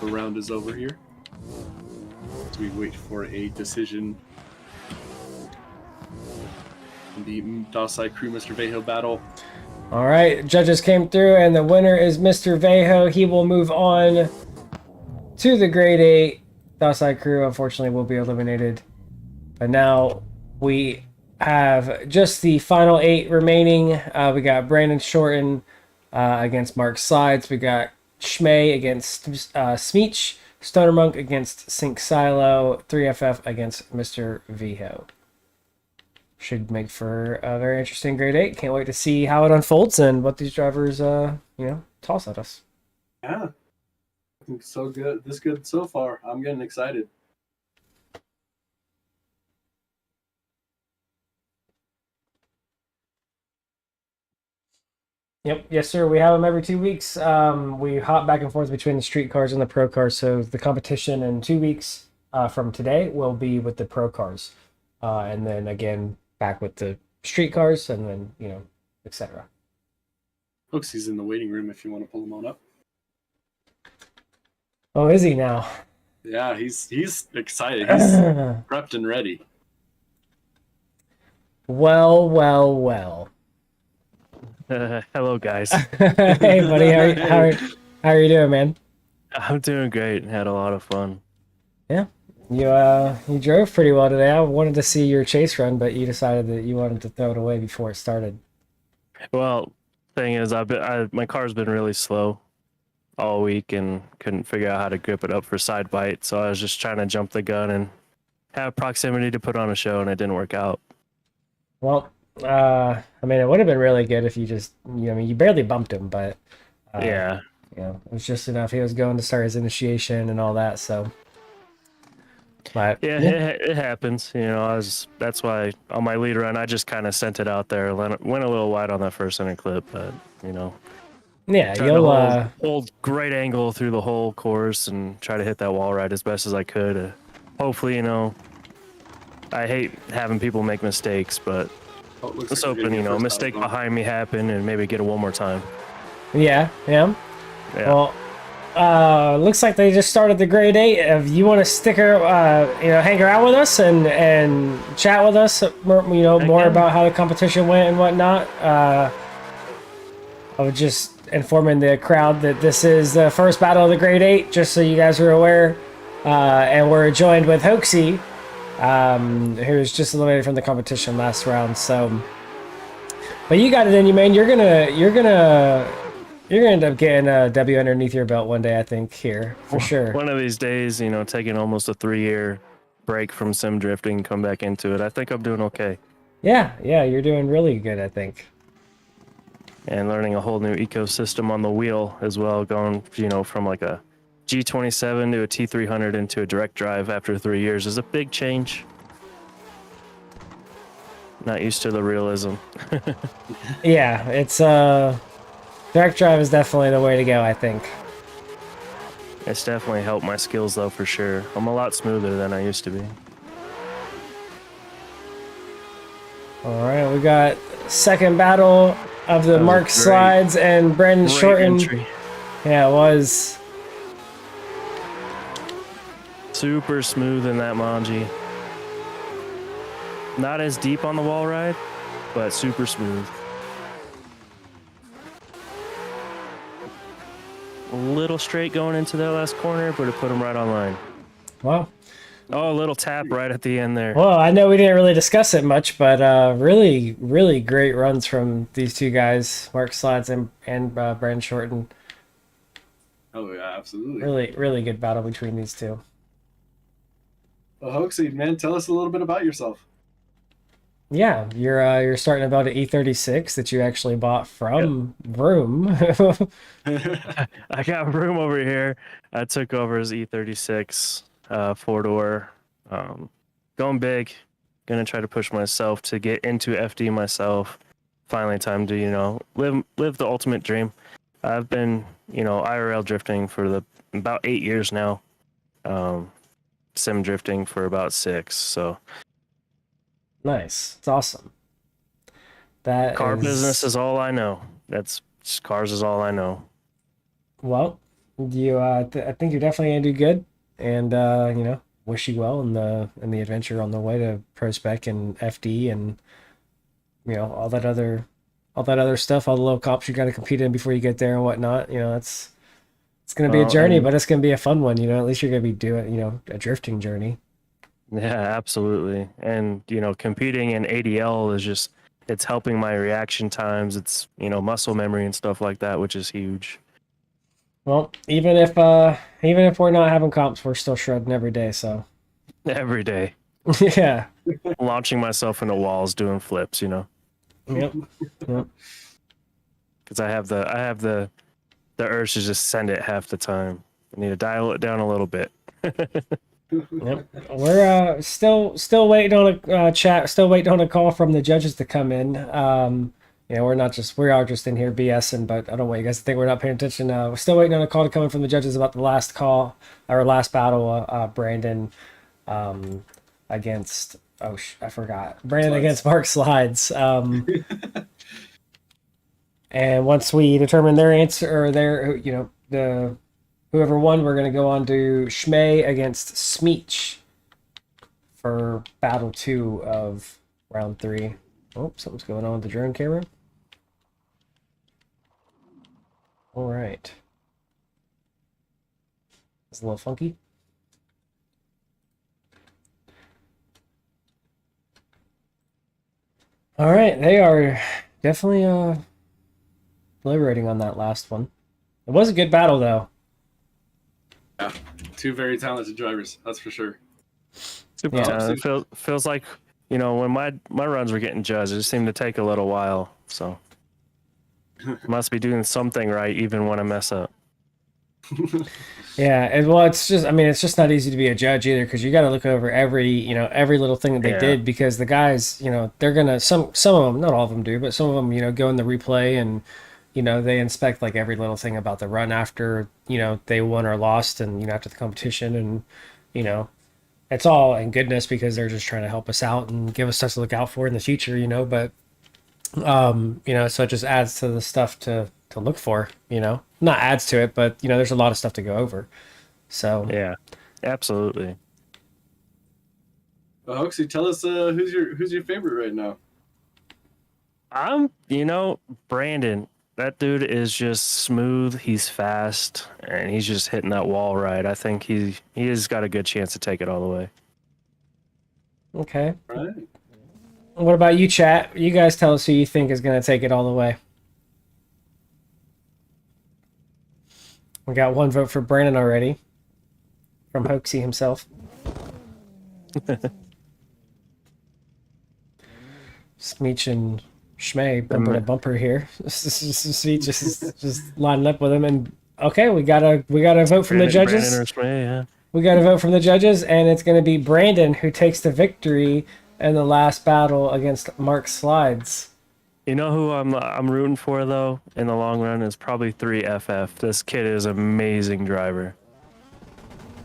the round is over here. So we wait for a decision in the Dasai Crew Mr. Vejo battle. all right, judges came through, and the winner is Mr. Vejo. He will move on to the grade 8. Dasai Crew, unfortunately, will be eliminated. But now we have just the final 8 remaining. We got Brandon Shorten against Mark Slides. We got Schmay against Smeech. Stoner Monk against Sync Silo. 3FF against Mr. Vejo. Should make for a very interesting grade 8. Can't wait to see how it unfolds and what these drivers, toss at us. Yeah. I think so good. This good so far. I'm getting excited. Yep, yes, sir. We have them every 2 weeks. We hop back and forth between the street cars and the pro cars. So the competition in 2 weeks from today will be with the pro cars, and then again back with the street cars, and then etc. Hoaxy's in the waiting room if you want to pull him on up. Oh, is he now? Yeah, he's excited. He's prepped and ready. Well. Hello, guys. Hey, buddy. How are you doing, man? I'm doing great. Had a lot of fun. Yeah. You drove pretty well today. I wanted to see your chase run, but you decided that you wanted to throw it away before it started. Well, thing is, my car's been really slow all week and couldn't figure out how to grip it up for side bite. So I was just trying to jump the gun and have proximity to put on a show, and it didn't work out. Well, I mean, it would have been really good if you just, you barely bumped him, but Yeah. it was just enough. He was going to start his initiation and all that, so. But Yeah, it happens. You know, that's why on my lead run I just kind of sent it out there. Went a little wide on that first center clip, but you know, yeah, tried to you'll hold great angle through the whole course and try to hit that wall ride as best as I could. Hopefully, you know, I hate having people make mistakes, but Oh, it looks let's like we're hoping, getting you your know, a first mistake battle. behind me happen and maybe get it one more time. yeah. Yeah. Well, looks like they just started the grade 8. If you want to hang around with us and chat with us, more Okay. about how the competition went and whatnot. I was just informing the crowd that this is the first battle of the grade 8, just so you guys are aware. And we're joined with Hoaxy, who was just eliminated from the competition last round. So, but you got it in you, man. You're gonna end up getting a W underneath your belt one day, I think, here for sure. One of these days, you know, taking almost a 3-year break from sim drifting, come back into it. I think I'm doing okay. Yeah, you're doing really good, I think. And learning a whole new ecosystem on the wheel as well, going, you know, from like a G27 to a T300 into a direct drive after 3 years is a big change. Not used to the realism. Yeah, it's direct drive is definitely the way to go, I think. It's definitely helped my skills though, for sure. I'm a lot smoother than I used to be. All right, we got second battle of the That was Mark great. Slides and Brendan Great Shorten. entry. Yeah, it was. Super smooth in that Manji. Not as deep on the wall ride, but super smooth. A little straight going into that last corner, but it put him right on line. Well, Oh, a little tap right at the end there. I know we didn't really discuss it much, but really, really great runs from these two guys, Mark Slides and Brendan Shorten. Oh yeah, absolutely. Really, really good battle between these two. Well, Hoaxy, man, tell us a little bit about yourself. Yeah, you're starting about an E36 that you actually bought from Vroom. I got room over here. I took over his E36 4-door. Going big. Gonna try to push myself to get into FD myself. Finally, time to, you know, live the ultimate dream. I've been, you know, IRL drifting for about 8 years now. Sim drifting for about 6. So Nice, it's awesome. That car business is all I know. That's just cars is all I know. well. You, I think you're definitely gonna do good, and wish you well in the adventure on the way to Pro Spec and FD and all that other stuff, all the little comps you got to compete in before you get there and whatnot. It's gonna be a journey, but it's gonna be a fun one. At least you're gonna be doing a drifting journey. Yeah, absolutely. And, you know, competing in ADL is just, it's helping my reaction times. It's, you know, muscle memory and stuff like that, which is huge. Well, even if we're not having comps, we're still shredding every day. So Every day. yeah. Launching myself into walls, doing flips, you know. Yep. Because I have the urge to just send it half the time. I need to dial it down a little bit. Yep. We're still waiting on a chat, still waiting on a call from the judges to come in. We are just in here BSing, but I don't want you guys to think we're not paying attention. We're still waiting on a call to come in from the judges about the last call, or last battle, Brandon against I forgot. Brandon Slides. against Mark Slides. And once we determine their answer, or the whoever won, we're going to go on to Schmay against Smeech for battle 2 of round 3. Oh, something's going on with the drone camera. All right. It's a little funky. All right, they are definitely deliberating on that last one. It was a good battle, though. Yeah, two very talented drivers, that's for sure. Super Yeah. talented. Feels like, you know, when my runs were getting judged, it just seemed to take a little while. So must be doing something right, even when I mess up. Yeah, and well, it's just, I mean, it's just not easy to be a judge either because you got to look over every little thing that they Yeah. did because the guys, they're gonna some of them, not all of them do, but some of them, go in the replay and they inspect like every little thing about the run after they won or lost and after the competition and you know it's all in goodness because they're just trying to help us out and give us stuff to look out for in the future, but so it just adds to the stuff to look for, not adds to it, but there's a lot of stuff to go over. So Yeah, absolutely. Hoaxy, tell us who's your favorite right now? Brandon, that dude is just smooth. He's fast, and he's just hitting that wall right. I think he has got a good chance to take it all the way. okay, All right. what about you, chat? You guys tell us who you think is going to take it all the way. We got one vote for Brandon already from Hoaxy himself. Smeech and Schmay bumper to bumper here. Smeech just lining up with him, and okay, we got a vote from the judges. Brandon or Smay, yeah. We got a vote from the judges, and it's going to be Brandon who takes the victory in the last battle against Mark Slides. You know who I'm rooting for though in the long run is probably 3FF. This kid is an amazing driver.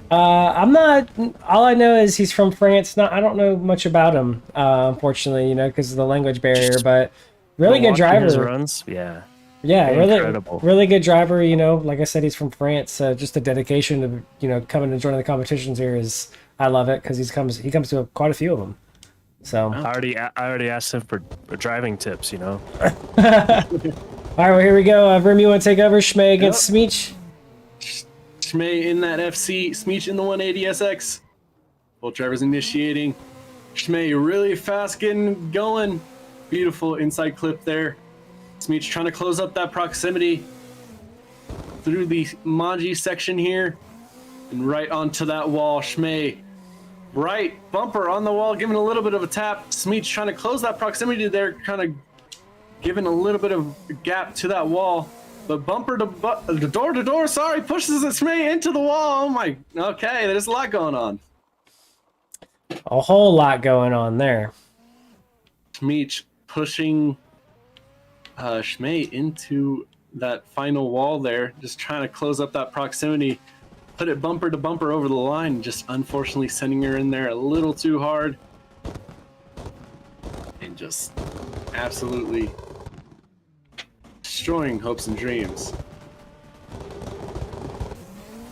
I'm not. All I know is he's from France. I don't know much about him, unfortunately, because of the language barrier. But really good Watching his driver. runs, yeah. Yeah, Incredible. really good driver. Like I said, he's from France. Just the dedication to coming and joining the competitions here is, I love it because he comes to quite a few of them. So I already asked him for driving tips. all right, well here we go. Rim, you want to take over? Schmay against Smeech. Schmay in that FC, Smeech in the 180SX. Both drivers initiating. Schmay really fast getting going. Beautiful inside clip there. Smeech trying to close up that proximity through the Manji section here and right onto that wall. Schmay right bumper on the wall, giving a little bit of a tap. Smeech trying to close that proximity there, kind of giving a little bit of a gap to that wall. But bumper to door to door, sorry, pushes Schmay into the wall. Oh my, okay, there's a lot going on. A whole lot going on there. Smeech pushing Schmay into that final wall there, just trying to close up that proximity, put it bumper to bumper over the line, just unfortunately sending her in there a little too hard, and just absolutely destroying hopes and dreams.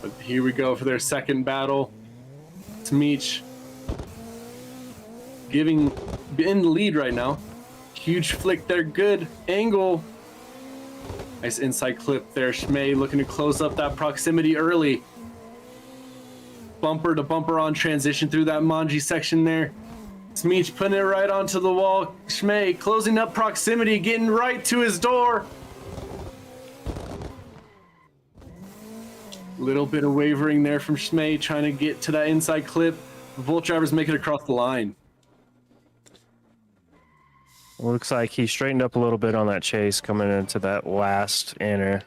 But here we go for their second battle. Smeech in the lead right now. Huge flick there, good angle. Nice inside clip there. Schmay looking to close up that proximity early. Bumper to bumper on transition through that Manji section there. Smeech putting it right onto the wall. Schmay closing up proximity, getting right to his door. Little bit of wavering there from Schmay, trying to get to that inside clip. Both drivers make it across the line. Looks like he straightened up a little bit on that chase coming into that last inner.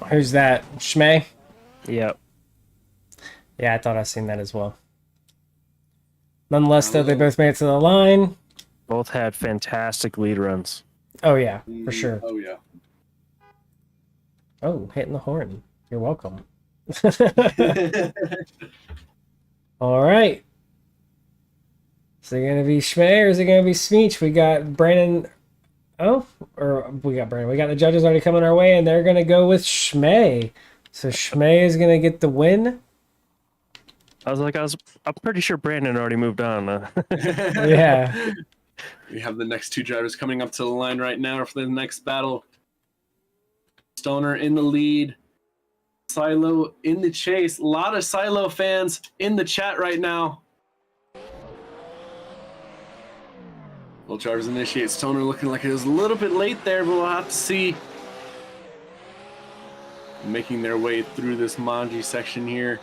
Who's that? Schmay? Yep. Yeah, I thought I seen that as well. Nonetheless, though, they both made it to the line. Both had fantastic lead runs. Oh yeah, for sure. Oh yeah. Oh, hitting the horn. You're welcome. All right. Is it going to be Schmay or is it going to be Smeech? We got Brandon. Oh, or we got Brandon. We got the judges already coming our way, and they're going to go with Schmay. So Schmay is going to get the win. I'm pretty sure Brandon already moved on. Yeah. We have the next two drivers coming up to the line right now for the next battle. Stoner in the lead. Silo in the chase. A lot of Silo fans in the chat right now. Both drivers initiate. Stoner looking like it was a little bit late there, but we'll have to see. Making their way through this Manji section here.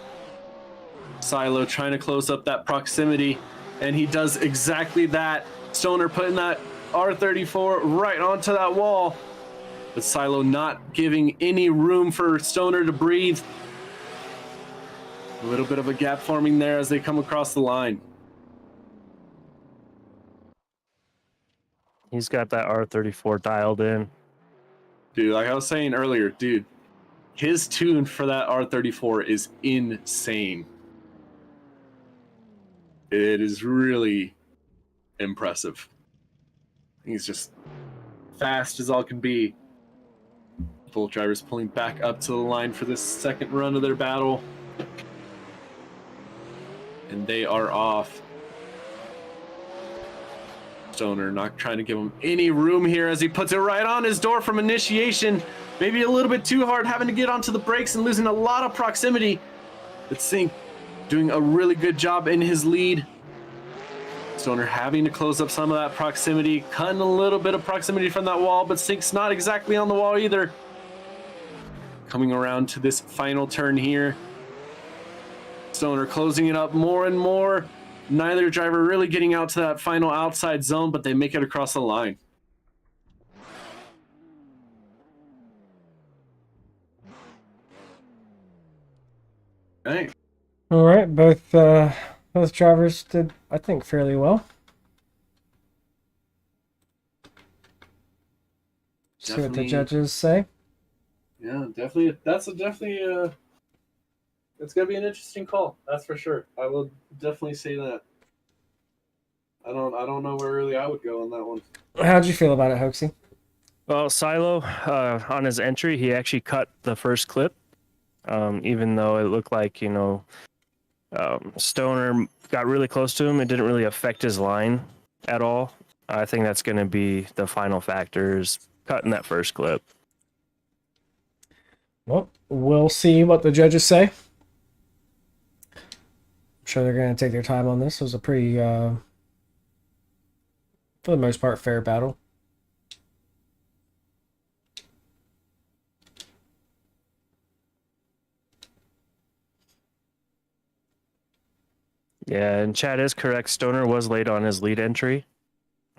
Silo trying to close up that proximity, and he does exactly that. Stoner putting that R34 right onto that wall. But Silo not giving any room for Stoner to breathe. A little bit of a gap forming there as they come across the line. He's got that R34 dialed in. Dude, like I was saying earlier, dude, his tune for that R34 is insane. It is really impressive. He's just fast as all can be. Both drivers pulling back up to the line for this second run of their battle. And they are off. Stoner not trying to give him any room here as he puts it right on his door from initiation. Maybe a little bit too hard, having to get onto the brakes and losing a lot of proximity. But Sink doing a really good job in his lead. Stoner having to close up some of that proximity, cutting a little bit of proximity from that wall, but Sink's not exactly on the wall either. Coming around to this final turn here. Stoner closing it up more and more. Neither driver really getting out to that final outside zone, but they make it across the line. Okay. All right, both drivers did, I think, fairly well. See what the Definitely. judges say. Yeah, definitely. It's gonna be an interesting call. That's for sure. I will definitely say that. I don't know where really I would go on that one. How'd you feel about it, Hoaxy? Well, Silo, on his entry, he actually cut the first clip, even though it looked like, Stoner got really close to him. It didn't really affect his line at all. I think that's going to be the final factor, is cutting that first clip. Well, we'll see what the judges say. I'm sure they're going to take their time on this. It was a pretty, for the most part, fair battle. Yeah, and Chad is correct. Stoner was late on his lead entry.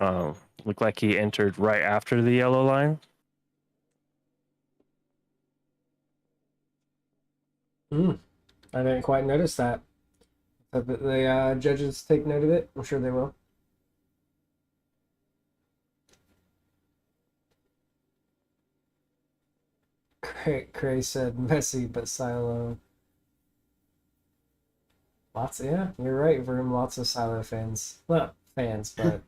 Looked like he entered right after the yellow line. I didn't quite notice that. But the judges take note of it. I'm sure they will. Cray said messy, but Silo. Yeah, you're right, Vroom. Lots of Silo fans. Not fans, but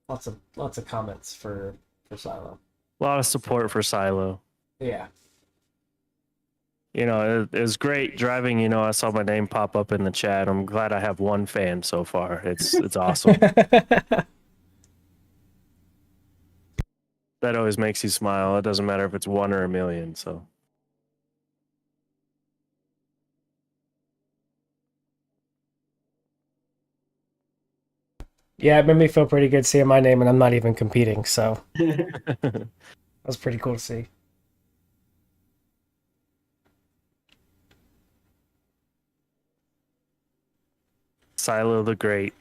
lots of comments for Silo. A lot of support for Silo. Yeah. It was great driving. I saw my name pop up in the chat. I'm glad I have one fan so far. It's awesome. That always makes you smile. It doesn't matter if it's one or a million. So. Yeah, it made me feel pretty good seeing my name, and I'm not even competing, so that was pretty cool to see. Silo the Great.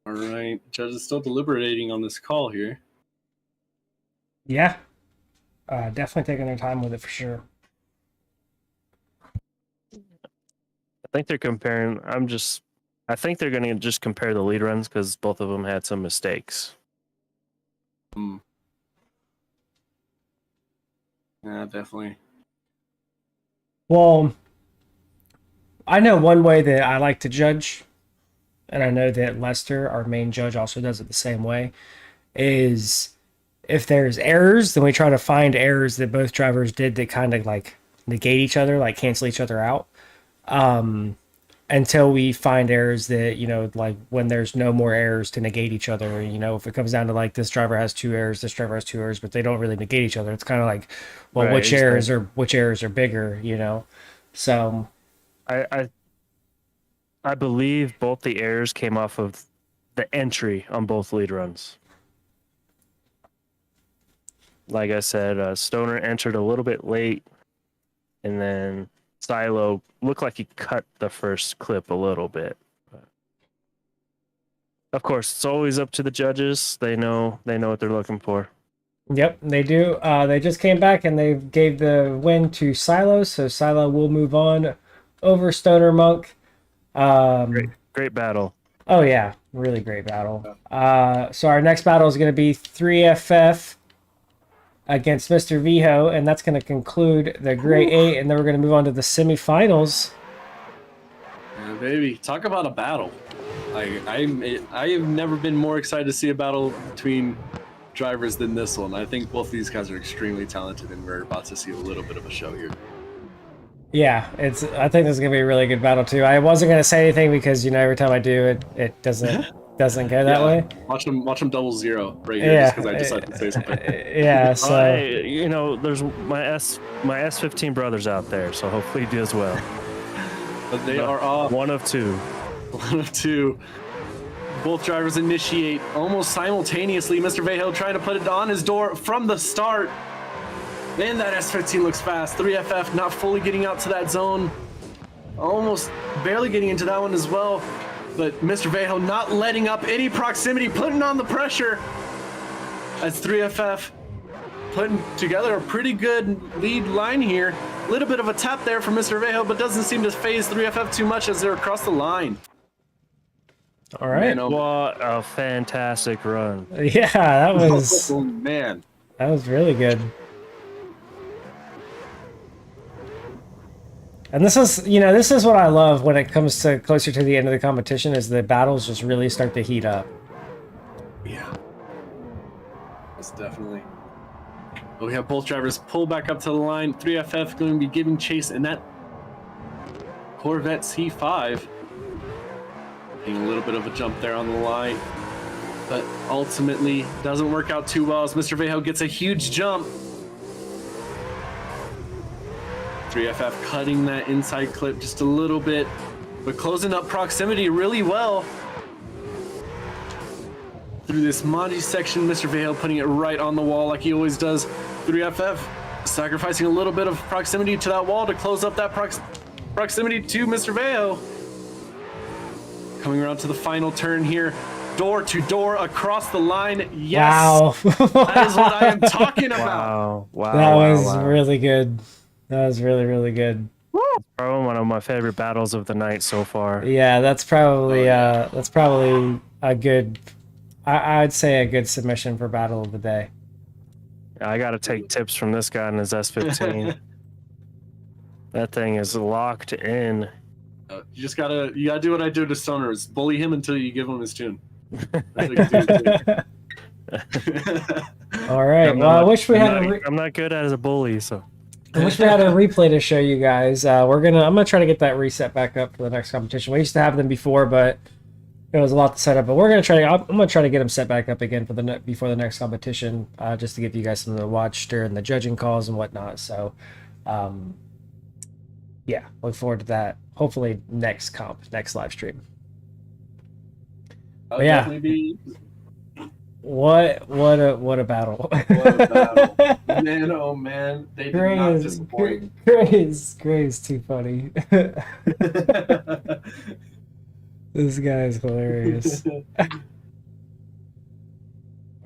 All right, judge is still deliberating on this call here. Yeah. Definitely taking their time with it for sure. I think they're comparing. I think they're going to just compare the lead runs because both of them had some mistakes. Yeah, definitely. Well, I know one way that I like to judge, and I know that Lester, our main judge, also does it the same way, is if there's errors, then we try to find errors that both drivers did that kind of like negate each other, like cancel each other out. Until we find errors that, like when there's no more errors to negate each other, if it comes down to like this driver has 2 errors, this driver has 2 errors, but they don't really negate each other. It's kind of like, well, Right, which errors are bigger, So I believe both the errors came off of the entry on both lead runs. like I said, Stoner entered a little bit late, and then Silo looked like he cut the first clip a little bit. But of course, it's always up to the judges. They know what they're looking for. Yep, they do. They just came back and they gave the win to Silo, so Silo will move on over Stoner Monk. Great battle. Oh yeah, really great battle. So our next battle is going to be 3FF against Mr. Viho, and that's going to conclude the Grade 8, and then we're going to move on to the semifinals. Yeah, baby, talk about a battle. I have never been more excited to see a battle between drivers than this one. I think both of these guys are extremely talented, and we're about to see a little bit of a show here. Yeah, I think this is going to be a really good battle too. I wasn't going to say anything because every time I do it doesn't go that way. Watch them 0-0 right here, just because I decided to say something. Yeah, so there's my S15 brothers out there, so hopefully he does well. But they are off. One of two. One of two. Both drivers initiate almost simultaneously. Mr. Vahill trying to put it on his door from the start. Man, that S15 looks fast. 3FF not fully getting out to that zone. Almost barely getting into that one as well. But Mr. Vahill not letting up any proximity, putting on the pressure. As 3FF putting together a pretty good lead line here. A little bit of a tap there from Mr. Vahill, but doesn't seem to phase 3FF too much as they're across the line. all right. Man, What a fantastic run. Yeah, that was oh, man. that was really good. And this is what I love when it comes to closer to the end of the competition is the battles just really start to heat up. Yeah. That's definitely. Well, we have both drivers pull back up to the line. 3FF going to be giving chase in that Corvette C5. Taking a little bit of a jump there on the line. But ultimately doesn't work out too well as Mr. Vahill gets a huge jump. 3FF cutting that inside clip just a little bit, but closing up proximity really well. Through this Monty section, Mr. Vahill putting it right on the wall like he always does. 3FF sacrificing a little bit of proximity to that wall to close up that proximity to Mr. Vahill. Coming around to the final turn here. Door to door across the line. Yes. Wow. That is what I am talking about. Wow. That was really good. That was really, really good. Probably one of my favorite battles of the night so far. Yeah, that's probably a good. I'd say a good submission for battle of the day. I got to take tips from this guy in his S15. That thing is locked in. You just gotta do what I do to Stoner, is bully him until you give him his tune. That's what you do. All right. Well, I wish we had. I'm not good as a bully, so. I wish we had a replay to show you guys. I'm gonna try to get that reset back up for the next competition. We used to have them before, but it was a lot to set up. But I'm gonna try to get them set back up again before the next competition, just to give you guys something to watch during the judging calls and whatnot. So, yeah, look forward to that. Hopefully next live stream. I'll yeah. definitely be. What a battle! What a battle. Man, oh man, they did not disappoint. Gray's too funny. This guy is hilarious.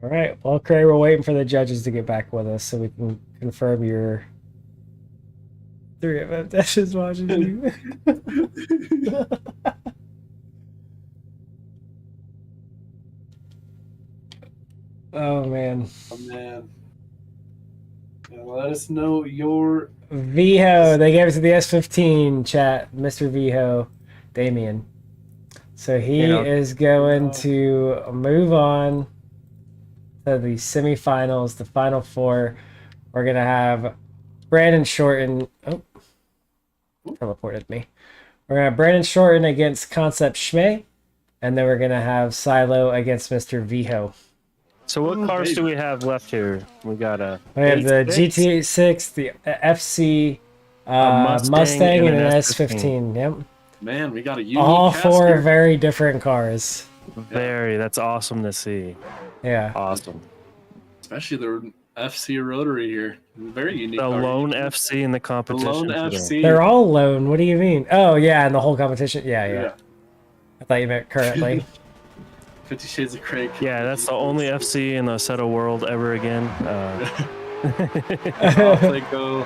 All right, well, Cray, we're waiting for the judges to get back with us so we can confirm your 3FF Dashes watching you. Oh man. Oh man. Yeah, let us know your Viho. They gave it to the S15 chat, Mr. Viho, Damien. So he is going to move on to the semifinals, the final four. We're gonna have Brandon Shorten. Oh, teleported me. We're gonna have Brandon Shorten against Concept Schmay, and then we're gonna have Silo against Mr. Viho. So what cars do we have left here? We got We have the GT6, the FC, Mustang, and an S15. Yep. Man, we got a unique All cast four here. very different cars. That's awesome to see. Yeah. Awesome. Especially FC Rotary here. Very unique. The car. lone FC in the The competition. lone today. FC. They're all lone. What do you mean? Oh yeah, and the whole competition. Yeah. I thought you meant currently. 50 Shades of Craig. Yeah, that's the only FC in the Seto world ever again. Off they go.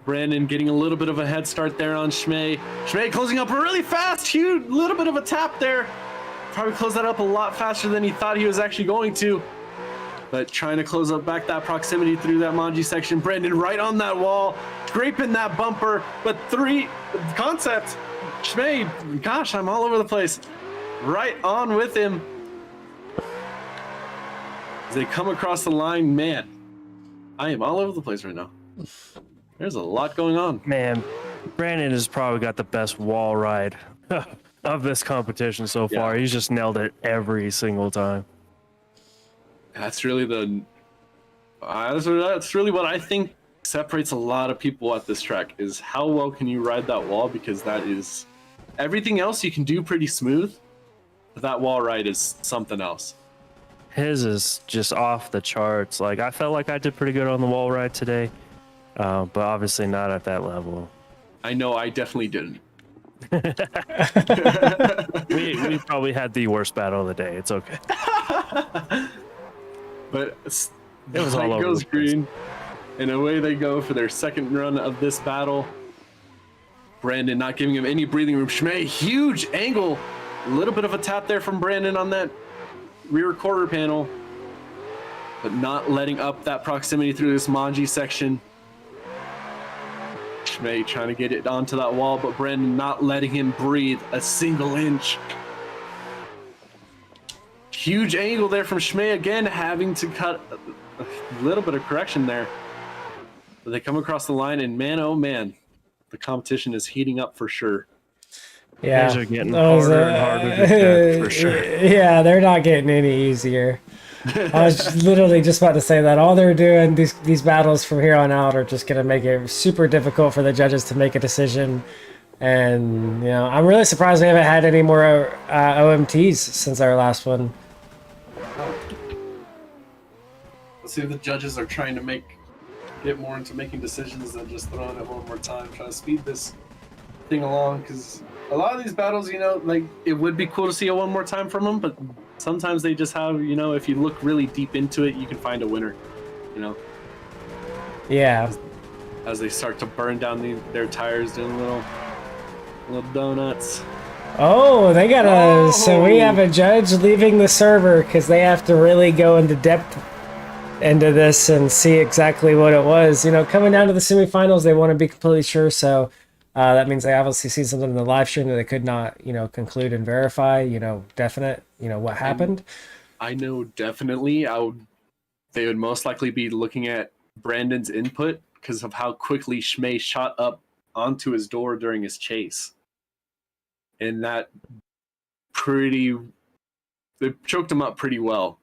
Brandon getting a little bit of a head start there on Schmay. Schmay closing up really fast. Huge, little bit of a tap there. Probably closed that up a lot faster than he thought he was actually going to. But trying to close up back that proximity through that Manji section. Brandon right on that wall, scraping that bumper. But concept. Schmay, gosh, I'm all over the place. Right on with him. As they come across the line, man, I am all over the place right now. There's a lot going on. Man, Brandon has probably got the best wall ride of this competition so far. Yeah. He's just nailed it every single time. That's really that's really what I think separates a lot of people at this track is how well can you ride that wall, because that is everything else you can do pretty smooth, but that wall ride is something else. His is just off the charts. Like, I felt like I did pretty good on the wall ride today, but obviously not at that level. I know I definitely didn't. We probably had the worst battle of the day. It's okay. But It was all light over goes the place. green, and away they go for their second run of this battle. Brandon not giving him any breathing room. Schmay, huge angle. A little bit of a tap there from Brandon on that rear quarter panel, but not letting up that proximity through this Manji section. Schmay trying to get it onto that wall, but Brandon not letting him breathe a single inch. Huge angle there from Schmay, again having to cut a little bit of correction there. But they come across the line, and man, oh man, the competition is heating up for sure. Yeah, These are getting those, harder and harder to get, for sure. Yeah, they're not getting any easier. I was literally just about to say that all they're doing these battles from here on out are just gonna make it super difficult for the judges to make a decision. And I'm really surprised we haven't had any more OMTs since our last one. Let's see if the judges are trying to get more into making decisions than just throwing it one more time, trying to speed this thing along, because a lot of these battles, like, it would be cool to see a one more time from them, but sometimes they just have, if you look really deep into it, you can find a winner, Yeah. as they start to burn down their tires, doing little donuts. Oh, they gotta. So we have a judge leaving the server because they have to really go into depth into this and see exactly what it was. Coming down to the semifinals, they want to be completely sure. So that means they obviously see something in the live stream that they could not, conclude and verify. Definite. What happened. I know definitely. They would most likely be looking at Brandon's input because of how quickly Schmay shot up onto his door during his chase. And they choked him up pretty well.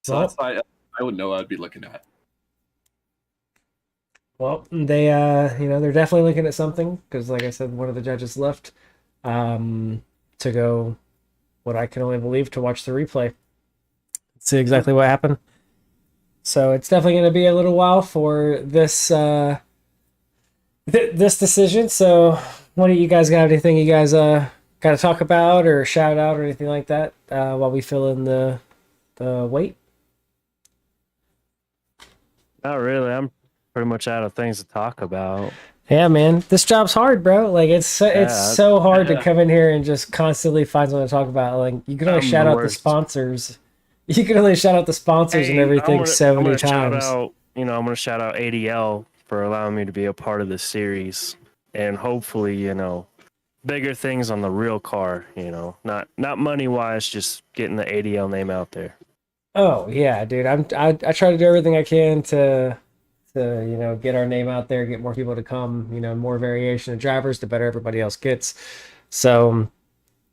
So that's why I would know I'd be looking at. Well, they, they're definitely looking at something because, like I said, one of the judges left to go, what I can only believe, to watch the replay. See exactly what happened. So it's definitely going to be a little while for this this decision. So, what do you guys got? Anything you guys got to talk about or shout out or anything like that while we fill in the wait? Not really. I'm pretty much out of things to talk about. Yeah, man, this job's hard, bro. Like it's so hard to come in here and just constantly find something to talk about. Like you can only shout out the sponsors. You can only shout out the sponsors and everything so many times. I'm going to shout out ADL for allowing me to be a part of this series, and hopefully, bigger things on the real car. Not money wise, just getting the ADL name out there. Oh yeah, dude. I try to do everything I can to get our name out there, get more people to come. More variation of drivers, the better everybody else gets. So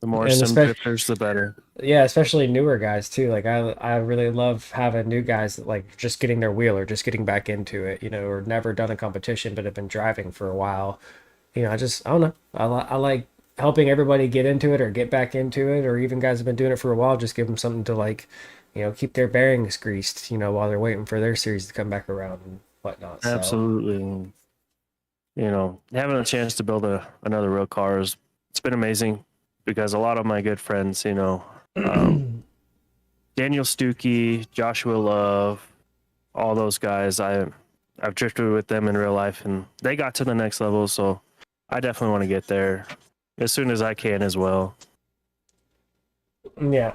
the more sim drifters, the better. Yeah, especially newer guys too. Like I really love having new guys that like just getting their wheel or just getting back into it. Or never done a competition but have been driving for a while. I don't know. I like helping everybody get into it or get back into it, or even guys have been doing it for a while. Just give them something to like keep their bearings greased, while they're waiting for their series to come back around and whatnot. So. Absolutely. And, having a chance to build another real car it's been amazing because a lot of my good friends, Daniel Stuckey, Joshua Love, all those guys, I've drifted with them in real life and they got to the next level. So I definitely want to get there as soon as I can as well. Yeah,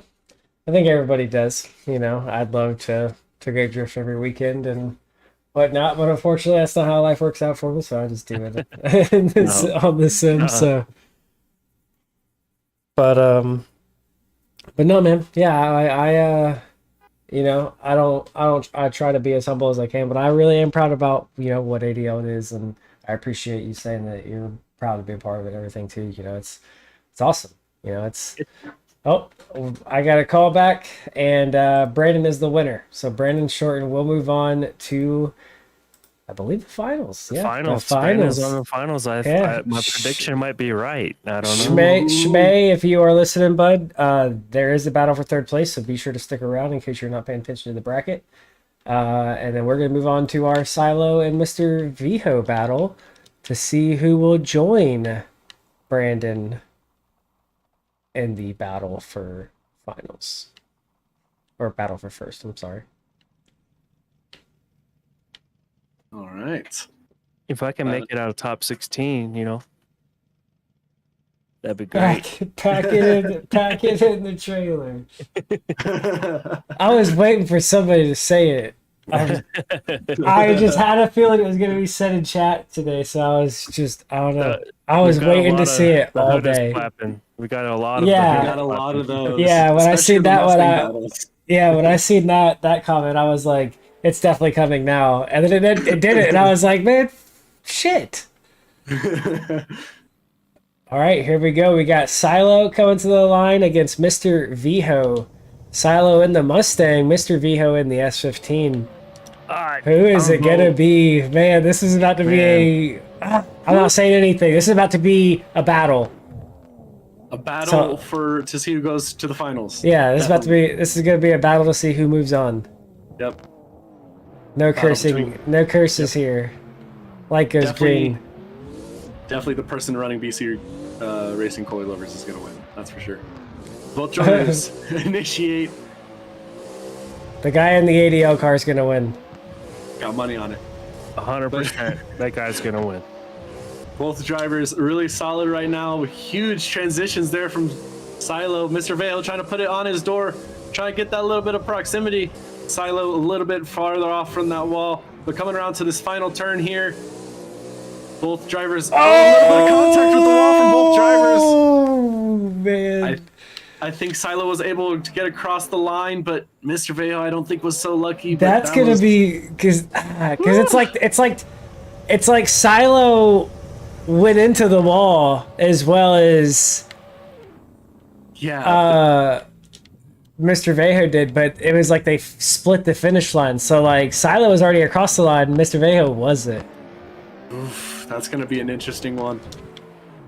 I think everybody does. I'd love to go drift every weekend and whatnot, but unfortunately, that's not how life works out for me. So I just do it on the sim. So, but no, man. Yeah, I try to be as humble as I can, but I really am proud about what ADL is, and I appreciate you saying that you're proud to be a part of it and everything too. It's awesome. Oh, I got a call back, and Brandon is the winner. So Brandon Shorten will move on to, I believe, the finals. The finals. Brandon's on the finals. My prediction might be right. I don't know. Shmay, if you are listening, bud, there is a battle for third place, so be sure to stick around in case you're not paying attention to the bracket. And then we're going to move on to our Silo and Mr. Viho battle to see who will join Brandon in the battle for finals. Or battle for first, I'm sorry. All right. If I can make it out of top 16, that'd be great. Pack it in the trailer. I was waiting for somebody to say it. I just had a feeling it was going to be said in chat today, so I don't know. I was waiting to see it all day. We got a lot of We got a lot of those. Yeah, when I seen that one, when I seen that comment, I was like, it's definitely coming now. And then it did it, and I was like, man, shit. All right, here we go. We got Silo coming to the line against Mr. Viho. Silo in the Mustang, Mr. Viho in the S15. Who is it going to be? Man, this is about to be I'm not saying anything. This is about to be a battle. A battle to see who goes to the finals. Yeah, this is going to be a battle to see who moves on. Yep. No cursing. No curses here. Light goes green. Definitely the person running BC Racing Coilovers is going to win. That's for sure. Both drivers initiate. The guy in the ADL car is going to win. Got money on it. 100%. That guy's going to win. Both drivers really solid right now. Huge transitions there from Silo. Mr. Vale trying to put it on his door. Trying to get that little bit of proximity. Silo a little bit farther off from that wall. But coming around to this final turn here. Both drivers. A little bit of contact with the wall from both drivers. Oh, man. I think Silo was able to get across the line, but Mr. Vale I don't think was so lucky. That's gonna be because it's like Silo went into the wall as well as Mr. Vejo did, but it was like they split the finish line. So like Silo was already across the line, Mr. Vejo wasn't. Oof, that's gonna be an interesting one.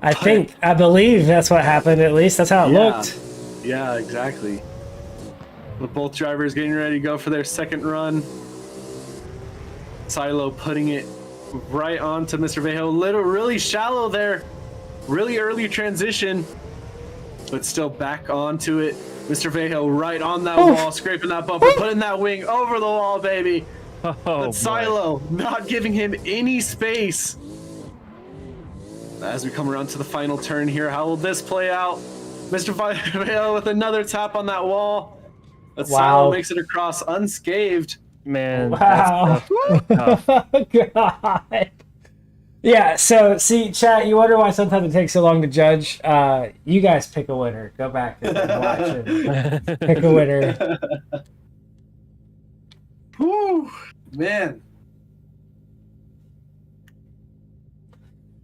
I believe that's what happened. At least that's how it looked. Yeah, exactly. With both drivers getting ready to go for their second run. Silo putting it right onto Mr. Vejo. Really shallow there. Really early transition. But still back onto it. Mr. Vejo right on that wall, scraping that bumper, putting that wing over the wall, baby. But Silo not giving him any space. As we come around to the final turn here, how will this play out? Mr. Vejo with another tap on that wall. But Silo makes it across unscathed. Man, wow. That's God. Yeah, so see, chat, you wonder why sometimes it takes so long to judge. You guys pick a winner. Go back and watch it. Pick a winner. Whew, man.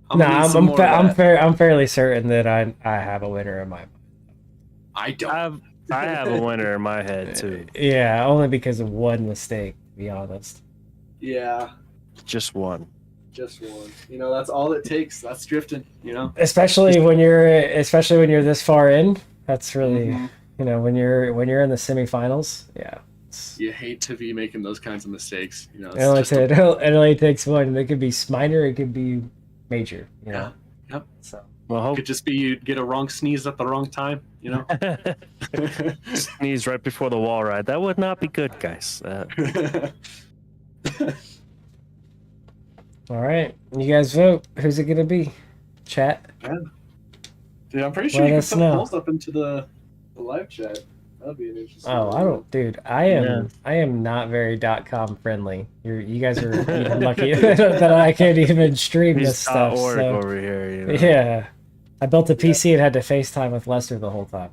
I'm fairly certain that I have a winner in my mind. I don't. I have a winner in my head too. Yeah, only because of one mistake, to be honest. Yeah. Just one. Just one. You know, that's all it takes. That's drifting, you know? Especially when you're this far in. That's really You know, when you're in the semifinals, yeah. You hate to be making those kinds of mistakes. You know, it's It only, just it only takes one. It could be minor, it could be major. You know? Yep. So Well, hope Could just be you get a wrong sneeze at the wrong time. You know. sneeze right before the wall ride. That would not be good, guys. all right, you guys vote. Who's it gonna be? Chat. Dude, I'm pretty sure Let you can us put know. polls up into the live chat. That'd be an interesting. Oh, I don't, dude. I am not very .com friendly. You guys are even lucky that I can't even stream this stuff. .org So, over here. You know? yeah, I built a PC and had to FaceTime with Lester the whole time.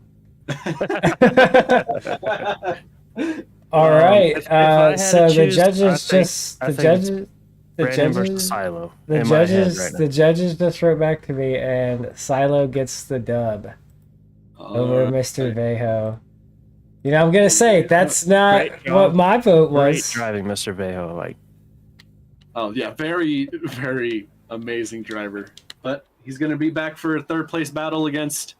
All right. if I had So to the choose, judges I the think it's judges Brandon versus Silo. the in my head judges right now. the judges just wrote back to me, and Silo gets the dub over Mr. Vejo. You know, I'm gonna say that's not Great job. what my vote Great was. driving, Mr. Vejo. Like, Oh yeah, very very amazing driver. But he's gonna be back for a third place battle against.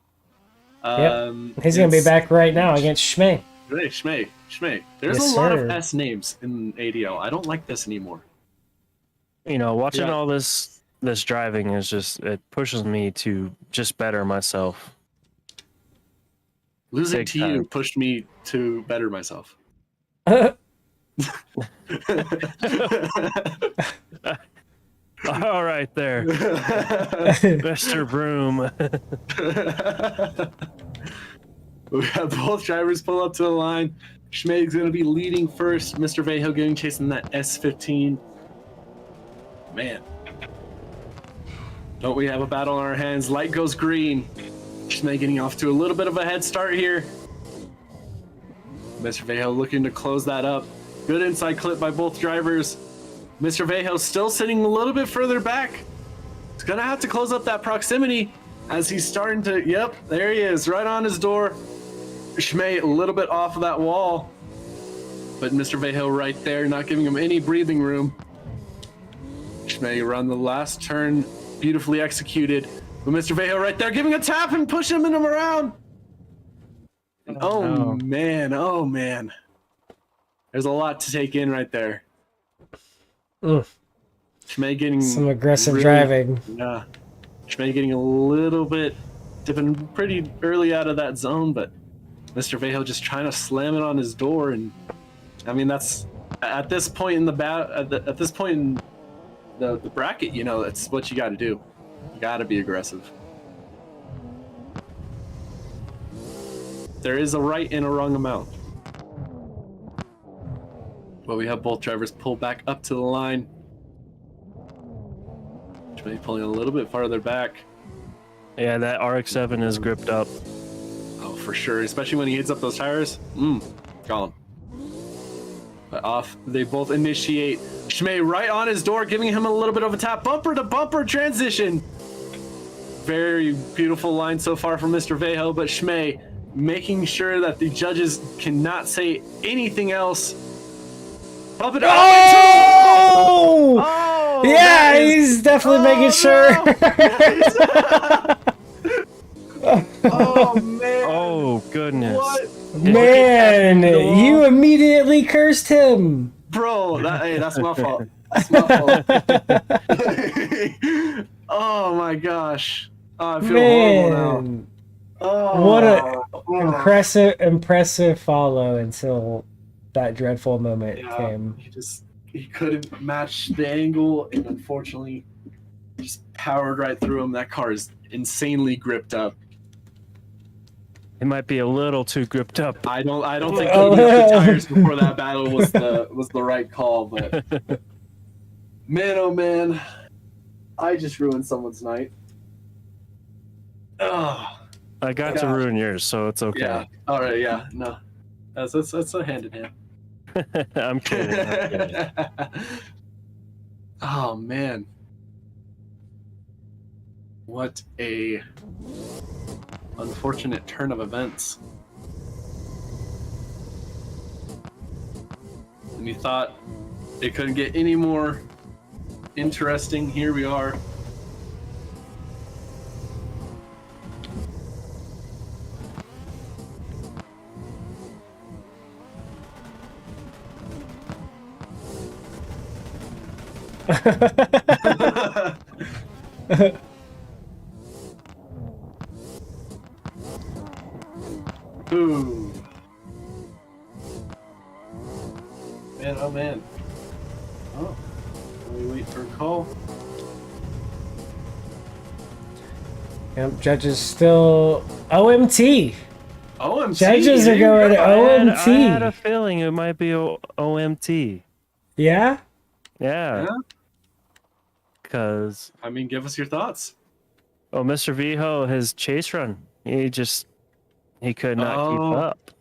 He's gonna be back right now against Schmey. Hey, Schmey. There's Yes, a lot sir. of S names in ADL. I don't like this anymore. you know, watching Yeah. all this driving is just, it pushes me to just better myself. Losing Big to you time. pushed me to better myself. All right, there, Mr. Broom. We have both drivers pull up to the line. Schmeg's going to be leading first. Mr. Vejo getting chasing that S15. Man. Don't we have a battle on our hands? Light goes green. Schmeg getting off to a little bit of a head start here. Mr. Vejo looking to close that up. Good inside clip by both drivers. Mr. Vejo still sitting a little bit further back. He's going to have to close up that proximity as he's starting to... Yep, there he is, right on his door. Schmey a little bit off of that wall, but Mr. Vejo right there, not giving him any breathing room. Schmey around the last turn, beautifully executed, but Mr. Vejo right there, giving a tap and pushing him around. And oh man, there's a lot to take in right there. Schmey getting Some aggressive really- driving. Yeah, Schmey getting a little bit dipping pretty early out of that zone, but Mr. Vejo just trying to slam it on his door, and I mean that's at this point in the at this point in the bracket, you know, that's what you got to do. You got to be aggressive. There is a right and a wrong amount, but we have both drivers pull back up to the line. Maybe pulling a little bit farther back. Yeah, that RX-7 is gripped up. Oh, for sure, especially when he hits up those tires. Gone. But off, they both initiate. Schmey right on his door, giving him a little bit of a tap. Bumper to bumper transition. Very beautiful line so far from Mr. Vejo, but Schmey making sure that the judges cannot say anything else. Bump it up. Oh! Yeah, he's definitely making sure. Oh man. Oh, goodness. What? Man, you immediately cursed him. Bro, that's my fault. That's my fault. Oh my gosh. Oh, I feel horrible now. Man, Oh, what a impressive follow until that dreadful moment came. He couldn't match the angle, and unfortunately just powered right through him. That car is insanely gripped up. It might be a little too gripped up. I don't think heating up the tires before that battle was the right call, but man, oh man, I just ruined someone's night. Oh, I got to ruin yours, so it's okay. yeah. All right, yeah, no, that's a hand in hand. I'm kidding. Oh man, what a unfortunate turn of events. And you thought it couldn't get any more interesting. Here we are. Ooh. Man, oh man. Oh. We wait for a call. Yep, judges still OMT. OMT. Judges are there you going go. OMT. I had a feeling it might be OMT. Yeah? Yeah. Yeah? Because, I mean, give us your thoughts. oh, Mr. Viho, his chase run, he could not keep Oh. up.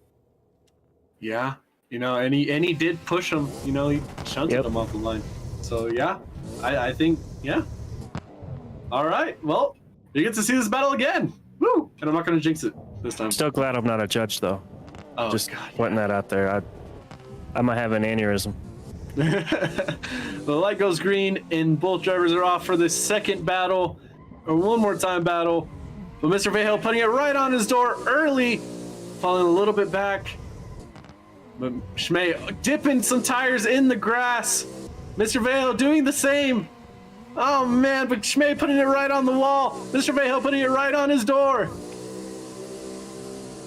Yeah. You know, and he did push him. You know, he shunted Yep. him off the line. So yeah, I think yeah. All right. Well, you get to see this battle again. Woo! And I'm not gonna jinx it this time. I'm still glad I'm not a judge, though. Oh Just God. putting that out there. I might have an aneurysm. The light goes green, and both drivers are off for the second battle, or one more time battle. But Mr. Vahale putting it right on his door early, falling a little bit back. But Shmei dipping some tires in the grass. Mr. Vahale doing the same. Oh man, but Shmei putting it right on the wall. Mr. Vahale putting it right on his door.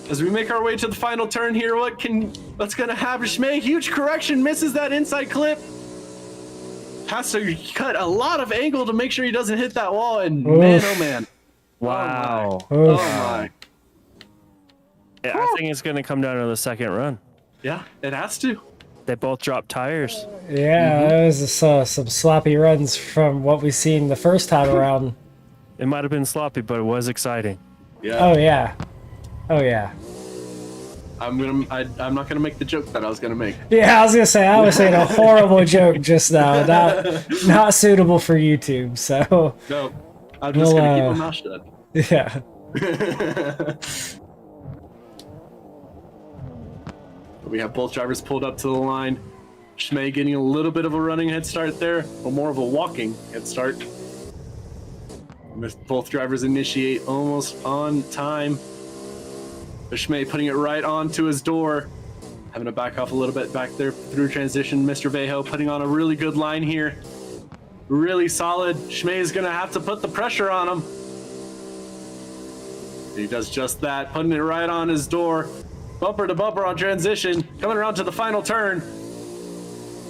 As we make our way to the final turn here, what's gonna happen? Shmei, huge correction, misses that inside clip. Has to cut a lot of angle to make sure he doesn't hit that wall, and man, oh man. Wow. Oh Oof. my. Yeah, I think it's going to come down to the second run. Yeah, it has to. They both dropped tires. Yeah, that was some sloppy runs from what we've seen the first time around. It might have been sloppy, but it was exciting. Yeah. Oh yeah. Oh yeah. I'm not gonna make the joke that I was gonna make. Yeah, I was gonna say I was saying a horrible joke just now, not suitable for YouTube. So No, I'm just Well, gonna keep my mouth shut. yeah. We have both drivers pulled up to the line. Shmei getting a little bit of a running head start there, or more of a walking head start. Both drivers initiate almost on time. But Shmei putting it right onto his door. Having to back off a little bit back there through transition. Mr. Vejo putting on a really good line here. Really solid. Shmei is going to have to put the pressure on him. He does just that, putting it right on his door. Bumper to bumper on transition. Coming around to the final turn.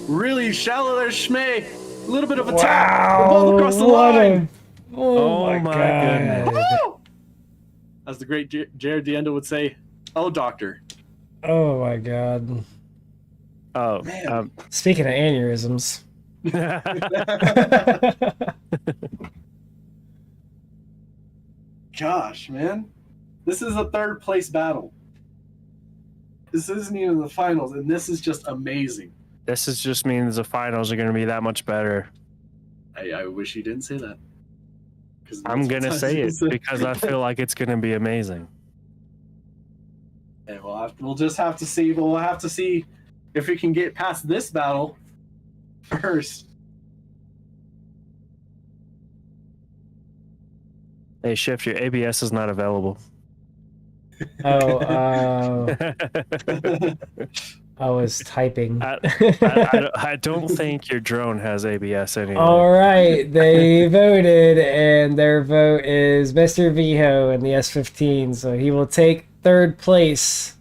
Really shallow there, Shmei. A little bit of a tap. We're both across the line. Oh my goodness. Woo! As the great Jared DeEndo would say, oh, doctor. Oh my god. Oh, Man. Speaking of aneurysms. Gosh, man. This is a third place battle. This isn't even the finals, and this is just amazing. this is just means the finals are going to be that much better. I wish you didn't say that. 'Cause I'm going to say it because I feel like it's going to be amazing. Yeah, we'll just have to see. But we'll have to see if we can get past this battle first. Hey, Shift, your ABS is not available. Oh, I was typing. I don't think your drone has ABS anymore. All right, they voted, and their vote is Mr. Viho in the S15, so he will take third place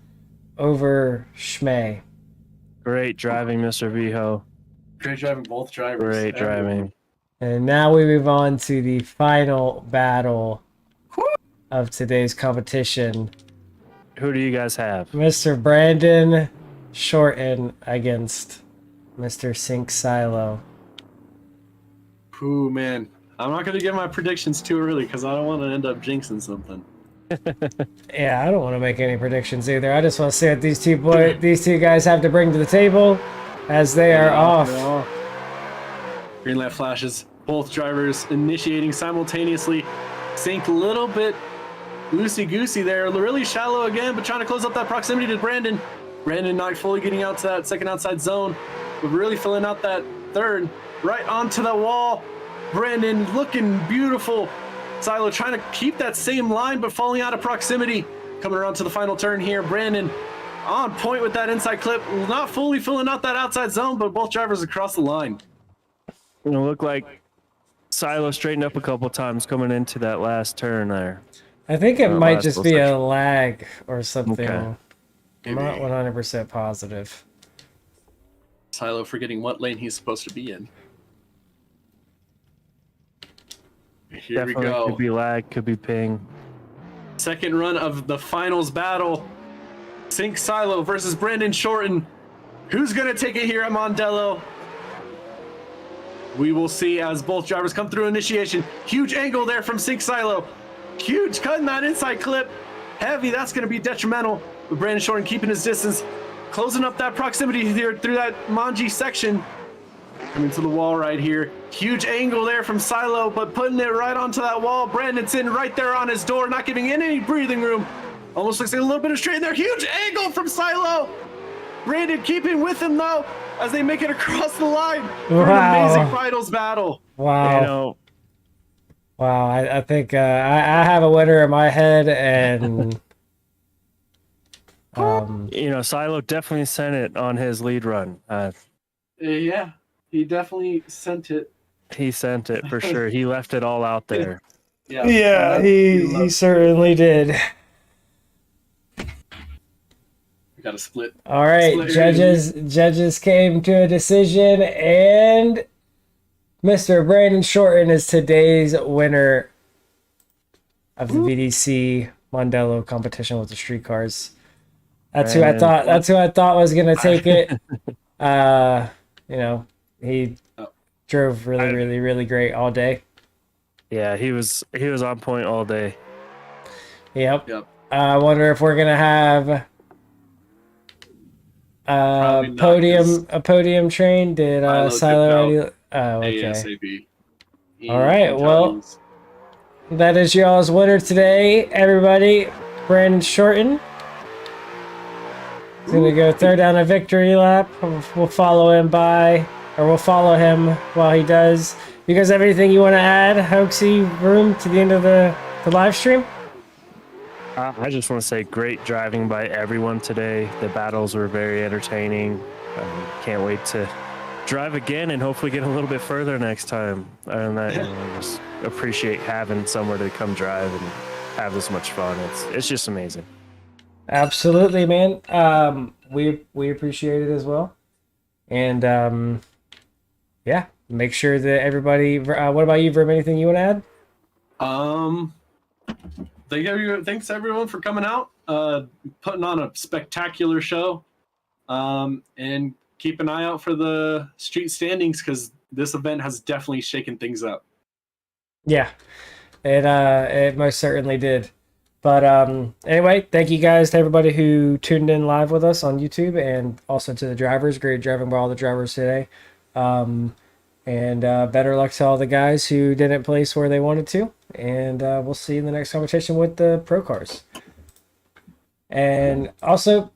over Shmei. Great driving, Mr. Viho. Great driving, both drivers. Great driving. And now we move on to the final battle of today's competition. Who do you guys have? Mr. Brandon Shorten against Mr. Sink Silo. Ooh, man. I'm not going to give my predictions too early because I don't want to end up jinxing something. Yeah, I don't want to make any predictions either. I just want to see what these two guys have to bring to the table as they are off. Green light flashes. Both drivers initiating simultaneously. Sink a little bit loosey-goosey there. Really shallow again, but trying to close up that proximity to Brandon. Brandon not fully getting out to that second outside zone, but really filling out that third. Right onto the wall. Brandon looking beautiful. Silo trying to keep that same line, but falling out of proximity. Coming around to the final turn here. Brandon on point with that inside clip. Not fully filling out that outside zone, but both drivers across the line. It looked like Silo straightened up a couple times coming into that last turn there. I think it Or might last just little be a section. lag or something. Okay. I'm not 100% positive. Silo forgetting what lane he's supposed to be in. Here Definitely we go. could be lag, could be ping. Second run of the finals battle. Sync Silo versus Brandon Shorten. Who's going to take it here at Mondello? We will see as both drivers come through initiation. Huge angle there from Sync Silo. Huge cutting that inside clip. Heavy, that's going to be detrimental. But Brandon Shorten keeping his distance. Closing up that proximity here through that Manji section. Coming to the wall right here. Huge angle there from Silo, but putting it right onto that wall. Brandon's in right there on his door, not giving in any breathing room. Almost looks like a little bit of straight in there. Huge angle from Silo. Brandon keeping with him though, as they make it across the line for an amazing finals battle. Wow. You know, Wow. I think I have a winner in my head, and Silo definitely sent it on his lead run. Yeah, he definitely sent it. He sent it for sure. He left it all out there. yeah, he certainly did. We got a split. All right, Split judges came to a decision, and Mr. Brandon Shorten is today's winner of the VDC Mondello competition with the streetcars. That's who I thought. That's who I thought was gonna take it. He drove really great all day. Yeah, he was on point all day. Yep. Yep. I wonder if we're gonna have Probably not, a podium train. Did Silo Silo dipped already? Oh, okay. ASAP. All right, well, that is y'all's winner today, everybody. Brandon Shorten. He's gonna go throw down a victory lap. We'll follow him while he does. You guys have anything you want to add, Hoaxy Room, to the end of the live stream? I just want to say great driving by everyone today. The battles were very entertaining. Can't wait to drive again and hopefully get a little bit further next time. And I just appreciate having somewhere to come drive and have this much fun. It's just amazing. Absolutely, man. We appreciate it as well. And yeah, make sure that everybody. What about you, Verb? Anything you want to add? Thanks everyone for coming out, putting on a spectacular show, and keep an eye out for the street standings because this event has definitely shaken things up. Yeah, it most certainly did. But anyway, thank you guys to everybody who tuned in live with us on YouTube, and also to the drivers. Great driving by all the drivers today. And better luck to all the guys who didn't place where they wanted to. And we'll see you in the next competition with the Pro Cars. And also,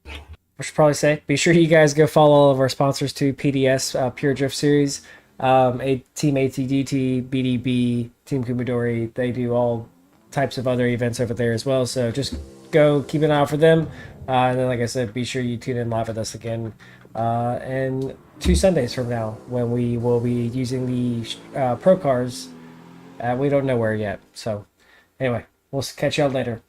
I should probably say, be sure you guys go follow all of our sponsors too. PDS, Pure Drift Series, Team ATDT, BDB, Team Kumidori. They do all types of other events over there as well. So just go keep an eye out for them. And then, like I said, be sure you tune in live with us again. And 2 Sundays from now, when we will be using the Pro Cars. We don't know where yet. So anyway, we'll catch y'all later.